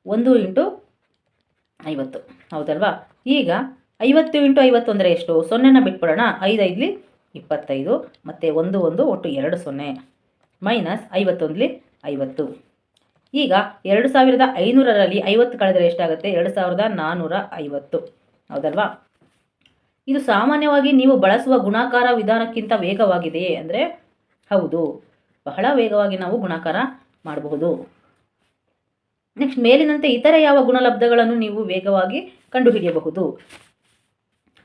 1 ಇಂಟು 50. ಹೌದಲ್ವಾ? ಈಗ 50 ಇಂಟು 50 ಅಂದರೆ ಎಷ್ಟು? 0ನ ಬಿಟ್ಬಿಡೋಣ. 5 5ಲಿ 25 ಮತ್ತು 1 1 ಒಟ್ಟು 2 0 ಮೈನಸ್ 51ಲಿ 50. ಈಗ 2500ರಲ್ಲಿ 50 ಕಳೆದರೆ ಎಷ್ಟಾಗುತ್ತೆ? 2450. ಹೌದಲ್ವಾ? ಇದು ಸಾಮಾನ್ಯವಾಗಿ ನೀವು ಬಳಸುವ ಗುಣಾಕಾರ ವಿಧಾನಕ್ಕಿಂತ ವೇಗವಾಗಿದೆಯೇ ಅಂದರೆ ಹೌದು, ಬಹಳ ವೇಗವಾಗಿ ನಾವು ಗುಣಾಕಾರ ಮಾಡಬಹುದು. ನೆಕ್ಸ್ಟ್ ಮೇಲಿನಂತೆ ಇತರ ಯಾವ ಗುಣಲಬ್ಧಗಳನ್ನು ನೀವು ವೇಗವಾಗಿ ಕಂಡುಹಿಡಿಯಬಹುದು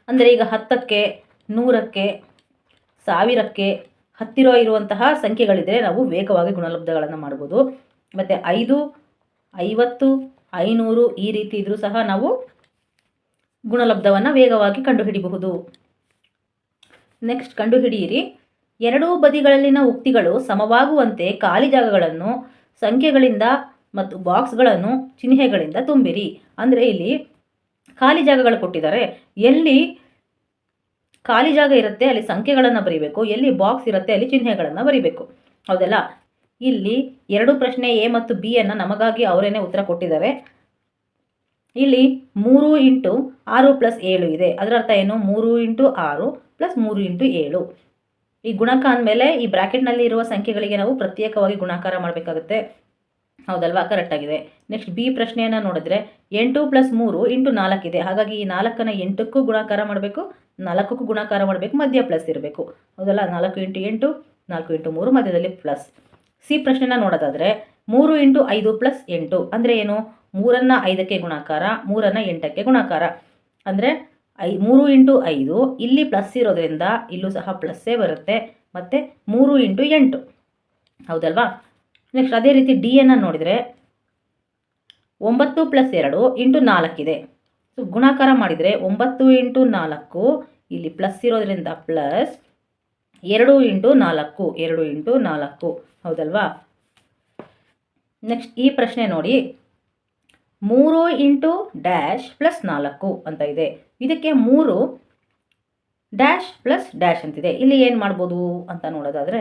ಅಂದರೆ ಈಗ 10ಕ್ಕೆ 100ಕ್ಕೆ 1000ಕ್ಕೆ ಹತ್ತಿರ ಇರುವಂತಹ ಸಂಖ್ಯೆಗಳಿದ್ದರೆ ನಾವು ವೇಗವಾಗಿ ಗುಣಲಬ್ಧಗಳನ್ನು ಮಾಡ್ಬೋದು. ಮತ್ತು 5 50 500 ಈ ರೀತಿ ಇದ್ರೂ ಸಹ ನಾವು ಗುಣಲಬ್ಧವನ್ನು ವೇಗವಾಗಿ ಕಂಡುಹಿಡಿಯಬಹುದು. ನೆಕ್ಸ್ಟ್ ಕಂಡುಹಿಡಿಯಿರಿ. ಎರಡೂ ಬದಿಗಳಲ್ಲಿನ ಉಕ್ತಿಗಳು ಸಮವಾಗುವಂತೆ ಖಾಲಿ ಜಾಗಗಳನ್ನು ಸಂಖ್ಯೆಗಳಿಂದ ಮತ್ತು ಬಾಕ್ಸ್ಗಳನ್ನು ಚಿಹ್ನೆಗಳಿಂದ ತುಂಬಿರಿ. ಅಂದರೆ ಇಲ್ಲಿ ಖಾಲಿ ಜಾಗಗಳು ಕೊಟ್ಟಿದ್ದಾರೆ. ಎಲ್ಲಿ ಖಾಲಿ ಜಾಗ ಇರುತ್ತೆ ಅಲ್ಲಿ ಸಂಖ್ಯೆಗಳನ್ನು ಬರೀಬೇಕು, ಎಲ್ಲಿ ಬಾಕ್ಸ್ ಇರುತ್ತೆ ಅಲ್ಲಿ ಚಿಹ್ನೆಗಳನ್ನು ಬರೀಬೇಕು. ಹೌದಲ್ಲ? ಇಲ್ಲಿ ಎರಡು ಪ್ರಶ್ನೆ ಎ ಮತ್ತು ಬಿ ಅನ್ನು ನಮಗಾಗಿ ಅವರೇನೆ ಉತ್ತರ ಕೊಟ್ಟಿದ್ದಾರೆ. ಇಲ್ಲಿ 3 ಇಂಟು 6 ಪ್ಲಸ್ 7 ಇದೆ. ಅದರ ಅರ್ಥ ಏನು? 3 ಇಂಟು 6 ಪ್ಲಸ್ 3 ಇಂಟು 7. ಈ ಗುಣಕ ಅಂದಮೇಲೆ ಈ ಬ್ರ್ಯಾಕೆಟ್ನಲ್ಲಿ ಇರುವ ಸಂಖ್ಯೆಗಳಿಗೆ ನಾವು ಪ್ರತ್ಯೇಕವಾಗಿ ಗುಣಾಕಾರ ಮಾಡಬೇಕಾಗುತ್ತೆ. ಹೌದಲ್ವಾ? ಕರೆಕ್ಟಾಗಿದೆ. ನೆಕ್ಸ್ಟ್ ಬಿ ಪ್ರಶ್ನೆಯನ್ನು ನೋಡಿದ್ರೆ 8 ಪ್ಲಸ್ 3 ಇಂಟು 4 ಇದೆ. ಹಾಗಾಗಿ ಈ 4ನ್ನು 8ಕ್ಕೂ ಗುಣಾಕಾರ ಮಾಡಬೇಕು, 4ಕ್ಕೂ ಗುಣಾಕಾರ ಮಾಡಬೇಕು, ಮಧ್ಯ ಪ್ಲಸ್ ಇರಬೇಕು. ಹೌದಲ್ಲ? 4 ಇಂಟು 8 4 ಇಂಟು 3 ಮಧ್ಯದಲ್ಲಿ ಪ್ಲಸ್. ಸಿ ಪ್ರಶ್ನೆನ ನೋಡೋದಾದರೆ 3 ಇಂಟು 5 ಪ್ಲಸ್ 8 ಅಂದರೆ ಏನು? 3ನ್ನು 5ಕ್ಕೆ ಗುಣಾಕಾರ, 3ನ್ನು 8ಕ್ಕೆ ಗುಣಾಕಾರ. ಅಂದರೆ 3 ಇಂಟು 5 ಇಲ್ಲಿ ಪ್ಲಸ್ ಇರೋದ್ರಿಂದ ಇಲ್ಲೂ ಸಹ ಪ್ಲಸ್ಸೇ ಬರುತ್ತೆ. ಮತ್ತು 3 ಇಂಟು 8. ಹೌದಲ್ವಾ? ನೆಕ್ಸ್ಟ್ ಅದೇ ರೀತಿ ಡಿ ಅನ್ನು ನೋಡಿದರೆ 9 ಪ್ಲಸ್ 2 ಇಂಟು 4 ಇದೆ. ಸೊ ಗುಣಾಕಾರ ಮಾಡಿದರೆ 9 ಇಂಟು 4 ಇಲ್ಲಿ ಪ್ಲಸ್ ಇರೋದ್ರಿಂದ ಪ್ಲಸ್ 2 ಇಂಟು 4 2 ಇಂಟು 4. ಹೌದಲ್ವಾ? ನೆಕ್ಸ್ಟ್ ಈ ಪ್ರಶ್ನೆ ನೋಡಿ, 3 ಇಂಟು ಡ್ಯಾಶ್ ಪ್ಲಸ್ 4 ಅಂತ ಇದೆ. ಇದಕ್ಕೆ 3 ಡ್ಯಾಶ್ ಪ್ಲಸ್ ಡ್ಯಾಶ್ ಅಂತಿದೆ. ಇಲ್ಲಿ ಏನು ಮಾಡ್ಬೋದು ಅಂತ ನೋಡೋದಾದರೆ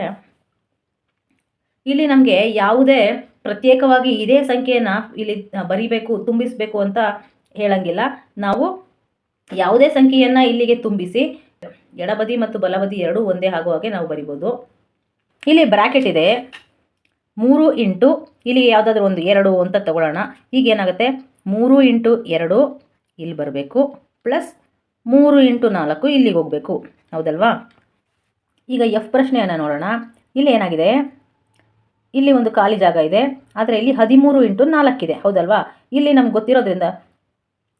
ಇಲ್ಲಿ ನಮಗೆ ಯಾವುದೇ ಪ್ರತ್ಯೇಕವಾಗಿ ಇದೇ ಸಂಖ್ಯೆಯನ್ನು ಇಲ್ಲಿ ಬರಿಬೇಕು, ತುಂಬಿಸಬೇಕು ಅಂತ ಹೇಳಂಗಿಲ್ಲ. ನಾವು ಯಾವುದೇ ಸಂಖ್ಯೆಯನ್ನು ಇಲ್ಲಿಗೆ ತುಂಬಿಸಿ ಎಡಬದಿ ಮತ್ತು ಬಲಬದಿ ಎರಡೂ ಒಂದೇ ಆಗುವ ಹಾಗೆ ನಾವು ಬರಿಬೋದು. ಇಲ್ಲಿ ಬ್ರ್ಯಾಕೆಟ್ ಇದೆ, 3 ಇಂಟು ಇಲ್ಲಿಗೆ ಯಾವುದಾದ್ರೂ ಒಂದು 2 ಅಂತ ತಗೊಳ್ಳೋಣ. ಈಗ ಏನಾಗುತ್ತೆ, 3 ಇಂಟು 2 ಇಲ್ಲಿ ಬರಬೇಕು, ಪ್ಲಸ್ 3 ಇಂಟು 4 ಇಲ್ಲಿಗೆ ಹೋಗಬೇಕು, ಹೌದಲ್ವಾ? ಈಗ ಎಫ್ ಪ್ರಶ್ನೆಯನ್ನು ನೋಡೋಣ. ಇಲ್ಲಿ ಏನಾಗಿದೆ, ಇಲ್ಲಿ ಒಂದು ಖಾಲಿ ಜಾಗ ಇದೆ, ಆದರೆ ಇಲ್ಲಿ 13 ಇಂಟು 4 ಇದೆ, ಹೌದಲ್ವಾ? ಇಲ್ಲಿ ನಮ್ಗೆ ಗೊತ್ತಿರೋದ್ರಿಂದ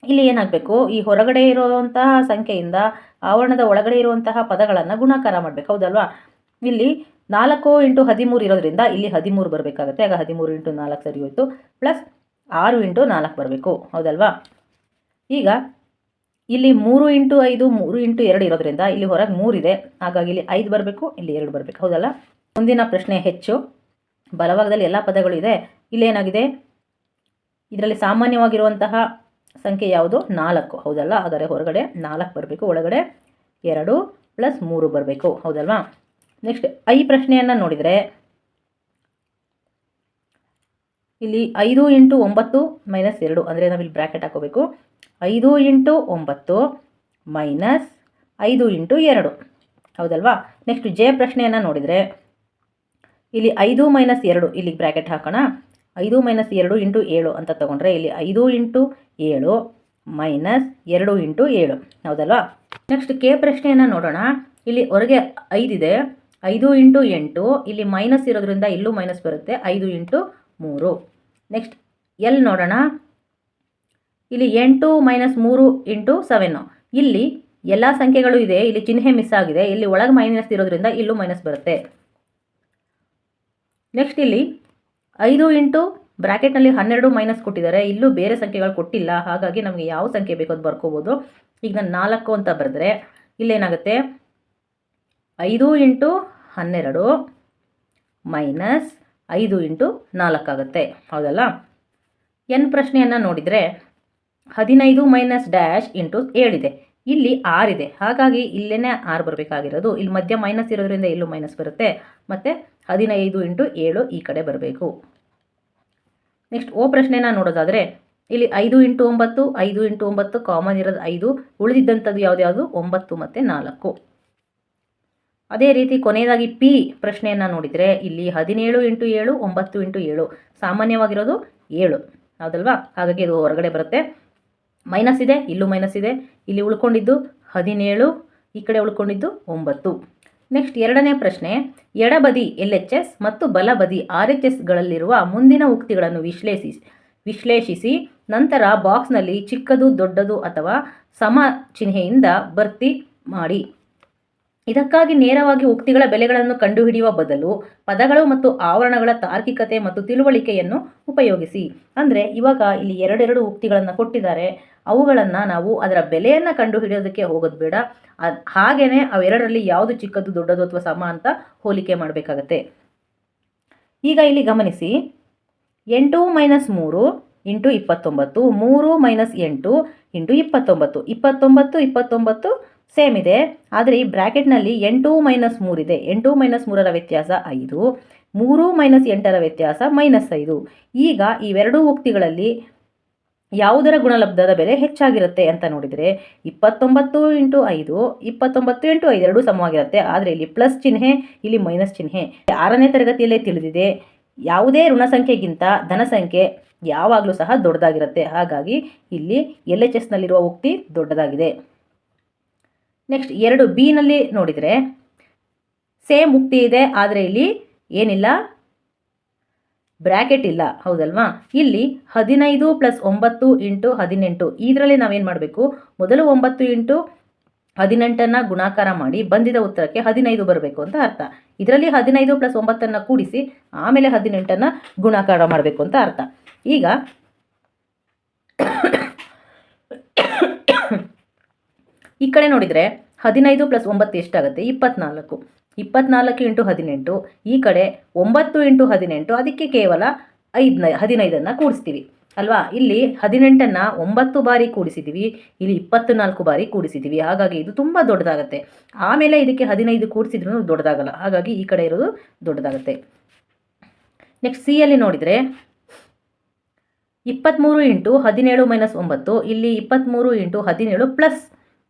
ಇಲ್ಲಿ ಏನಾಗಬೇಕು, ಈ ಹೊರಗಡೆ ಇರುವಂತಹ ಸಂಖ್ಯೆಯಿಂದ ಆವರಣದ ಒಳಗಡೆ ಇರುವಂತಹ ಪದಗಳನ್ನು ಗುಣಾಕಾರ ಮಾಡಬೇಕು, ಹೌದಲ್ವಾ? ಇಲ್ಲಿ 4 ಇಂಟು 13 ಇರೋದ್ರಿಂದ ಇಲ್ಲಿ 13 ಬರಬೇಕಾಗುತ್ತೆ. ಆಗ 13 ಇಂಟು 4 ಸರಿ ಹೋಯಿತು, ಪ್ಲಸ್ 6 ಇಂಟು 4 ಬರಬೇಕು, ಹೌದಲ್ವಾ? ಈಗ ಇಲ್ಲಿ 3 ಇಂಟು 5 3 ಇಂಟು 2 ಇರೋದ್ರಿಂದ ಇಲ್ಲಿ ಹೊರಗೆ 3 ಇದೆ, ಹಾಗಾಗಿ ಇಲ್ಲಿ 5 ಬರಬೇಕು, ಇಲ್ಲಿ 2 ಬರಬೇಕು, ಹೌದಲ್ಲ? ಮುಂದಿನ ಪ್ರಶ್ನೆ ಹೆಚ್ಚು. ಬಲಭಾಗದಲ್ಲಿ ಎಲ್ಲ ಪದಗಳು ಇದೆ. ಇಲ್ಲೇನಾಗಿದೆ, ಇದರಲ್ಲಿ ಸಾಮಾನ್ಯವಾಗಿರುವಂತಹ ಸಂಖ್ಯೆ ಯಾವುದು, 4, ಹೌದಲ್ಲ? ಹಾಗಾದರೆ ಹೊರಗಡೆ 4 ಬರಬೇಕು, ಒಳಗಡೆ 2 ಪ್ಲಸ್ 3 ಬರಬೇಕು, ಹೌದಲ್ವಾ? ನೆಕ್ಸ್ಟ್ ಐ ಪ್ರಶ್ನೆಯನ್ನು ನೋಡಿದರೆ ಇಲ್ಲಿ 5 ಇಂಟು 9 ಮೈನಸ್ 2 ಅಂದರೆ ನಾವಿಲ್ಲಿ ಬ್ರ್ಯಾಕೆಟ್ ಹಾಕೋಬೇಕು. 5 ಇಂಟು 9 ಮೈನಸ್ 5 ಇಂಟು 2, ಹೌದಲ್ವಾ? ನೆಕ್ಸ್ಟ್ ಜೆ ಪ್ರಶ್ನೆಯನ್ನು ನೋಡಿದರೆ ಇಲ್ಲಿ 5 ಮೈನಸ್ 2 ಇಲ್ಲಿಗೆ ಬ್ರ್ಯಾಕೆಟ್ ಹಾಕೋಣ. 5 ಮೈನಸ್ 2 ಇಂಟು 7 ಅಂತ ತೊಗೊಂಡ್ರೆ ಇಲ್ಲಿ 5 ಇಂಟು 7 ಮೈನಸ್ 2 ಇಂಟು 7, ಹೌದಲ್ವಾ? ನೆಕ್ಸ್ಟ್ ಕೆ ಪ್ರಶ್ನೆಯನ್ನು ನೋಡೋಣ. ಇಲ್ಲಿ ಹೊರಗೆ 5 ಇದೆ, 5 ಇಂಟು 8 ಇಲ್ಲಿ ಮೈನಸ್ ಇರೋದ್ರಿಂದ ಇಲ್ಲೂ ಮೈನಸ್ ಬರುತ್ತೆ, 5 ಇಂಟು 3. ನೆಕ್ಸ್ಟ್ ಎಲ್ ನೋಡೋಣ. ಇಲ್ಲಿ 8 ಮೈನಸ್ 3 ಇಂಟು 7, ಇಲ್ಲಿ ಎಲ್ಲ ಸಂಖ್ಯೆಗಳು ಇದೆ, ಇಲ್ಲಿ ಚಿಹ್ನೆ ಮಿಸ್ ಆಗಿದೆ, ಇಲ್ಲಿ ಒಳಗೆ ಮೈನಸ್ ಇರೋದ್ರಿಂದ ಇಲ್ಲೂ ಮೈನಸ್ ಬರುತ್ತೆ. ನೆಕ್ಸ್ಟ್ ಇಲ್ಲಿ 5 ಇಂಟು ಬ್ರ್ಯಾಕೆಟ್ನಲ್ಲಿ 12 ಮೈನಸ್ ಕೊಟ್ಟಿದ್ದಾರೆ, ಇಲ್ಲೂ ಬೇರೆ ಸಂಖ್ಯೆಗಳು ಕೊಟ್ಟಿಲ್ಲ, ಹಾಗಾಗಿ ನಮಗೆ ಯಾವ ಸಂಖ್ಯೆ ಬೇಕೋ ಅದು ಬರ್ಕೋಬೋದು. ಈಗ ನಾನು 4 ಅಂತ ಬರೆದ್ರೆ ಇಲ್ಲೇನಾಗುತ್ತೆ, 5 ಇಂಟು 12 ಮೈನಸ್ 5 ಇಂಟು 4 ಆಗುತ್ತೆ, ಹೌದಲ್ಲ? ಎನ್ ಪ್ರಶ್ನೆಯನ್ನು ನೋಡಿದರೆ 15 ಮೈನಸ್ ಡ್ಯಾಶ್ ಇಂಟು 7 ಇದೆ, ಇಲ್ಲಿ 6 ಇದೆ, ಹಾಗಾಗಿ ಇಲ್ಲೇ 6 ಬರಬೇಕಾಗಿರೋದು. ಇಲ್ಲಿ ಮಧ್ಯ ಮೈನಸ್ ಇರೋದ್ರಿಂದ ಇಲ್ಲೂ ಮೈನಸ್ ಬರುತ್ತೆ, ಮತ್ತು 15 ಇಂಟು 7 ಈ ಕಡೆ ಬರಬೇಕು. ನೆಕ್ಸ್ಟ್ ಓ ಪ್ರಶ್ನೆನ ನೋಡೋದಾದರೆ ಇಲ್ಲಿ 5 ಇಂಟು 9 5 ಇಂಟು 9 ಕಾಮನ್ ಇರೋದು 5, ಉಳಿದಿದ್ದಂಥದ್ದು ಯಾವ್ದು 9 ಮತ್ತು 4. ಅದೇ ರೀತಿ ಕೊನೆಯದಾಗಿ ಪಿ ಪ್ರಶ್ನೆಯನ್ನು ನೋಡಿದರೆ ಇಲ್ಲಿ 17 ಇಂಟು 7 9 ಇಂಟು 7, ಸಾಮಾನ್ಯವಾಗಿರೋದು 7, ಹೌದಲ್ವಾ? ಹಾಗಾಗಿ ಇದು ಹೊರಗಡೆ ಬರುತ್ತೆ. ಮೈನಸ್ ಇದೆ, ಇಲ್ಲೂ ಮೈನಸ್ ಇದೆ, ಇಲ್ಲಿ ಉಳ್ಕೊಂಡಿದ್ದು 17, ಈ ಕಡೆ ಉಳ್ಕೊಂಡಿದ್ದು 9. ನೆಕ್ಸ್ಟ್ ಎರಡನೇ ಪ್ರಶ್ನೆ, ಎಡಬದಿ LHS ಮತ್ತು ಬಲಬದಿ RHSಗಳಲ್ಲಿರುವ ಮುಂದಿನ ಉಕ್ತಿಗಳನ್ನು ವಿಶ್ಲೇಷಿಸಿ ನಂತರ ಬಾಕ್ಸ್ನಲ್ಲಿ ಚಿಕ್ಕದು ದೊಡ್ಡದು ಅಥವಾ ಸಮ ಚಿಹ್ನೆಯಿಂದ ಭರ್ತಿ ಮಾಡಿ. ಇದಕ್ಕಾಗಿ ನೇರವಾಗಿ ಉಕ್ತಿಗಳ ಬೆಲೆಗಳನ್ನು ಕಂಡುಹಿಡಿಯುವ ಬದಲು ಪದಗಳು ಮತ್ತು ಆವರಣಗಳ ತಾರ್ಕಿಕತೆ ಮತ್ತು ತಿಳುವಳಿಕೆಯನ್ನು ಉಪಯೋಗಿಸಿ. ಅಂದರೆ ಇವಾಗ ಇಲ್ಲಿ ಎರಡೆರಡು ಉಕ್ತಿಗಳನ್ನು ಕೊಟ್ಟಿದ್ದಾರೆ, ಅವುಗಳನ್ನು ನಾವು ಅದರ ಬೆಲೆಯನ್ನು ಕಂಡುಹಿಡಿಯೋದಕ್ಕೆ ಹೋಗೋದು ಬೇಡ, ಹಾಗೆಯೇ ಅವೆರಡರಲ್ಲಿ ಯಾವುದು ಚಿಕ್ಕದು ದೊಡ್ಡದು ಅಥವಾ ಸಮ ಅಂತ ಹೋಲಿಕೆ ಮಾಡಬೇಕಾಗತ್ತೆ. ಈಗ ಇಲ್ಲಿ ಗಮನಿಸಿ, 8 minus 3 into 29, 3 minus 8 into 29, 29 29 same ಇದೆ, ಆದರೆ ಈ ಬ್ರ್ಯಾಕೆಟ್ನಲ್ಲಿ 8 ಮೈನಸ್ 3 ಇದೆ. 8 ಮೈನಸ್ 3ರ ವ್ಯತ್ಯಾಸ 5, 3 ಮೈನಸ್ 8ರ ವ್ಯತ್ಯಾಸ -5. ಈಗ ಇವೆರಡೂ ಉಕ್ತಿಗಳಲ್ಲಿ ಯಾವುದರ ಗುಣಲಬ್ಧದ ಬೆಲೆ ಹೆಚ್ಚಾಗಿರುತ್ತೆ ಅಂತ ನೋಡಿದರೆ 29 ಇಂಟು 5 29 ಇಂಟು 5 ಎರಡೂ ಸಮವಾಗಿರುತ್ತೆ, ಆದರೆ ಇಲ್ಲಿ ಪ್ಲಸ್ ಚಿಹ್ನೆ, ಇಲ್ಲಿ ಮೈನಸ್ ಚಿಹ್ನೆ. 6ನೇ ತರಗತಿಯಲ್ಲೇ ತಿಳಿದಿದೆ, ಯಾವುದೇ ಋಣ ಸಂಖ್ಯೆಗಿಂತ ಧನ ಸಂಖ್ಯೆ ಯಾವಾಗಲೂ ಸಹ ದೊಡ್ಡದಾಗಿರುತ್ತೆ, ಹಾಗಾಗಿ ಇಲ್ಲಿ LHSನಲ್ಲಿರುವ ಉಕ್ತಿ ದೊಡ್ಡದಾಗಿದೆ. ನೆಕ್ಸ್ಟ್ 2B ನಲ್ಲಿ ನೋಡಿದರೆ ಸೇಮ್ ಉಕ್ತಿ ಇದೆ, ಆದರೆ ಇಲ್ಲಿ ಏನಿಲ್ಲ, ಬ್ರ್ಯಾಕೆಟ್ ಇಲ್ಲ, ಹೌದಲ್ವಾ? ಇಲ್ಲಿ 15 ಪ್ಲಸ್ 9 ಇಂಟು 18, ಇದರಲ್ಲಿ ನಾವೇನು ಮಾಡಬೇಕು, ಮೊದಲು 9 ಇಂಟು 18 ಗುಣಾಕಾರ ಮಾಡಿ ಬಂದಿದ ಉತ್ತರಕ್ಕೆ 15 ಬರಬೇಕು ಅಂತ ಅರ್ಥ. ಇದರಲ್ಲಿ 15 ಪ್ಲಸ್ 9 ಕೂಡಿಸಿ ಆಮೇಲೆ 18 ಗುಣಾಕಾರ ಮಾಡಬೇಕು ಅಂತ ಅರ್ಥ. ಈಗ ಈ ಕಡೆ ನೋಡಿದರೆ 15 ಪ್ಲಸ್ 9 ಎಷ್ಟಾಗುತ್ತೆ, 24. 24 ಇಂಟು 18, ಈ ಕಡೆ 9 ಇಂಟು 18, ಅದಕ್ಕೆ ಕೇವಲ 15 ಕೂಡಿಸ್ತೀವಿ ಅಲ್ವಾ? ಇಲ್ಲಿ 18 9 ಬಾರಿ ಕೂಡಿಸಿದ್ದೀವಿ, ಇಲ್ಲಿ 24 ಬಾರಿ ಕೂಡಿಸಿದ್ದೀವಿ, ಹಾಗಾಗಿ ಇದು ತುಂಬ ದೊಡ್ಡದಾಗುತ್ತೆ. ಆಮೇಲೆ ಇದಕ್ಕೆ 15 ಕೂಡಿಸಿದ್ರೂ ದೊಡ್ಡದಾಗಲ್ಲ, ಹಾಗಾಗಿ ಈ ಕಡೆ ಇರೋದು ದೊಡ್ಡದಾಗುತ್ತೆ. ನೆಕ್ಸ್ಟ್ ಸಿ ಯಲ್ಲಿ ನೋಡಿದರೆ 23 ಇಂಟು 17 ಮೈನಸ್ 9, ಇಲ್ಲಿ 23 ಇಂಟು 17 ಪ್ಲಸ್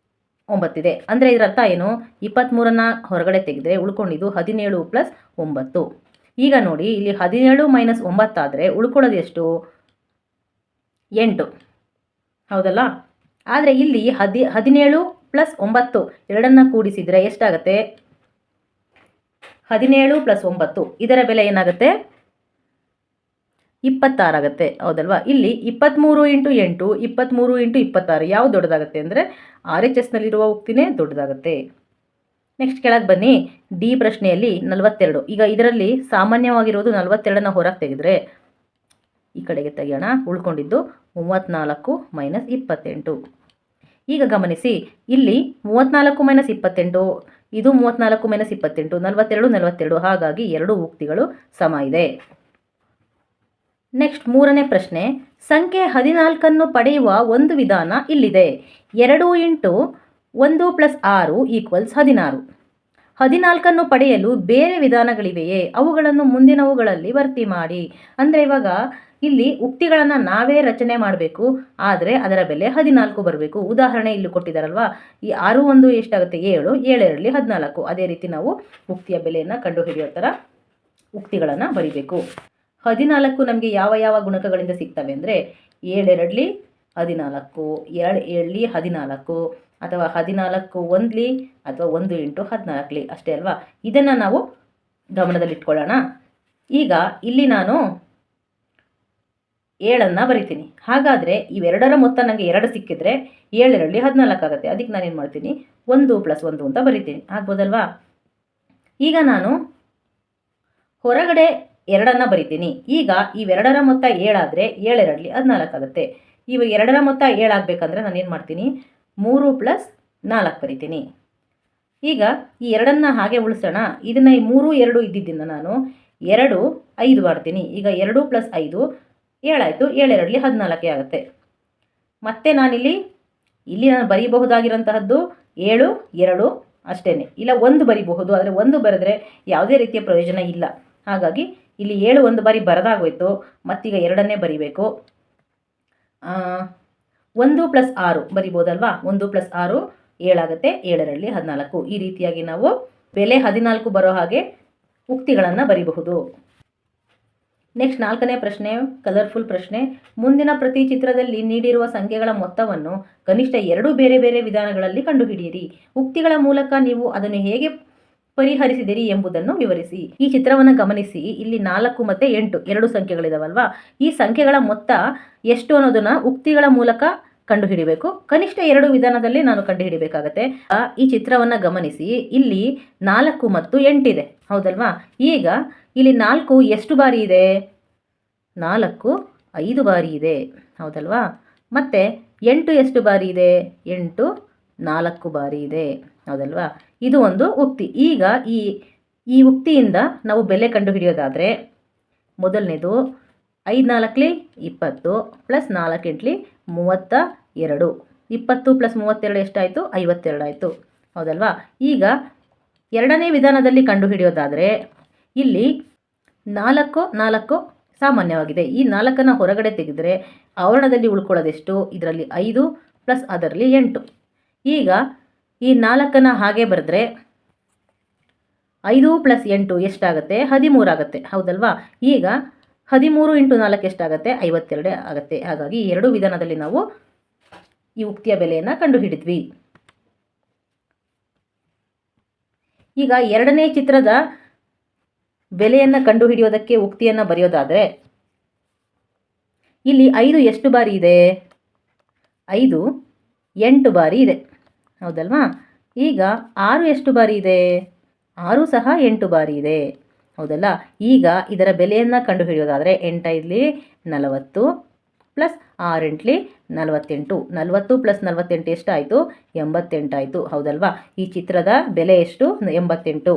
9 ಇದೆ. ಅಂದರೆ ಇದರ ಅರ್ಥ ಏನು, 23ನ್ನು ಹೊರಗಡೆ ತೆಗೆದರೆ ಉಳ್ಕೊಂಡಿದ್ದು 17 ಪ್ಲಸ್ 9. ಈಗ ನೋಡಿ, ಇಲ್ಲಿ 17 ಮೈನಸ್ 9 ಆದರೆ ಉಳ್ಕೊಳ್ಳೋದು ಎಷ್ಟು, 8. ಹೌದಲ್ಲ. ಆದರೆ ಇಲ್ಲಿ 17 ಪ್ಲಸ್ 9 ಎರಡನ್ನು ಕೂಡಿಸಿದರೆ ಎಷ್ಟಾಗುತ್ತೆ, 17 ಪ್ಲಸ್ 9 ಇದರ ಬೆಲೆ ಏನಾಗುತ್ತೆ, 26 ಆಗುತ್ತೆ. ಹೌದಲ್ವಾ. ಇಲ್ಲಿ 23 ಇಂಟು 8, 23 ಇಂಟು 26 ಯಾವುದು ದೊಡ್ಡದಾಗುತ್ತೆ ಅಂದರೆ RHS ನಲ್ಲಿರುವ ಉಕ್ತಿನೇ ದೊಡ್ಡದಾಗುತ್ತೆ. ನೆಕ್ಸ್ಟ್ ಕೆಳಗೆ ಬನ್ನಿ. ಡಿ ಪ್ರಶ್ನೆಯಲ್ಲಿ 42. ಈಗ ಇದರಲ್ಲಿ ಸಾಮಾನ್ಯವಾಗಿರೋದು 42ನ್ನು ಹೊರಗೆ ತೆಗೆದರೆ ಈ ಕಡೆಗೆ ತೆಗೆಯೋಣ, ಉಳ್ಕೊಂಡಿದ್ದು 34 ಮೈನಸ್ 28. ಈಗ ಗಮನಿಸಿ, ಇಲ್ಲಿ 34 ಮೈನಸ್ 28, ಇದು 34 ಮೈನಸ್ 28, 42 42, ಹಾಗಾಗಿ ಎರಡು ಉಕ್ತಿಗಳು ಸಮ ಇದೆ. ನೆಕ್ಸ್ಟ್ ಮೂರನೇ ಪ್ರಶ್ನೆ, ಸಂಖ್ಯೆ 14ನ್ನು ಪಡೆಯುವ ಒಂದು ವಿಧಾನ ಇಲ್ಲಿದೆ. 2 ಇಂಟು 1 ಪ್ಲಸ್ 6 ಈಕ್ವಲ್ಸ್ 16. 14ನ್ನು ಪಡೆಯಲು ಬೇರೆ ವಿಧಾನಗಳಿವೆಯೇ, ಅವುಗಳನ್ನು ಮುಂದಿನವುಗಳಲ್ಲಿ ಭರ್ತಿ ಮಾಡಿ. ಅಂದರೆ ಇವಾಗ ಇಲ್ಲಿ ಉಕ್ತಿಗಳನ್ನು ನಾವೇ ರಚನೆ ಮಾಡಬೇಕು, ಆದರೆ ಅದರ ಬೆಲೆ 14 ಬರಬೇಕು. ಉದಾಹರಣೆ ಇಲ್ಲಿ ಕೊಟ್ಟಿದ್ದಾರಲ್ವಾ, ಈ 6 1 ಎಷ್ಟಾಗುತ್ತೆ 7, 7 2 14. ಅದೇ ರೀತಿ ನಾವು ಉಕ್ತಿಯ ಬೆಲೆಯನ್ನು ಕಂಡುಹಿಡಿಯೋ ಥರ ಉಕ್ತಿಗಳನ್ನು ಬರಿಬೇಕು. 14 ನಮಗೆ ಯಾವ ಯಾವ ಗುಣಕಗಳಿಂದ ಸಿಗ್ತವೆ ಅಂದರೆ 7 2 14, 2 7 14, ಅಥವಾ 14 1 ಅಥವಾ 1 ಇಂಟು 14 ಅಷ್ಟೇ ಅಲ್ವಾ. ಇದನ್ನು ನಾವು ಗಮನದಲ್ಲಿಟ್ಕೊಳ್ಳೋಣ. ಈಗ ಇಲ್ಲಿ ನಾನು 7ಅನ್ನು ಬರಿತೀನಿ. ಹಾಗಾದರೆ ಇವೆರಡರ ಮೊತ್ತ ನನಗೆ 2 ಸಿಕ್ಕಿದ್ರೆ 7 2 14 ಆಗುತ್ತೆ. ಅದಕ್ಕೆ ನಾನೇನು ಮಾಡ್ತೀನಿ, 1 ಪ್ಲಸ್ 1 ಅಂತ ಬರಿತೀನಿ. ಆಗ್ಬೋದಲ್ವಾ. ಈಗ ನಾನು ಹೊರಗಡೆ 2ಅನ್ನು ಬರಿತೀನಿ. ಈಗ ಇವೆರಡರ ಮೊತ್ತ 7 ಆದರೆ 7 2 14 ಆಗುತ್ತೆ. ಇವಾಗ 2ರ ಮೊತ್ತ 7 ಆಗಬೇಕಂದ್ರೆ ನಾನೇನು ಮಾಡ್ತೀನಿ, 3 ಪ್ಲಸ್ 4 ಬರಿತೀನಿ. ಈಗ ಈ 2ಅನ್ನು ಹಾಗೆ ಉಳಿಸೋಣ. ಇದನ್ನು ಈ 3 2 ಇದ್ದಿದ್ದನ್ನು ನಾನು 2 5 ಮಾಡ್ತೀನಿ. ಈಗ 2 ಪ್ಲಸ್ 5 7 ಆಯಿತು. 7 2 14 ಆಗುತ್ತೆ. ಮತ್ತೆ ನಾನಿಲ್ಲಿ ನಾನು ಬರೀಬಹುದಾಗಿರೋಂತಹದ್ದು 7 2 ಅಷ್ಟೇ. ಇಲ್ಲ 1 ಬರಿಬಹುದು, ಆದರೆ 1 ಬರೆದ್ರೆ ಯಾವುದೇ ರೀತಿಯ ಪ್ರಯೋಜನ ಇಲ್ಲ. ಹಾಗಾಗಿ ಇಲ್ಲಿ 7 1 ಬಾರಿ ಬರದಾಗೋಯ್ತು. ಮತ್ತೀಗ 2ಅನ್ನೇ ಬರಿಬೇಕು. 1 ಪ್ಲಸ್ 6 ಬರಿಬೋದಲ್ವಾ. 1 ಪ್ಲಸ್ 6 7 ಆಗುತ್ತೆ. 7 2 14. ಈ ರೀತಿಯಾಗಿ ನಾವು ಬೆಲೆ 14 ಬರೋ ಹಾಗೆ ಉಕ್ತಿಗಳನ್ನು ಬರಿಬಹುದು. ನೆಕ್ಸ್ಟ್ 4ನೇ ಪ್ರಶ್ನೆ, ಕಲರ್ಫುಲ್ ಪ್ರಶ್ನೆ. ಮುಂದಿನ ಪ್ರತಿ ಚಿತ್ರದಲ್ಲಿ ನೀಡಿರುವ ಸಂಖ್ಯೆಗಳ ಮೊತ್ತವನ್ನು ಕನಿಷ್ಠ 2 ಬೇರೆ ಬೇರೆ ವಿಧಾನಗಳಲ್ಲಿ ಕಂಡುಹಿಡಿಯಿರಿ. ಉಕ್ತಿಗಳ ಮೂಲಕ ನೀವು ಅದನ್ನು ಹೇಗೆ ಪರಿಹರಿಸಿದಿರಿ ಎಂಬುದನ್ನು ವಿವರಿಸಿ. ಈ ಚಿತ್ರವನ್ನು ಗಮನಿಸಿ. ಇಲ್ಲಿ 4 ಮತ್ತು 8 ಎರಡು ಸಂಖ್ಯೆಗಳಿದಾವಲ್ವಾ. ಈ ಸಂಖ್ಯೆಗಳ ಮೊತ್ತ ಎಷ್ಟು ಅನ್ನೋದನ್ನ ಉಕ್ತಿಗಳ ಮೂಲಕ ಕಂಡುಹಿಡಿಬೇಕು. ಕನಿಷ್ಠ 2 ವಿಧಾನದಲ್ಲಿ ನಾನು ಕಂಡುಹಿಡಿಬೇಕಾಗತ್ತೆ. ಈ ಚಿತ್ರವನ್ನು ಗಮನಿಸಿ. ಇಲ್ಲಿ 4 ಮತ್ತು 8 ಇದೆ, ಹೌದಲ್ವಾ. ಈಗ ಇಲ್ಲಿ 4 ಎಷ್ಟು ಬಾರಿ ಇದೆ, 4 5 ಬಾರಿ ಇದೆ, ಹೌದಲ್ವಾ. ಮತ್ತು 8 ಎಷ್ಟು ಬಾರಿ ಇದೆ, 8 4 ಬಾರಿ ಇದೆ, ಹೌದಲ್ವಾ. ಇದು ಒಂದು ಉಕ್ತಿ. ಈಗ ಈ ಉಕ್ತಿಯಿಂದ ನಾವು ಬೆಲೆ ಕಂಡುಹಿಡಿಯೋದಾದರೆ ಮೊದಲನೇದು 5 4 20 ಪ್ಲಸ್ 4 8 32. 20 ಪ್ಲಸ್ 32 ಎಷ್ಟಾಯಿತು, 52 ಆಯಿತು, ಹೌದಲ್ವಾ. ಈಗ ಎರಡನೇ ವಿಧಾನದಲ್ಲಿ ಕಂಡುಹಿಡಿಯೋದಾದರೆ ಇಲ್ಲಿ 4 4 ಸಾಮಾನ್ಯವಾಗಿದೆ. ಈ 4ಅನ್ನು ಹೊರಗಡೆ ತೆಗೆದರೆ ಆವರಣದಲ್ಲಿ ಉಳ್ಕೊಳ್ಳೋದೆಷ್ಟು, ಇದರಲ್ಲಿ 5 ಪ್ಲಸ್ ಅದರಲ್ಲಿ 8. ಈಗ ಈ 4ಅನ್ನು ಹಾಗೆ ಬರೆದ್ರೆ 5 ಪ್ಲಸ್ 8 ಎಷ್ಟಾಗುತ್ತೆ, 13 ಆಗುತ್ತೆ, ಹೌದಲ್ವಾ. ಈಗ 13 ಇಂಟು 4 ಎಷ್ಟಾಗುತ್ತೆ, 52 ಆಗುತ್ತೆ. ಹಾಗಾಗಿ 2 ವಿಧಾನದಲ್ಲಿ ನಾವು ಈ ಉಕ್ತಿಯ ಬೆಲೆಯನ್ನು ಕಂಡುಹಿಡಿದ್ವಿ. ಈಗ ಎರಡನೇ ಚಿತ್ರದ ಬೆಲೆಯನ್ನು ಕಂಡುಹಿಡಿಯೋದಕ್ಕೆ ಉಕ್ತಿಯನ್ನು ಬರೆಯೋದಾದರೆ ಇಲ್ಲಿ 5 ಎಷ್ಟು ಬಾರಿ ಇದೆ, 5 8 ಬಾರಿ ಇದೆ, ಹೌದಲ್ವಾ. ಈಗ 6 ಎಷ್ಟು ಬಾರಿ ಇದೆ, 6 ಸಹ 8 ಬಾರಿ ಇದೆ, ಹೌದಲ್ಲ. ಈಗ ಇದರ ಬೆಲೆಯನ್ನು ಕಂಡುಹಿಡಿಯೋದಾದರೆ 8 5 40 ಪ್ಲಸ್ 6 8 48. 40 ಪ್ಲಸ್ 48 ಎಷ್ಟಾಯಿತು, 88 ಆಯಿತು, ಹೌದಲ್ವಾ. ಈ ಚಿತ್ರದ ಬೆಲೆ ಎಷ್ಟು, 88.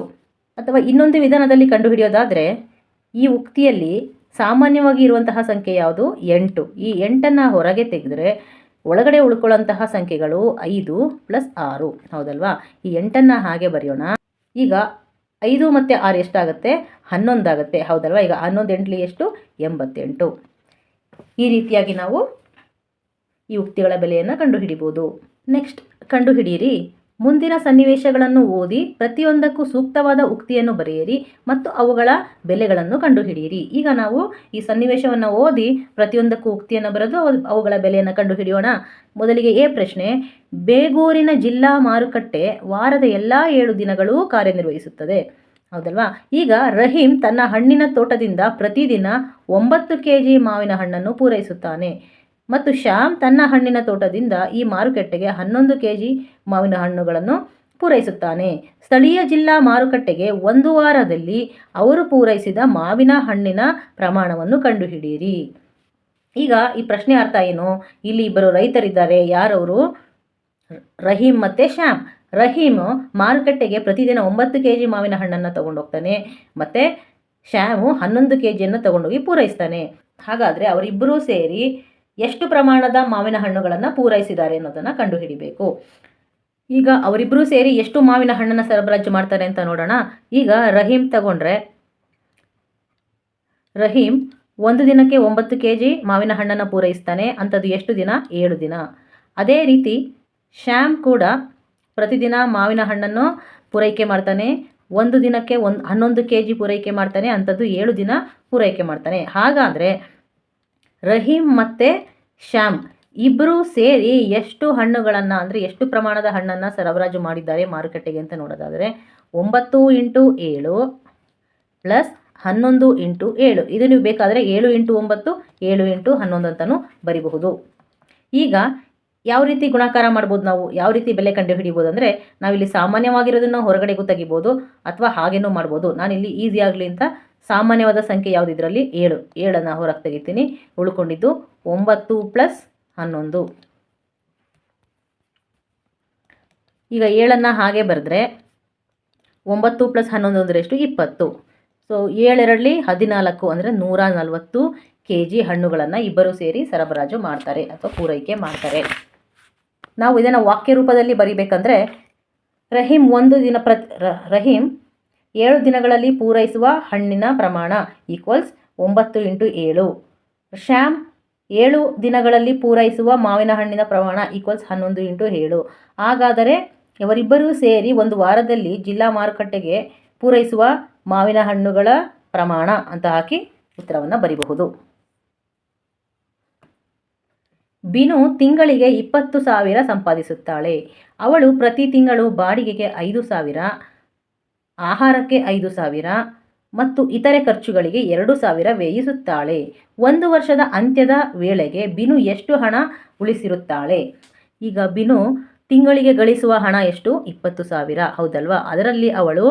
ಅಥವಾ ಇನ್ನೊಂದು ವಿಧಾನದಲ್ಲಿ ಕಂಡುಹಿಡಿಯೋದಾದರೆ ಈ ಉಕ್ತಿಯಲ್ಲಿ ಸಾಮಾನ್ಯವಾಗಿ ಇರುವಂತಹ ಸಂಖ್ಯೆ ಯಾವುದು, 8. ಈ 8ಅನ್ನು ಹೊರಗೆ ತೆಗೆದರೆ ಒಳಗಡೆ ಉಳ್ಕೊಳ್ಳೋಂತಹ ಸಂಖ್ಯೆಗಳು 5 ಪ್ಲಸ್ 6, ಹೌದಲ್ವಾ. ಈ 8ಅನ್ನು ಹಾಗೆ ಬರೆಯೋಣ. ಈಗ 5 ಮತ್ತು 6 ಎಷ್ಟಾಗುತ್ತೆ? 11 ಆಗುತ್ತೆ, ಹೌದಲ್ವಾ? ಈಗ 11 ಎಂಟ್ಲಿ ಎಷ್ಟು? 88. ಈ ರೀತಿಯಾಗಿ ನಾವು ಈ ಉಕ್ತಿಗಳ ಬೆಲೆಯನ್ನು ಕಂಡುಹಿಡಿಬೋದು. ನೆಕ್ಸ್ಟ್ ಕಂಡುಹಿಡಿಯಿರಿ. ಮುಂದಿನ ಸನ್ನಿವೇಶಗಳನ್ನು ಓದಿ ಪ್ರತಿಯೊಂದಕ್ಕೂ ಸೂಕ್ತವಾದ ಉಕ್ತಿಯನ್ನು ಬರೆಯಿರಿ ಮತ್ತು ಅವುಗಳ ಬೆಲೆಗಳನ್ನು ಕಂಡುಹಿಡಿಯಿರಿ. ಈಗ ನಾವು ಈ ಸನ್ನಿವೇಶವನ್ನು ಓದಿ ಪ್ರತಿಯೊಂದಕ್ಕೂ ಉಕ್ತಿಯನ್ನು ಬರೆದು ಅವುಗಳ ಬೆಲೆಯನ್ನು ಕಂಡುಹಿಡಿಯೋಣ. ಮೊದಲಿಗೆ ಎ ಪ್ರಶ್ನೆ. ಬೇಗೂರಿನ ಜಿಲ್ಲಾ ಮಾರುಕಟ್ಟೆ ವಾರದ ಎಲ್ಲ 7 ದಿನಗಳೂ ಕಾರ್ಯನಿರ್ವಹಿಸುತ್ತದೆ, ಹೌದಲ್ವಾ? ಈಗ ರಹೀಂ ತನ್ನ ಹಣ್ಣಿನ ತೋಟದಿಂದ ಪ್ರತಿದಿನ 9 kg ಮಾವಿನ ಹಣ್ಣನ್ನು ಪೂರೈಸುತ್ತಾನೆ ಮತ್ತು ಶ್ಯಾಮ್ ತನ್ನ ಹಣ್ಣಿನ ತೋಟದಿಂದ ಈ ಮಾರುಕಟ್ಟೆಗೆ 11 kg ಮಾವಿನ ಹಣ್ಣುಗಳನ್ನು ಪೂರೈಸುತ್ತಾನೆ. ಸ್ಥಳೀಯ ಜಿಲ್ಲಾ ಮಾರುಕಟ್ಟೆಗೆ ಒಂದು ವಾರದಲ್ಲಿ ಅವರು ಪೂರೈಸಿದ ಮಾವಿನ ಹಣ್ಣಿನ ಪ್ರಮಾಣವನ್ನು ಕಂಡುಹಿಡಿಯಿರಿ. ಈಗ ಈ ಪ್ರಶ್ನೆ ಅರ್ಥ ಏನು? ಇಲ್ಲಿ ಇಬ್ಬರು ರೈತರಿದ್ದಾರೆ. ಯಾರವರು? ರಹೀಂ ಮತ್ತು ಶ್ಯಾಮ್. ರಹೀಮ್ ಮಾರುಕಟ್ಟೆಗೆ ಪ್ರತಿದಿನ 9 kg ಮಾವಿನ ಹಣ್ಣನ್ನು ತಗೊಂಡೋಗ್ತಾನೆ ಮತ್ತು ಶ್ಯಾಮು 11 kgಯನ್ನು ತಗೊಂಡೋಗಿ ಪೂರೈಸ್ತಾನೆ. ಹಾಗಾದರೆ ಅವರಿಬ್ಬರೂ ಸೇರಿ ಎಷ್ಟು ಪ್ರಮಾಣದ ಮಾವಿನ ಹಣ್ಣುಗಳನ್ನು ಪೂರೈಸಿದ್ದಾರೆ ಅನ್ನೋದನ್ನು ಕಂಡುಹಿಡಿಬೇಕು. ಈಗ ಅವರಿಬ್ಬರೂ ಸೇರಿ ಎಷ್ಟು ಮಾವಿನ ಹಣ್ಣನ್ನು ಸರಬರಾಜು ಮಾಡ್ತಾರೆ ಅಂತ ನೋಡೋಣ. ಈಗ ರಹೀಂ ತಗೊಂಡ್ರೆ, ರಹೀಂ ಒಂದು ದಿನಕ್ಕೆ 9 kg ಮಾವಿನ ಹಣ್ಣನ್ನು ಪೂರೈಸ್ತಾನೆ. ಅಂಥದ್ದು ಎಷ್ಟು ದಿನ? 7 ದಿನ. ಅದೇ ರೀತಿ ಶ್ಯಾಮ್ ಕೂಡ ಪ್ರತಿದಿನ ಮಾವಿನ ಹಣ್ಣನ್ನು ಪೂರೈಕೆ ಮಾಡ್ತಾನೆ. ಒಂದು ದಿನಕ್ಕೆ 11 kg ಪೂರೈಕೆ ಮಾಡ್ತಾನೆ. ಅಂಥದ್ದು 7 ದಿನ ಪೂರೈಕೆ ಮಾಡ್ತಾನೆ. ಹಾಗಾದರೆ ರಹೀಂ ಮತ್ತು ಶ್ಯಾಮ್ ಇಬ್ಬರೂ ಸೇರಿ ಎಷ್ಟು ಹಣ್ಣುಗಳನ್ನು, ಅಂದರೆ ಎಷ್ಟು ಪ್ರಮಾಣದ ಹಣ್ಣನ್ನು ಸರಬರಾಜು ಮಾಡಿದ್ದಾರೆ ಮಾರುಕಟ್ಟೆಗೆ ಅಂತ ನೋಡೋದಾದರೆ 9 × 7 ಪ್ಲಸ್ 11 × 7. ಇದು ನೀವು ಬೇಕಾದರೆ 7 × 9 7 × 11 ಅಂತಲೂ ಬರಿಬಹುದು. ಈಗ ಯಾವ ರೀತಿ ಗುಣಾಕಾರ ಮಾಡ್ಬೋದು, ನಾವು ಯಾವ ರೀತಿ ಬೆಲೆ ಕಂಡುಹಿಡಿಬೋದು ಅಂದರೆ, ನಾವಿಲ್ಲಿ ಸಾಮಾನ್ಯವಾಗಿರೋದನ್ನು ಹೊರಗಡೆಗೂ ತೆಗಿಬೋದು ಅಥವಾ ಹಾಗೇನೂ ಮಾಡ್ಬೋದು. ನಾನಿಲ್ಲಿ ಈಸಿ ಆಗಲಿ ಅಂತ ಸಾಮಾನ್ಯವಾದ ಸಂಖ್ಯೆ ಯಾವುದು ಇದರಲ್ಲಿ? 7. 7ಅನ್ನು ಹೊರಗೆ ತೆಗಿತೀನಿ. ಉಳ್ಕೊಂಡಿದ್ದು 9 + 11. ಈಗ 7ಅನ್ನು ಹಾಗೆ ಬರೆದ್ರೆ 9 + 11 ಅಂದರೆ ಎಷ್ಟು? 20. ಸೊ 7 2 14 ಅಂದರೆ 140 kg ಹಣ್ಣುಗಳನ್ನು ಇಬ್ಬರು ಸೇರಿ ಸರಬರಾಜು ಮಾಡ್ತಾರೆ ಅಥವಾ ಪೂರೈಕೆ ಮಾಡ್ತಾರೆ. ನಾವು ಇದನ್ನು ವಾಕ್ಯ ರೂಪದಲ್ಲಿ ಬರಿಬೇಕಂದ್ರೆ ರಹೀಂ ರಹೀಂ 7 ದಿನಗಳಲ್ಲಿ ಪೂರೈಸುವ ಹಣ್ಣಿನ ಪ್ರಮಾಣ ಈಕ್ವಲ್ಸ್ 9 × 7. ಶ್ಯಾಮ್ 7 ದಿನಗಳಲ್ಲಿ ಪೂರೈಸುವ ಮಾವಿನ ಹಣ್ಣಿನ ಪ್ರಮಾಣ ಈಕ್ವಲ್ಸ್ 11 × 7. ಹಾಗಾದರೆ ಇವರಿಬ್ಬರೂ ಸೇರಿ ಒಂದು ವಾರದಲ್ಲಿ ಜಿಲ್ಲಾ ಮಾರುಕಟ್ಟೆಗೆ ಪೂರೈಸುವ ಮಾವಿನ ಹಣ್ಣುಗಳ ಪ್ರಮಾಣ ಅಂತ ಹಾಕಿ ಉತ್ತರವನ್ನು ಬರಿಬಹುದು. ಬಿನು ತಿಂಗಳಿಗೆ 20,000 ಸಂಪಾದಿಸುತ್ತಾಳೆ. ಅವಳು ಪ್ರತಿ ತಿಂಗಳು ಬಾಡಿಗೆಗೆ 5,000, ಆಹಾರಕ್ಕೆ 5,000 ಮತ್ತು ಇತರೆ ಖರ್ಚುಗಳಿಗೆ 2,000 ವ್ಯಯಿಸುತ್ತಾಳೆ. ಒಂದು ವರ್ಷದ ಅಂತ್ಯದ ವೇಳೆಗೆ ಬಿನು ಎಷ್ಟು ಹಣ ಉಳಿಸಿರುತ್ತಾಳೆ? ಈಗ ಬಿನು ತಿಂಗಳಿಗೆ ಗಳಿಸುವ ಹಣ ಎಷ್ಟು? 20,000, ಹೌದಲ್ವಾ? ಅದರಲ್ಲಿ ಅವಳು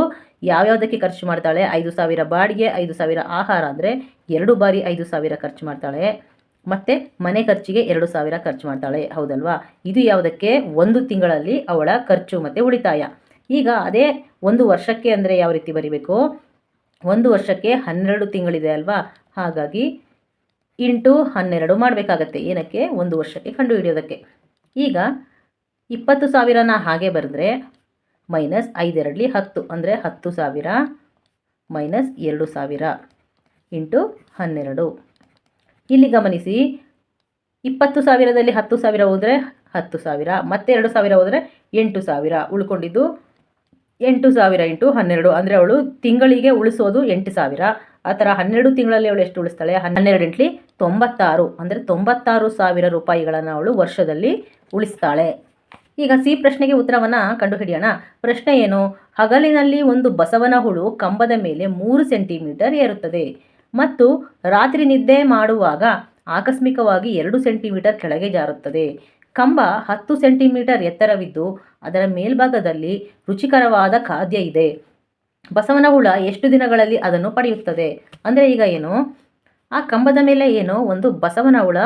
ಯಾವ್ಯಾವುದಕ್ಕೆ ಖರ್ಚು ಮಾಡ್ತಾಳೆ? 5,000 ಬಾಡಿಗೆ, 5,000 ಆಹಾರ, ಅಂದರೆ 2 ಬಾರಿ 5,000 ಖರ್ಚು ಮಾಡ್ತಾಳೆ. ಮತ್ತು ಮನೆ ಖರ್ಚಿಗೆ 2,000 ಖರ್ಚು ಮಾಡ್ತಾಳೆ, ಹೌದಲ್ವಾ? ಇದು ಯಾವುದಕ್ಕೆ? ಒಂದು ತಿಂಗಳಲ್ಲಿ ಅವಳ ಖರ್ಚು ಮತ್ತು ಉಳಿತಾಯ. ಈಗ ಅದೇ ಒಂದು ವರ್ಷಕ್ಕೆ ಅಂದರೆ ಯಾವ ರೀತಿ ಬರಿಬೇಕು? ಒಂದು ವರ್ಷಕ್ಕೆ 12 ತಿಂಗಳಿದೆ ಅಲ್ವಾ? ಹಾಗಾಗಿ × 12 ಮಾಡಬೇಕಾಗತ್ತೆ. ಏನಕ್ಕೆ? ಒಂದು ವರ್ಷಕ್ಕೆ ಕಂಡುಹಿಡಿಯೋದಕ್ಕೆ. ಈಗ 20,000ನ ಹಾಗೆ ಬರೆದ್ರೆ -5 2 10 ಅಂದರೆ 10,000 - 2,000 × 12. ಇಲ್ಲಿ ಗಮನಿಸಿ, 20,000ದಲ್ಲಿ 10,000 ಹೋದರೆ 10,000 ಮತ್ತು 2,000 ಹೋದರೆ 8,000. ಉಳ್ಕೊಂಡಿದ್ದು 8,000 × 12 ಅಂದರೆ ಅವಳು ತಿಂಗಳಿಗೆ ಉಳಿಸೋದು 8,000. ಆ ಥರ 12 ತಿಂಗಳಲ್ಲಿ ಅವಳು ಎಷ್ಟು ಉಳಿಸ್ತಾಳೆ? 12 × 96 ಅಂದರೆ 96,000 ರೂಪಾಯಿಗಳನ್ನು ಅವಳು ವರ್ಷದಲ್ಲಿ ಉಳಿಸ್ತಾಳೆ. ಈಗ ಸಿ ಪ್ರಶ್ನೆಗೆ ಉತ್ತರವನ್ನು ಕಂಡುಹಿಡಿಯೋಣ. ಪ್ರಶ್ನೆ ಏನು? ಹಗಲಿನಲ್ಲಿ ಒಂದು ಬಸವನ ಹುಳು ಕಂಬದ ಮೇಲೆ 3 ಸೆಂಟಿಮೀಟರ್ ಏರುತ್ತದೆ ಮತ್ತು ರಾತ್ರಿ ನಿದ್ದೆ ಮಾಡುವಾಗ ಆಕಸ್ಮಿಕವಾಗಿ 2 ಸೆಂಟಿಮೀಟರ್ ಕೆಳಗೆ ಜಾರುತ್ತದೆ. ಕಂಬ 10 ಸೆಂಟಿಮೀಟರ್ ಎತ್ತರವಿದ್ದು ಅದರ ಮೇಲ್ಭಾಗದಲ್ಲಿ ರುಚಿಕರವಾದ ಖಾದ್ಯ ಇದೆ. ಬಸವನ ಹುಳ ಎಷ್ಟು ದಿನಗಳಲ್ಲಿ ಅದನ್ನು ಪಡೆಯುತ್ತದೆ? ಅಂದರೆ ಈಗ ಏನು, ಆ ಕಂಬದ ಮೇಲೆ ಏನೋ ಒಂದು ಬಸವನ ಹುಳ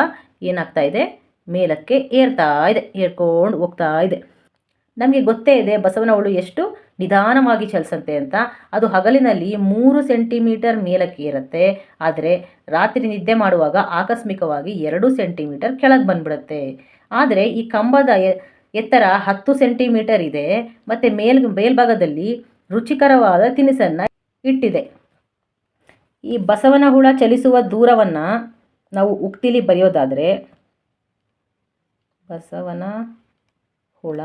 ಏನಾಗ್ತಾ ಇದೆ? ಮೇಲಕ್ಕೆ ಏರ್ತಾ ಇದೆ, ಏರ್ಕೊಂಡು ಹೋಗ್ತಾ ಇದೆ. ನಮಗೆ ಗೊತ್ತೇ ಇದೆ ಬಸವನ ಹುಳು ಎಷ್ಟು ನಿಧಾನವಾಗಿ ಚಲಿಸುತ್ತೆ ಅಂತ. ಅದು ಹಗಲಿನಲ್ಲಿ 3 ಸೆಂಟಿಮೀಟರ್ ಮೇಲಕ್ಕೆ ಏರುತ್ತೆ, ಆದರೆ ರಾತ್ರಿ ನಿದ್ದೆ ಮಾಡುವಾಗ ಆಕಸ್ಮಿಕವಾಗಿ 2 ಸೆಂಟಿಮೀಟರ್ ಕೆಳಗೆ ಬಂದ್ಬಿಡುತ್ತೆ. ಆದರೆ ಈ ಕಂಬದ ಎತ್ತರ 10 ಸೆಂಟಿಮೀಟರ್ ಇದೆ ಮತ್ತು ಮೇಲ್ಭಾಗದಲ್ಲಿ ರುಚಿಕರವಾದ ತಿನಿಸನ್ನು ಇಟ್ಟಿದೆ. ಈ ಬಸವನ ಹುಳ ಚಲಿಸುವ ದೂರವನ್ನು ನಾವು ಉಕ್ತಿಲಿ ಬರೆಯೋದಾದರೆ, ಬಸವನ ಹುಳ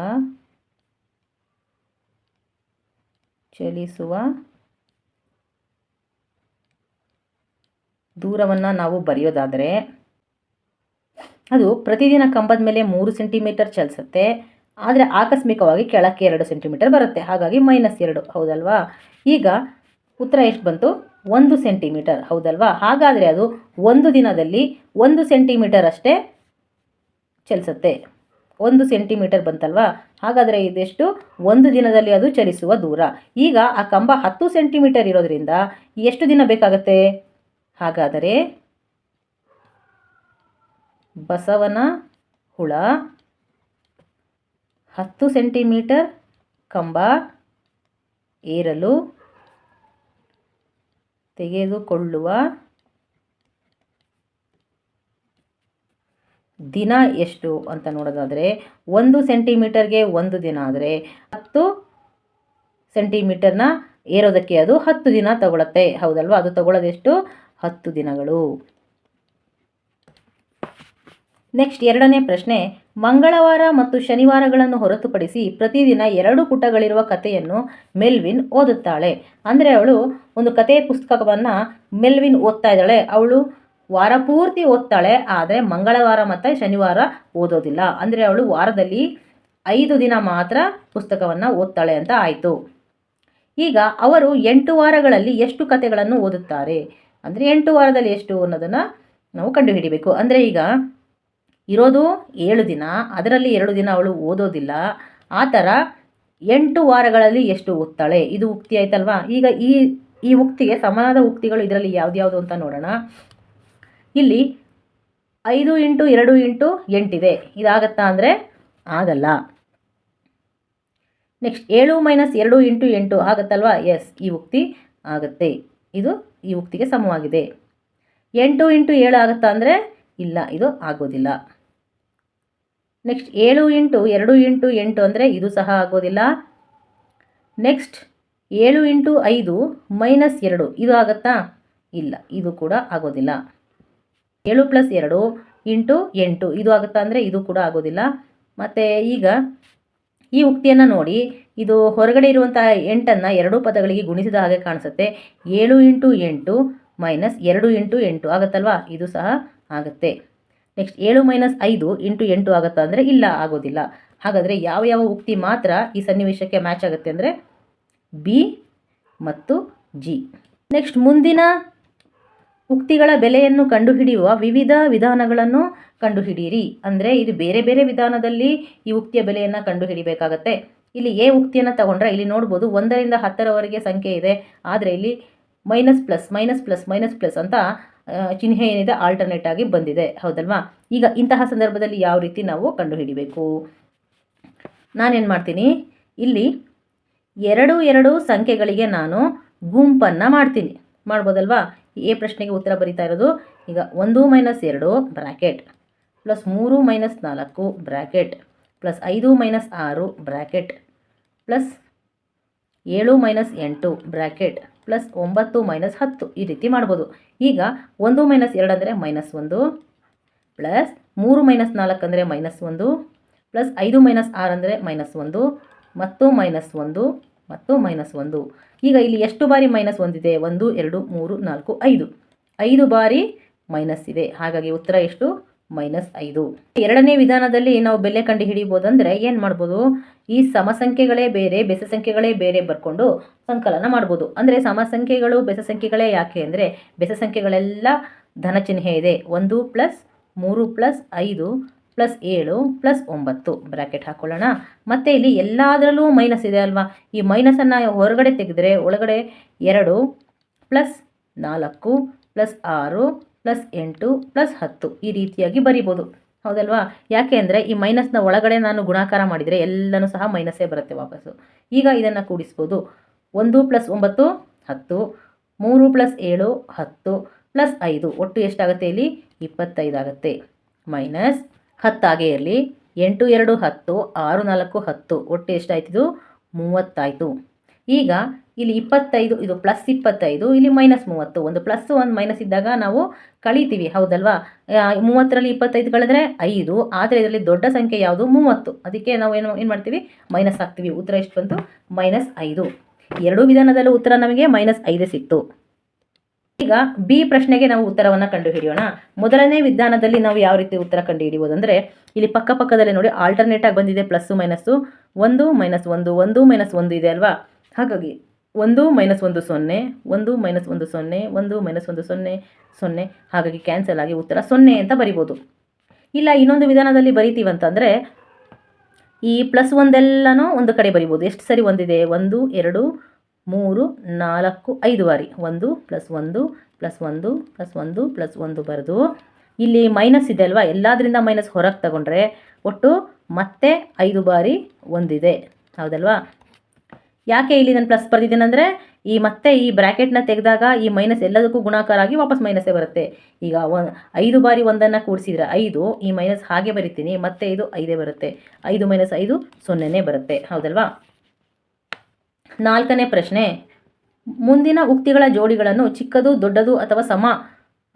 ಚಲಿಸುವ ದೂರವನ್ನು ನಾವು ಬರೆಯೋದಾದರೆ ಅದು ಪ್ರತಿದಿನ ಕಂಬದ ಮೇಲೆ 3 ಸೆಂಟಿಮೀಟರ್ ಚಲಿಸುತ್ತೆ. ಆದರೆ ಆಕಸ್ಮಿಕವಾಗಿ ಕೆಳಕ್ಕೆ 2 ಸೆಂಟಿಮೀಟರ್ ಬರುತ್ತೆ, ಹಾಗಾಗಿ -2 ಹೌದಲ್ವಾ. ಈಗ ಉತ್ತರ ಎಷ್ಟು ಬಂತು? 1 ಸೆಂಟಿಮೀಟರ್ ಹೌದಲ್ವಾ. ಹಾಗಾದರೆ ಅದು ಒಂದು ದಿನದಲ್ಲಿ 1 ಸೆಂಟಿಮೀಟರ್ ಅಷ್ಟೇ ಚಲಿಸುತ್ತೆ. 1 ಸೆಂಟಿಮೀಟರ್ ಬಂತಲ್ವಾ. ಹಾಗಾದರೆ ಇದೆಷ್ಟು? ಒಂದು ದಿನದಲ್ಲಿ ಅದು ಚಲಿಸುವ ದೂರ. ಈಗ ಆ ಕಂಬ 10 ಸೆಂಟಿಮೀಟರ್ ಇರೋದ್ರಿಂದ ಎಷ್ಟು ದಿನ ಬೇಕಾಗುತ್ತೆ? ಹಾಗಾದರೆ ಬಸವನ ಹುಳ 10 ಸೆಂಟಿಮೀಟರ್ ಕಂಬ ಏರಲು ತೆಗೆದುಕೊಳ್ಳುವ ದಿನ ಎಷ್ಟು ಅಂತ ನೋಡೋದಾದರೆ, 1 ಸೆಂಟಿಮೀಟರ್ಗೆ 1 ದಿನ ಆದರೆ 10 ಸೆಂಟಿಮೀಟರ್ನ ಏರೋದಕ್ಕೆ ಅದು 10 ದಿನ ತಗೊಳುತ್ತೆ ಹೌದಲ್ವಾ. ಅದು ತಗೊಳ್ಳೋದೆಷ್ಟು? 10 ದಿನಗಳು. ನೆಕ್ಸ್ಟ್ ಎರಡನೇ ಪ್ರಶ್ನೆ, ಮಂಗಳವಾರ ಮತ್ತು ಶನಿವಾರಗಳನ್ನು ಹೊರತುಪಡಿಸಿ ಪ್ರತಿದಿನ 2 ಪುಟಗಳಿರುವ ಕಥೆಯನ್ನು ಮೆಲ್ವಿನ್ ಓದುತ್ತಾಳೆ. ಅಂದರೆ ಅವಳು ಒಂದು ಕಥೆಯ ಪುಸ್ತಕವನ್ನು ಮೆಲ್ವಿನ್ ಓದ್ತಾ ಇದ್ದಾಳೆ. ಅವಳು ವಾರ ಪೂರ್ತಿ ಓದ್ತಾಳೆ, ಆದರೆ ಮಂಗಳವಾರ ಮತ್ತು ಶನಿವಾರ ಓದೋದಿಲ್ಲ. ಅಂದರೆ ಅವಳು ವಾರದಲ್ಲಿ 5 ದಿನ ಮಾತ್ರ ಪುಸ್ತಕವನ್ನು ಓದ್ತಾಳೆ ಅಂತ ಆಯಿತು. ಈಗ ಅವರು 8 ವಾರಗಳಲ್ಲಿ ಎಷ್ಟು ಕಥೆಗಳನ್ನು ಓದುತ್ತಾರೆ? ಅಂದರೆ 8 ವಾರದಲ್ಲಿ ಎಷ್ಟು ಅನ್ನೋದನ್ನು ನಾವು ಕಂಡುಹಿಡಿಬೇಕು. ಅಂದರೆ ಈಗ ಇರೋದು 7 ದಿನ, ಅದರಲ್ಲಿ 2 ದಿನ ಅವಳು ಓದೋದಿಲ್ಲ. ಆ ಥರ 8 ವಾರಗಳಲ್ಲಿ ಎಷ್ಟು ಓದ್ತಾಳೆ? ಇದು ಉಕ್ತಿ ಆಯ್ತಲ್ವಾ. ಈಗ ಈ ಉಕ್ತಿಗೆ ಸಮಾನವಾದ ಉಕ್ತಿಗಳು ಇದರಲ್ಲಿ ಯಾವ್ದ್ಯಾವುದು ಅಂತ ನೋಡೋಣ. ಇಲ್ಲಿ 5 × 2 × 8 ಇದೆ. ಇದಾಗತ್ತಾ ಅಂದರೆ ಆಗಲ್ಲ. ನೆಕ್ಸ್ಟ್ 7 - 2 × 8 ಆಗುತ್ತಲ್ವಾ. ಎಸ್, ಈ ಉಕ್ತಿ ಆಗುತ್ತೆ. ಇದು ಈ ಉಕ್ತಿಗೆ ಸಮವಾಗಿದೆ. 8 × 7 ಆಗುತ್ತಾ ಅಂದರೆ ಇಲ್ಲ, ಇದು ಆಗೋದಿಲ್ಲ. ನೆಕ್ಸ್ಟ್ 7 × 2 × 8 ಅಂದರೆ ಇದು ಸಹ ಆಗೋದಿಲ್ಲ. ನೆಕ್ಸ್ಟ್ 7 × 5 - 2 ಇದು ಆಗುತ್ತಾ? ಇಲ್ಲ, ಇದು ಕೂಡ ಆಗೋದಿಲ್ಲ. 7 + 2 × 8 ಇದು ಆಗುತ್ತಾ ಅಂದರೆ ಇದು ಕೂಡ ಆಗೋದಿಲ್ಲ. ಮತ್ತು ಈಗ ಈ ಉಕ್ತಿಯನ್ನು ನೋಡಿ, ಇದು ಹೊರಗಡೆ ಇರುವಂತಹ 8ಅನ್ನು 2 ಪದಗಳಿಗೆ ಗುಣಿಸಿದ ಹಾಗೆ ಕಾಣಿಸುತ್ತೆ. 7 × 8 - 2 × 8 ಆಗುತ್ತಲ್ವಾ, ಇದು ಸಹ ಆಗುತ್ತೆ. ನೆಕ್ಸ್ಟ್ 7 - 5 × 8 ಆಗುತ್ತಾ ಅಂದರೆ ಇಲ್ಲ, ಆಗೋದಿಲ್ಲ. ಹಾಗಾದರೆ ಯಾವ ಯಾವ ಉಕ್ತಿ ಮಾತ್ರ ಈ ಸನ್ನಿವೇಶಕ್ಕೆ ಮ್ಯಾಚ್ ಆಗುತ್ತೆ ಅಂದರೆ ಬಿ ಮತ್ತು ಜಿ. ನೆಕ್ಸ್ಟ್ ಮುಂದಿನ ಉಕ್ತಿಗಳ ಬೆಲೆಯನ್ನು ಕಂಡುಹಿಡಿಯುವ ವಿವಿಧ ವಿಧಾನಗಳನ್ನು ಕಂಡುಹಿಡಿಯಿರಿ. ಅಂದರೆ ಇದು ಬೇರೆ ಬೇರೆ ವಿಧಾನದಲ್ಲಿ ಈ ಉಕ್ತಿಯ ಬೆಲೆಯನ್ನು ಕಂಡುಹಿಡಿಬೇಕಾಗತ್ತೆ. ಇಲ್ಲಿ ಎ ಉಕ್ತಿಯನ್ನು ತಗೊಂಡ್ರೆ ಇಲ್ಲಿ ನೋಡ್ಬೋದು 1 ರಿಂದ 10ರವರೆಗೆ ಸಂಖ್ಯೆ ಇದೆ. ಆದರೆ ಇಲ್ಲಿ -+, ಅಂತ ಚಿಹ್ನೆ ಏನಿದೆ ಆಲ್ಟರ್ನೇಟ್ ಆಗಿ ಬಂದಿದೆ ಹೌದಲ್ವಾ. ಈಗ ಇಂತಹ ಸಂದರ್ಭದಲ್ಲಿ ಯಾವ ರೀತಿ ನಾವು ಕಂಡುಹಿಡಿಬೇಕು? ನಾನೇನು ಮಾಡ್ತೀನಿ, ಇಲ್ಲಿ 2 ಸಂಖ್ಯೆಗಳಿಗೆ ನಾನು ಗುಂಪನ್ನು ಮಾಡ್ಬೋದಲ್ವಾ. ಎ ಪ್ರಶ್ನೆಗೆ ಉತ್ತರ ಬರೀತಾ ಇರೋದು. ಈಗ 1 - 2 ಬ್ರ್ಯಾಕೆಟ್ +3 - 4 ಬ್ರ್ಯಾಕೆಟ್ +5 - 6 ಬ್ರ್ಯಾಕೆಟ್ +7 - 8 ಬ್ರ್ಯಾಕೆಟ್ +9 - 10 ಈ ರೀತಿ ಮಾಡ್ಬೋದು. ಈಗ 1 - 2 ಅಂದರೆ -1 +3 - 4 ಅಂದರೆ -1 +5 - 6 ಅಂದರೆ -1 ಮತ್ತು -1 ಮತ್ತು -1. ಈಗ ಇಲ್ಲಿ ಎಷ್ಟು ಬಾರಿ -1 ಇದೆ? 1 2 3 4 5 5 ಬಾರಿ ಮೈನಸ್ ಇದೆ. ಹಾಗಾಗಿ ಉತ್ತರ ಎಷ್ಟು? -5. ಎರಡನೇ ವಿಧಾನದಲ್ಲಿ ನಾವು ಬೆಲೆ ಕಂಡು ಹಿಡಿಯಬಹುದಂದ್ರೆ ಏನು ಮಾಡ್ಬೋದು? ಈ ಸಮಸಂಖ್ಯೆಗಳೇ ಬೇರೆ ಬೆಸ ಸಂಖ್ಯೆಗಳೇ ಬೇರೆ ಬರ್ಕೊಂಡು ಸಂಕಲನ ಮಾಡ್ಬೋದು. ಅಂದರೆ ಸಮಸಂಖ್ಯೆಗಳು ಬೆಸ ಸಂಖ್ಯೆಗಳೇ ಯಾಕೆ ಅಂದರೆ ಬೆಸ ಸಂಖ್ಯೆಗಳೆಲ್ಲ ಧನ ಚಿಹ್ನೆ ಇದೆ. 1 + 3 + 5 + 7 + 9 ಬ್ರ್ಯಾಕೆಟ್ ಹಾಕೊಳ್ಳೋಣ. ಮತ್ತು ಇಲ್ಲಿ ಎಲ್ಲದರಲ್ಲೂ ಮೈನಸ್ ಇದೆ ಅಲ್ವಾ. ಈ ಮೈನಸನ್ನು ಹೊರಗಡೆ ತೆಗೆದರೆ ಒಳಗಡೆ 2 + 4 + 6 + 8 + 10 ಈ ರೀತಿಯಾಗಿ ಬರಿಬೋದು ಹೌದಲ್ವಾ. ಯಾಕೆ ಅಂದರೆ ಈ ಮೈನಸ್ನ ಒಳಗಡೆ ನಾನು ಗುಣಾಕಾರ ಮಾಡಿದರೆ ಎಲ್ಲನೂ ಸಹ ಮೈನಸ್ಸೇ ಬರುತ್ತೆ ವಾಪಸ್ಸು. ಈಗ ಇದನ್ನು ಕೂಡಿಸ್ಬೋದು. 1 + 9 10, 3 + 7 10 + 5 ಒಟ್ಟು ಎಷ್ಟಾಗುತ್ತೆ? ಇಲ್ಲಿ 25 ಆಗುತ್ತೆ. ಮೈನಸ್ 10 ಆಗೇ ಇರಲಿ. 8 2 10, 6 4 10 ಒಟ್ಟು ಎಷ್ಟಾಯ್ತಿದು? 30 ಆಯಿತು. ಈಗ ಇಲ್ಲಿ 25 ಇದು +25, ಇಲ್ಲಿ -30. ಒಂದು ಪ್ಲಸ್ ಒಂದು ಮೈನಸ್ ಇದ್ದಾಗ ನಾವು ಕಳಿತೀವಿ, ಹೌದಲ್ವಾ? 30ರಲ್ಲಿ 25 ಕಳೆದ್ರೆ 5, ಆದರೆ ಇದರಲ್ಲಿ ದೊಡ್ಡ ಸಂಖ್ಯೆ ಯಾವುದು? 30. ಅದಕ್ಕೆ ನಾವು ಏನು ಮಾಡ್ತೀವಿ? ಮೈನಸ್ ಹಾಕ್ತೀವಿ. ಉತ್ತರ ಎಷ್ಟು ಬಂತು? -5. ಎರಡೂ ವಿಧಾನದಲ್ಲೂ ಉತ್ತರ ನಮಗೆ -5 ಸಿಕ್ತು. ಈಗ ಬಿ ಪ್ರಶ್ನೆಗೆ ನಾವು ಉತ್ತರವನ್ನು ಕಂಡುಹಿಡಿಯೋಣ. ಮೊದಲನೇ ವಿಧಾನದಲ್ಲಿ ನಾವು ಯಾವ ರೀತಿ ಉತ್ತರ ಕಂಡುಹಿಡಿಯುವುದು ಅಂದರೆ, ಇಲ್ಲಿ ಪಕ್ಕದಲ್ಲೇ ನೋಡಿ ಆಲ್ಟರ್ನೇಟ್ ಆಗಿ ಬಂದಿದೆ, ಪ್ಲಸ್ಸು ಮೈನಸ್ಸು, 1 -1 1 -1 ಇದೆ ಅಲ್ವಾ? ಹಾಗಾಗಿ 1 -1 0, 1 -1 0, 1 -1 0 0, ಹಾಗಾಗಿ ಕ್ಯಾನ್ಸಲ್ ಆಗಿ ಉತ್ತರ 0 ಅಂತ ಬರಿಬೋದು. ಇಲ್ಲ ಇನ್ನೊಂದು ವಿಧಾನದಲ್ಲಿ ಬರಿತೀವಂತಂದರೆ ಈ ಪ್ಲಸ್ ಒಂದೆಲ್ಲನೂ ಒಂದು ಕಡೆ ಬರಿಬೋದು. ಎಷ್ಟು ಸರಿ ಒಂದಿದೆ? 1 2 3 4 5 ಬಾರಿ 1 + 1 + 1 + 1 + 1 ಬರೆದು ಇಲ್ಲಿ ಮೈನಸ್ ಇದೆ ಅಲ್ವಾ? ಎಲ್ಲದರಿಂದ ಮೈನಸ್ ಹೊರಗೆ ತಗೊಂಡ್ರೆ ಒಟ್ಟು ಮತ್ತೆ 5 ಬಾರಿ ಒಂದಿದೆ, ಹೌದಲ್ವಾ? ಯಾಕೆ ಇಲ್ಲಿ ನಾನು ಪ್ಲಸ್ ಬರೆದಿದ್ದೇನೆ ಅಂದರೆ, ಮತ್ತೆ ಈ ಬ್ರ್ಯಾಕೆಟ್ನ ತೆಗೆದಾಗ ಈ ಮೈನಸ್ ಎಲ್ಲದಕ್ಕೂ ಗುಣಾಕಾರ ಆಗಿ ವಾಪಸ್ ಮೈನಸ್ಸೇ ಬರುತ್ತೆ. ಈಗ 5 ಬಾರಿ ಒಂದನ್ನು ಕೂಡಿಸಿದ್ರೆ 5, ಈ ಮೈನಸ್ ಹಾಗೆ ಬರಿತೀನಿ, ಮತ್ತೆ ಇದು 5 ಬರುತ್ತೆ. 5 - 5 0ನೇ ಬರುತ್ತೆ, ಹೌದಲ್ವಾ? 4ನೇ ಪ್ರಶ್ನೆ, ಮುಂದಿನ ಉಕ್ತಿಗಳ ಜೋಡಿಗಳನ್ನು ಚಿಕ್ಕದು, ದೊಡ್ಡದು ಅಥವಾ ಸಮ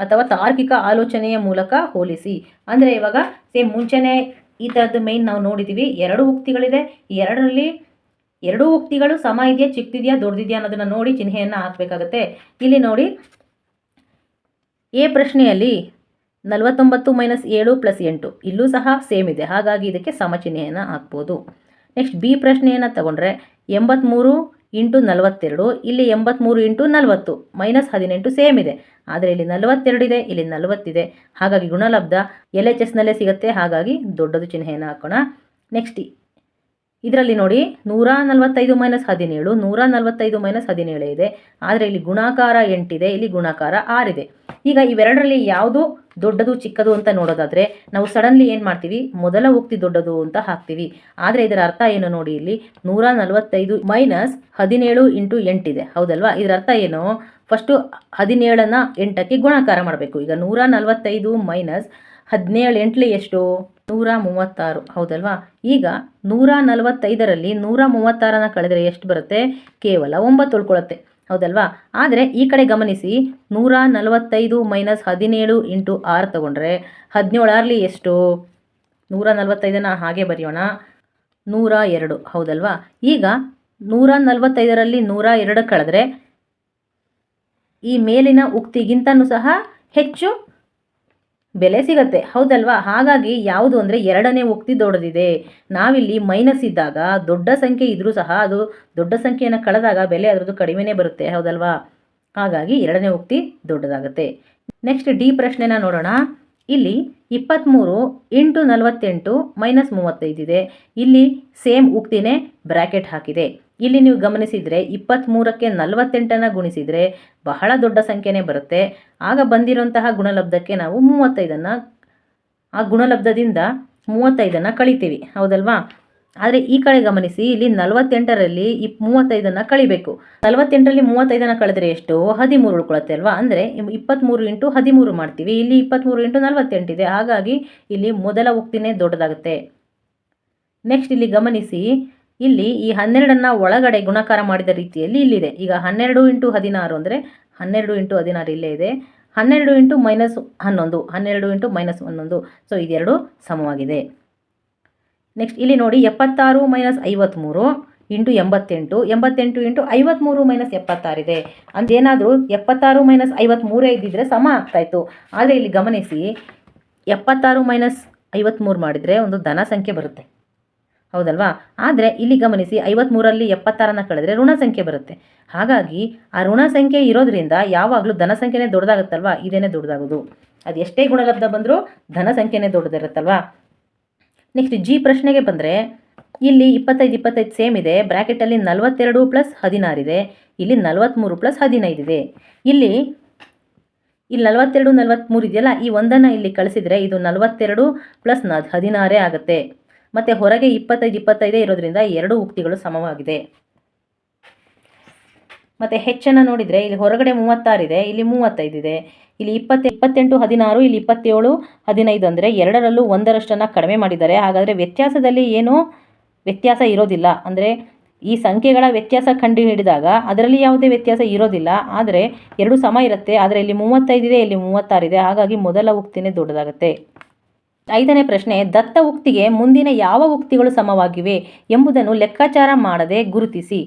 ಅಥವಾ ತಾರ್ಕಿಕ ಆಲೋಚನೆಯ ಮೂಲಕ ಹೋಲಿಸಿ. ಅಂದರೆ ಇವಾಗ ಸೇಮ್ ಮುಂಚೆನೇ ಈ ಥರದ್ದು ಮೇಯ್ನ್ ನಾವು ನೋಡಿದ್ದೀವಿ. 2 ಉಕ್ತಿಗಳಿದೆ. ಈ ಎರಡರಲ್ಲಿ 2 ಉಕ್ತಿಗಳು ಸಮ ಇದೆಯಾ, ಚಿಕ್ಕದಿದೆಯಾ, ದೊಡ್ಡದಿದೆಯಾ ಅನ್ನೋದನ್ನು ನೋಡಿ ಚಿಹ್ನೆಯನ್ನು ಹಾಕಬೇಕಾಗತ್ತೆ. ಇಲ್ಲಿ ನೋಡಿ, ಎ ಪ್ರಶ್ನೆಯಲ್ಲಿ 49 - 7 + 8 ಇಲ್ಲೂ ಸಹ ಸೇಮ್ ಇದೆ, ಹಾಗಾಗಿ ಇದಕ್ಕೆ ಸಮ ಚಿಹ್ನೆಯನ್ನು ಹಾಕ್ಬೋದು. ನೆಕ್ಸ್ಟ್ ಬಿ ಪ್ರಶ್ನೆಯನ್ನು ತಗೊಂಡ್ರೆ 83 × 42, ಇಲ್ಲಿ 83 × 40 -18 ಸೇಮ್ ಇದೆ, ಆದರೆ ಇಲ್ಲಿ 42 ಇದೆ, ಇಲ್ಲಿ 40 ಇದೆ, ಹಾಗಾಗಿ ಗುಣಲಬ್ಧ LHSನಲ್ಲೇ ಸಿಗುತ್ತೆ, ಹಾಗಾಗಿ ದೊಡ್ಡದು ಚಿಹ್ನೆಯನ್ನು ಹಾಕೋಣ. ನೆಕ್ಸ್ಟ್ ಇದರಲ್ಲಿ ನೋಡಿ 145 - 17 145 - 17 ಇದೆ, ಆದರೆ ಇಲ್ಲಿ ಗುಣಾಕಾರ 8 ಇದೆ, ಇಲ್ಲಿ ಗುಣಾಕಾರ 6 ಇದೆ. ಈಗ ಇವೆರಡರಲ್ಲಿ ಯಾವುದು ದೊಡ್ಡದು ಚಿಕ್ಕದು ಅಂತ ನೋಡೋದಾದರೆ ನಾವು ಸಡನ್ಲಿ ಏನು ಮಾಡ್ತೀವಿ? ಮೊದಲ ಉಕ್ತಿ ದೊಡ್ಡದು ಅಂತ ಹಾಕ್ತೀವಿ. ಆದರೆ ಇದರ ಅರ್ಥ ಏನು ನೋಡಿ, ಇಲ್ಲಿ 145 - 17 × 8 ಇದೆ, ಹೌದಲ್ವಾ? ಇದರ ಅರ್ಥ ಏನು? ಫಸ್ಟು 17ನ್ನು 8ಕ್ಕೆ ಗುಣಾಕಾರ ಮಾಡಬೇಕು. ಈಗ 145 - 17 8 ಎಷ್ಟು? 136, ಹೌದಲ್ವಾ? ಈಗ 145ರಲ್ಲಿ 136ನ ಕಳೆದರೆ ಎಷ್ಟು ಬರುತ್ತೆ? ಕೇವಲ 9 ಉಳ್ಕೊಳ್ಳುತ್ತೆ, ಹೌದಲ್ವಾ? ಆದರೆ ಈ ಕಡೆ ಗಮನಿಸಿ, 145 - 17 × 6 ತಗೊಂಡ್ರೆ 17 ಎಷ್ಟು? 145ನ್ನು ಹಾಗೆ ಬರೆಯೋಣ, 102, ಹೌದಲ್ವಾ? ಈಗ 145ರಲ್ಲಿ 102 ಕಳೆದ್ರೆ ಈ ಮೇಲಿನ ಉಕ್ತಿಗಿಂತನೂ ಸಹ ಹೆಚ್ಚು ಬೆಲೆ ಸಿಗುತ್ತೆ, ಹೌದಲ್ವಾ? ಹಾಗಾಗಿ ಯಾವುದು ಅಂದರೆ ಎರಡನೇ ಉಕ್ತಿ ದೊಡ್ಡದಿದೆ. ನಾವಿಲ್ಲಿ ಮೈನಸ್ ಇದ್ದಾಗ ದೊಡ್ಡ ಸಂಖ್ಯೆ ಇದ್ರೂ ಸಹ ಅದು ದೊಡ್ಡ ಸಂಖ್ಯೆಯನ್ನು ಕಳೆದಾಗ ಬೆಲೆ ಅದರದ್ದು ಕಡಿಮೆನೇ ಬರುತ್ತೆ, ಹೌದಲ್ವಾ? ಹಾಗಾಗಿ ಎರಡನೇ ಉಕ್ತಿ ದೊಡ್ಡದಾಗುತ್ತೆ. ನೆಕ್ಸ್ಟ್ ಡಿ ಪ್ರಶ್ನೆನ ನೋಡೋಣ. ಇಲ್ಲಿ 23 × 48 -35 ಇದೆ. ಇಲ್ಲಿ ಸೇಮ್ ಉಕ್ತಿನೇ ಬ್ರ್ಯಾಕೆಟ್ ಹಾಕಿದೆ. ಇಲ್ಲಿ ನೀವು ಗಮನಿಸಿದರೆ 23ಕ್ಕೆ 48ನ್ನು ಗುಣಿಸಿದರೆ ಬಹಳ ದೊಡ್ಡ ಸಂಖ್ಯೆನೇ ಬರುತ್ತೆ. ಆಗ ಬಂದಿರೋಂತಹ ಗುಣಲಬ್ಧಕ್ಕೆ ನಾವು 35ನ್ನು, ಆ ಗುಣಲಬ್ಧದಿಂದ 35ನ್ನು ಕಳಿತೀವಿ, ಹೌದಲ್ವಾ? ಆದರೆ ಈ ಕಡೆ ಗಮನಿಸಿ, ಇಲ್ಲಿ 48ರಲ್ಲಿ 35ನ್ನು ಕಳಿಬೇಕು. 48ರಲ್ಲಿ 35ನ್ನು ಕಳೆದರೆ ಎಷ್ಟು? 13 ಉಳ್ಕೊಳ್ಳುತ್ತೆ ಅಲ್ವಾ? ಅಂದರೆ 23 × 13 ಮಾಡ್ತೀವಿ. ಇಲ್ಲಿ 23 × 48 ಇದೆ, ಹಾಗಾಗಿ ಇಲ್ಲಿ ಮೊದಲ ಉಕ್ತಿನೇ ದೊಡ್ಡದಾಗುತ್ತೆ. ನೆಕ್ಸ್ಟ್ ಇಲ್ಲಿ ಗಮನಿಸಿ, ಇಲ್ಲಿ ಈ 12ನ್ನು ಒಳಗಡೆ ಗುಣಾಕಾರ ಮಾಡಿದ ರೀತಿಯಲ್ಲಿ ಇಲ್ಲಿದೆ. ಈಗ 12 × 16 ಅಂದರೆ 12 × 16 ಇಲ್ಲೇ ಇದೆ. 12 × -11 12 × -11, ಸೊ ಇದೆರಡು ಸಮವಾಗಿದೆ. ನೆಕ್ಸ್ಟ್ ಇಲ್ಲಿ ನೋಡಿ 76 - 53 × 88 88 × 53 - 76 ಇದೆ. ಅಂದೇನಾದರೂ 76 - 53 ಇದ್ದಿದ್ರೆ ಸಮ ಆಗ್ತಾಯಿತ್ತು. ಆದರೆ ಇಲ್ಲಿ ಗಮನಿಸಿ, 76 - 53 ಮಾಡಿದರೆ ಒಂದು ಧನ ಸಂಖ್ಯೆ ಬರುತ್ತೆ, ಹೌದಲ್ವಾ? ಆದರೆ ಇಲ್ಲಿ ಗಮನಿಸಿ, 53ರಲ್ಲಿ 76ನ್ನು ಕಳೆದರೆ ಋಣ ಸಂಖ್ಯೆ ಬರುತ್ತೆ. ಹಾಗಾಗಿ ಆ ಋಣ ಸಂಖ್ಯೆ ಇರೋದ್ರಿಂದ ಯಾವಾಗಲೂ ಧನ ಸಂಖ್ಯೆನೇ ದೊಡ್ಡದಾಗುತ್ತಲ್ವಾ? ಇದೇನೇ ದೊಡ್ಡದಾಗೋದು. ಅದು ಎಷ್ಟೇ ಗುಣಲಬ್ಧ ಬಂದರೂ ಧನ ಸಂಖ್ಯೆನೇ ದೊಡ್ಡದಿರುತ್ತಲ್ವಾ? ನೆಕ್ಸ್ಟ್ ಜಿ ಪ್ರಶ್ನೆಗೆ ಬಂದರೆ, ಇಲ್ಲಿ 25 25 ಸೇಮ್ ಇದೆ. ಬ್ರ್ಯಾಕೆಟಲ್ಲಿ 42 + 16 ಇದೆ. ಇಲ್ಲಿ 43 + 15 ಇದೆ. ಇಲ್ಲಿ 42 43 ಇದೆಯಲ್ಲ, ಈ ಒಂದನ್ನು ಇಲ್ಲಿ ಕಳಿಸಿದರೆ ಇದು 42 + 16 ಆಗುತ್ತೆ. ಮತ್ತು ಹೊರಗೆ 25 25 ಇರೋದ್ರಿಂದ ಎರಡು ಉಕ್ತಿಗಳು ಸಮವಾಗಿದೆ. ಮತ್ತು ಹೆಚ್ಚನ್ನು ನೋಡಿದರೆ ಇಲ್ಲಿ ಹೊರಗಡೆ 36 ಇದೆ, ಇಲ್ಲಿ 35 ಇದೆ. ಇಲ್ಲಿ 28 16, ಇಲ್ಲಿ 27 15 ಅಂದರೆ ಎರಡರಲ್ಲೂ ಒಂದರಷ್ಟನ್ನು ಕಡಿಮೆ ಮಾಡಿದ್ದಾರೆ. ಹಾಗಾದರೆ ವ್ಯತ್ಯಾಸದಲ್ಲಿ ಏನೂ ವ್ಯತ್ಯಾಸ ಇರೋದಿಲ್ಲ. ಅಂದರೆ ಈ ಸಂಖ್ಯೆಗಳ ವ್ಯತ್ಯಾಸ ಕಂಡುಹಿಡಿದಾಗ ಅದರಲ್ಲಿ ಯಾವುದೇ ವ್ಯತ್ಯಾಸ ಇರೋದಿಲ್ಲ, ಆದರೆ ಎರಡು ಸಮ ಇರುತ್ತೆ. ಆದರೆ ಇಲ್ಲಿ 35 ಇದೆ, ಇಲ್ಲಿ 36 ಇದೆ, ಹಾಗಾಗಿ ಮೊದಲ ಉಕ್ತಿನೇ ದೊಡ್ಡದಾಗುತ್ತೆ. 5ನೇ ಪ್ರಶ್ನೆ, ದತ್ತ ಉಕ್ತಿಗೆ ಮುಂದಿನ ಯಾವ ಉಕ್ತಿಗಳು ಸಮವಾಗಿವೆ ಎಂಬುದನ್ನು ಲೆಕ್ಕಾಚಾರ ಮಾಡದೆ ಗುರುತಿಸಿ.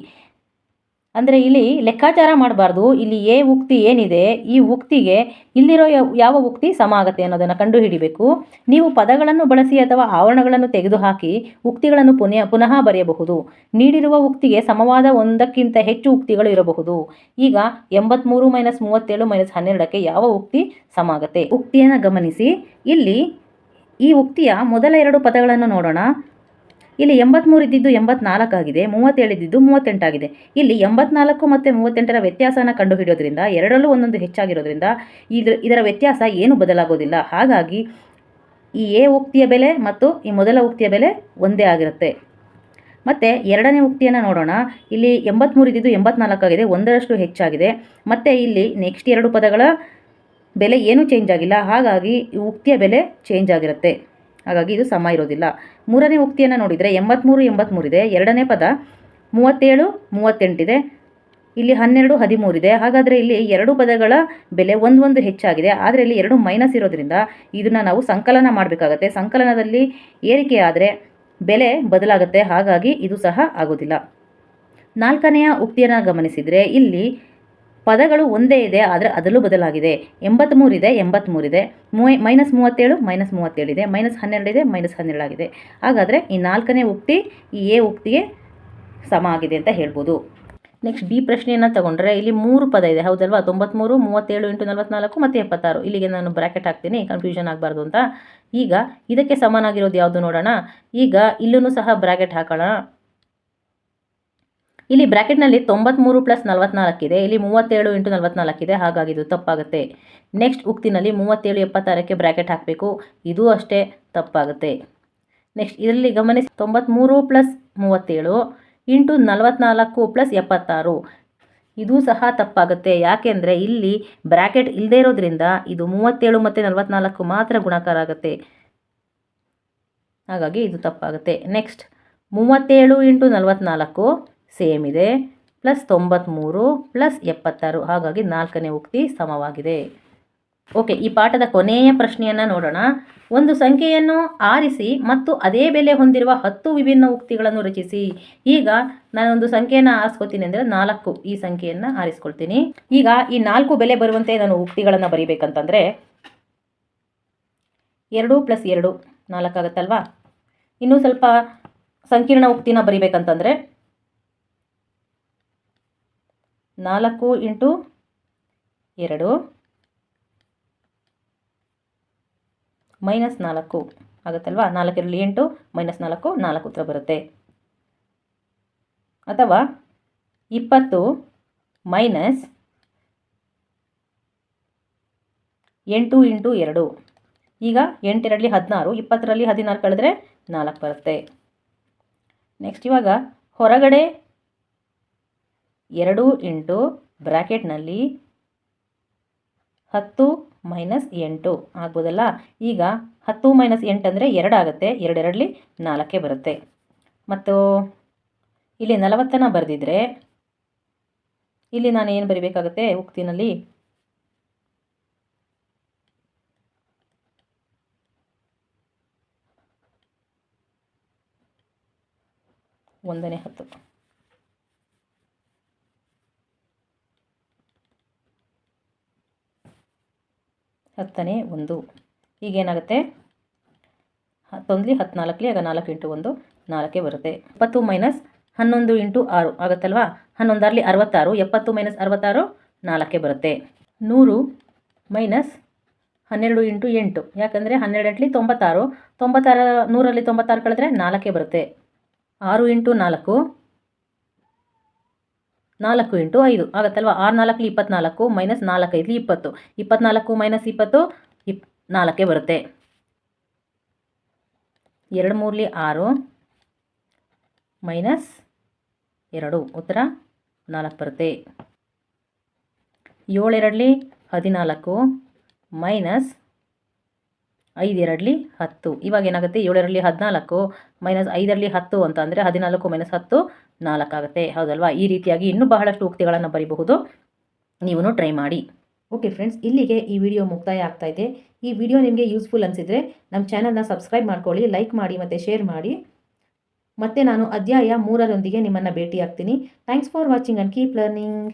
ಅಂದರೆ ಇಲ್ಲಿ ಲೆಕ್ಕಾಚಾರ ಮಾಡಬಾರ್ದು. ಇಲ್ಲಿ ಎ ಉಕ್ತಿ ಏನಿದೆ, ಈ ಉಕ್ತಿಗೆ ಇಲ್ಲಿರೋ ಯಾವ ಉಕ್ತಿ ಸಮ ಆಗುತ್ತೆ ಅನ್ನೋದನ್ನು ಕಂಡುಹಿಡಿಬೇಕು. ನೀವು ಪದಗಳನ್ನು ಬಳಸಿ ಅಥವಾ ಆವರಣಗಳನ್ನು ತೆಗೆದುಹಾಕಿ ಉಕ್ತಿಗಳನ್ನು ಪುನಃ ಬರೆಯಬಹುದು. ನೀಡಿರುವ ಉಕ್ತಿಗೆ ಸಮವಾದ ಒಂದಕ್ಕಿಂತ ಹೆಚ್ಚು ಉಕ್ತಿಗಳು ಇರಬಹುದು. ಈಗ 83 - 37 - 12ಕ್ಕೆ ಯಾವ ಉಕ್ತಿ ಸಮ ಆಗುತ್ತೆ? ಉಕ್ತಿಯನ್ನು ಗಮನಿಸಿ. ಇಲ್ಲಿ ಈ ಉಕ್ತಿಯ ಮೊದಲ ಎರಡು ಪದಗಳನ್ನು ನೋಡೋಣ. ಇಲ್ಲಿ 83 ಇದ್ದಿದ್ದು 84 ಆಗಿದೆ, 37 ಇದ್ದಿದ್ದು 38 ಆಗಿದೆ. ಇಲ್ಲಿ 84 ಮತ್ತು 38ರ ವ್ಯತ್ಯಾಸನ ಕಂಡುಹಿಡಿಯೋದ್ರಿಂದ ಎರಡರಲ್ಲೂ ಒಂದೊಂದು ಹೆಚ್ಚಾಗಿರೋದ್ರಿಂದ ಇದರ ವ್ಯತ್ಯಾಸ ಏನು ಬದಲಾಗೋದಿಲ್ಲ. ಹಾಗಾಗಿ ಈ ಎ ಉಕ್ತಿಯ ಬೆಲೆ ಮತ್ತು ಈ ಮೊದಲ ಉಕ್ತಿಯ ಬೆಲೆ ಒಂದೇ ಆಗಿರುತ್ತೆ. ಮತ್ತು ಎರಡನೇ ಉಕ್ತಿಯನ್ನು ನೋಡೋಣ. ಇಲ್ಲಿ 83 ಇದ್ದಿದ್ದು 84 ಆಗಿದೆ, ಒಂದರಷ್ಟು ಹೆಚ್ಚಾಗಿದೆ. ಮತ್ತು ಇಲ್ಲಿ ನೆಕ್ಸ್ಟ್ ಎರಡು ಪದಗಳ ಬೆಲೆ ಏನೂ ಚೇಂಜ್ ಆಗಿಲ್ಲ, ಹಾಗಾಗಿ ಈ ಉಕ್ತಿಯ ಬೆಲೆ ಚೇಂಜ್ ಆಗಿರುತ್ತೆ. ಹಾಗಾಗಿ ಇದು ಸಮ ಇರೋದಿಲ್ಲ. ಮೂರನೇ ಉಕ್ತಿಯನ್ನು ನೋಡಿದರೆ 83 ಇದೆ, ಎರಡನೇ ಪದ 37 38 ಇದೆ, ಇಲ್ಲಿ 12 13 ಇದೆ. ಹಾಗಾದರೆ ಇಲ್ಲಿ ಎರಡು ಪದಗಳ ಬೆಲೆ ಒಂದು ಹೆಚ್ಚಾಗಿದೆ, ಆದರೆ ಇಲ್ಲಿ ಎರಡು ಮೈನಸ್ ಇರೋದ್ರಿಂದ ಇದನ್ನು ನಾವು ಸಂಕಲನ ಮಾಡಬೇಕಾಗತ್ತೆ. ಸಂಕಲನದಲ್ಲಿ ಏರಿಕೆ ಆದರೆ ಬೆಲೆ ಬದಲಾಗುತ್ತೆ, ಹಾಗಾಗಿ ಇದು ಸಹ ಆಗೋದಿಲ್ಲ. ನಾಲ್ಕನೆಯ ಉಕ್ತಿಯನ್ನು ಗಮನಿಸಿದರೆ ಇಲ್ಲಿ ಪದಗಳು ಒಂದೇ ಇದೆ, ಆದರೆ ಅದರಲ್ಲೂ ಬದಲಾಗಿದೆ. 83 ಇದೆ, 83 ಇದೆ, -37 -37 ಇದೆ, -12 ಇದೆ, -12 ಆಗಿದೆ. ಹಾಗಾದರೆ ಈ ನಾಲ್ಕನೇ ಉಕ್ತಿ ಈ ಎ ಉಕ್ತಿಗೆ ಸಮ ಆಗಿದೆ ಅಂತ ಹೇಳ್ಬೋದು. ನೆಕ್ಸ್ಟ್ ಬಿ ಪ್ರಶ್ನೆಯನ್ನು ತಗೊಂಡ್ರೆ ಇಲ್ಲಿ 3 ಪದ ಇದೆ, ಹೌದಲ್ವಾ? 93, 37 × 44 ಮತ್ತು 76. ಇಲ್ಲಿಗೆ ನಾನು ಬ್ರ್ಯಾಕೆಟ್ ಹಾಕ್ತೀನಿ, ಕನ್ಫ್ಯೂಷನ್ ಆಗಬಾರ್ದು ಅಂತ. ಈಗ ಇದಕ್ಕೆ ಸಮನಾಗಿರೋದು ಯಾವುದು ನೋಡೋಣ. ಈಗ ಇಲ್ಲೂ ಸಹ ಬ್ರ್ಯಾಕೆಟ್ ಹಾಕೋಣ. ಇಲ್ಲಿ ಬ್ರ್ಯಾಕೆಟ್ನಲ್ಲಿ 93 + 44 ಇದೆ, ಇಲ್ಲಿ 37 × 44 ಇದೆ, ಹಾಗಾಗಿ ಇದು ತಪ್ಪಾಗುತ್ತೆ. ನೆಕ್ಸ್ಟ್ ಉಕ್ತಿನಲ್ಲಿ 37 76ಕ್ಕೆ ಬ್ರ್ಯಾಕೆಟ್ ಹಾಕಬೇಕು, ಇದು ಅಷ್ಟೇ ತಪ್ಪಾಗುತ್ತೆ. ನೆಕ್ಸ್ಟ್ ಇದರಲ್ಲಿ ಗಮನಿಸಿ 93 + 37 × 44 + 76, ಇದು ಸಹ ತಪ್ಪಾಗುತ್ತೆ. ಯಾಕೆಂದರೆ ಇಲ್ಲಿ ಬ್ರ್ಯಾಕೆಟ್ ಇಲ್ಲದೆ ಇರೋದ್ರಿಂದ ಇದು 37 ಮತ್ತು 44 ಮಾತ್ರ ಗುಣಾಕಾರ ಆಗುತ್ತೆ, ಹಾಗಾಗಿ ಇದು ತಪ್ಪಾಗುತ್ತೆ. ನೆಕ್ಸ್ಟ್ 37 × 44 ಸೇಮ್ ಇದೆ, +93 + 76, ಹಾಗಾಗಿ ನಾಲ್ಕನೇ ಉಕ್ತಿ ಸಮವಾಗಿದೆ. ಓಕೆ, ಈ ಪಾಠದ ಕೊನೆಯ ಪ್ರಶ್ನೆಯನ್ನು ನೋಡೋಣ. ಒಂದು ಸಂಖ್ಯೆಯನ್ನು ಆರಿಸಿ ಮತ್ತು ಅದೇ ಬೆಲೆ ಹೊಂದಿರುವ 10 ವಿಭಿನ್ನ ಉಕ್ತಿಗಳನ್ನು ರಚಿಸಿ. ಈಗ ನಾನೊಂದು ಸಂಖ್ಯೆಯನ್ನು ಆರಿಸ್ಕೊತೀನಿ ಅಂದರೆ 4, ಈ ಸಂಖ್ಯೆಯನ್ನು ಆರಿಸ್ಕೊಳ್ತೀನಿ. ಈಗ ಈ 4 ಬೆಲೆ ಬರುವಂತೆ ನಾನು ಉಕ್ತಿಗಳನ್ನು ಬರೀಬೇಕಂತಂದರೆ 2 + 2 4 ಆಗುತ್ತಲ್ವಾ? ಇನ್ನೂ ಸ್ವಲ್ಪ ಸಂಕೀರ್ಣ ಉಕ್ತಿನ ಬರೀಬೇಕಂತಂದರೆ 4 × 2 -4 ಆಗುತ್ತಲ್ವಾ? 4 × 8 -4 4 ಉತ್ತರ ಬರುತ್ತೆ. ಅಥವಾ 20 - 8 × 2, ಈಗ 8 2 16, 20 16 ಕಳೆದ್ರೆ 4 ಬರುತ್ತೆ. ನೆಕ್ಸ್ಟ್ ಇವಾಗ ಹೊರಗಡೆ 2 × ಬ್ರ್ಯಾಕೆಟ್ನಲ್ಲಿ 10 - 8 ಆಗ್ಬೋದಲ್ಲ. ಈಗ 10 - 8 ಅಂದರೆ 2 ಆಗುತ್ತೆ, 2 2 4 ಬರುತ್ತೆ. ಮತ್ತು ಇಲ್ಲಿ 40 ಬರೆದಿದ್ರೆ ಇಲ್ಲಿ ನಾನು ಏನು ಬರೀಬೇಕಾಗುತ್ತೆ ಉಕ್ತಿನಲ್ಲಿ? ಒಂದನೇ 10 10ನೇ 1, ಈಗೇನಾಗುತ್ತೆ 10 14 ಆಗ 4 × 1 4 ಬರುತ್ತೆ. 70 - 11 × 6 ಆಗುತ್ತಲ್ವಾ? 11 66, 70 - 66 4 ಬರುತ್ತೆ. 100 - 12 × 8, ಯಾಕಂದರೆ 12 96, 96 100 96 ಕಳೆದ್ರೆ 4 ಬರುತ್ತೆ. 6 × 4 4 × 5 ಆಗುತ್ತಲ್ವ? 6 4 24 -4 5 20, 24 - 20 4 ಬರುತ್ತೆ. 2 3 6 -2, ಉತ್ತರ 4 ಬರುತ್ತೆ. 7 2 14 -6 5 2 10. ಇವಾಗ ಏನಾಗುತ್ತೆ 7 2 14 ಮೈನಸ್ 5 10 ಅಂತ ಅಂದರೆ 14 ಮೈನಸ್ 10 4 ಆಗುತ್ತೆ. ಹೌದಲ್ವಾ? ಈ ರೀತಿಯಾಗಿ ಇನ್ನೂ ಬಹಳಷ್ಟು ಉಕ್ತಿಗಳನ್ನು ಬರೀಬಹುದು. ನೀವು ಟ್ರೈ ಮಾಡಿ. ಓಕೆ ಫ್ರೆಂಡ್ಸ್, ಇಲ್ಲಿಗೆ ಈ ವಿಡಿಯೋ ಮುಕ್ತಾಯ ಆಗ್ತಾ ಇದೆ. ಈ ವಿಡಿಯೋ ನಿಮಗೆ ಯೂಸ್ಫುಲ್ ಅನಿಸಿದರೆ ನಮ್ಮ ಚಾನಲ್ನ ಸಬ್ಸ್ಕ್ರೈಬ್ ಮಾಡ್ಕೊಳ್ಳಿ, ಲೈಕ್ ಮಾಡಿ ಮತ್ತು ಶೇರ್ ಮಾಡಿ. ಮತ್ತೆ ನಾನು ಅಧ್ಯಾಯ 3 ರೊಂದಿಗೆ ನಿಮ್ಮನ್ನು ಭೇಟಿ ಆಗ್ತೀನಿ. Thanks for watching and keep learning.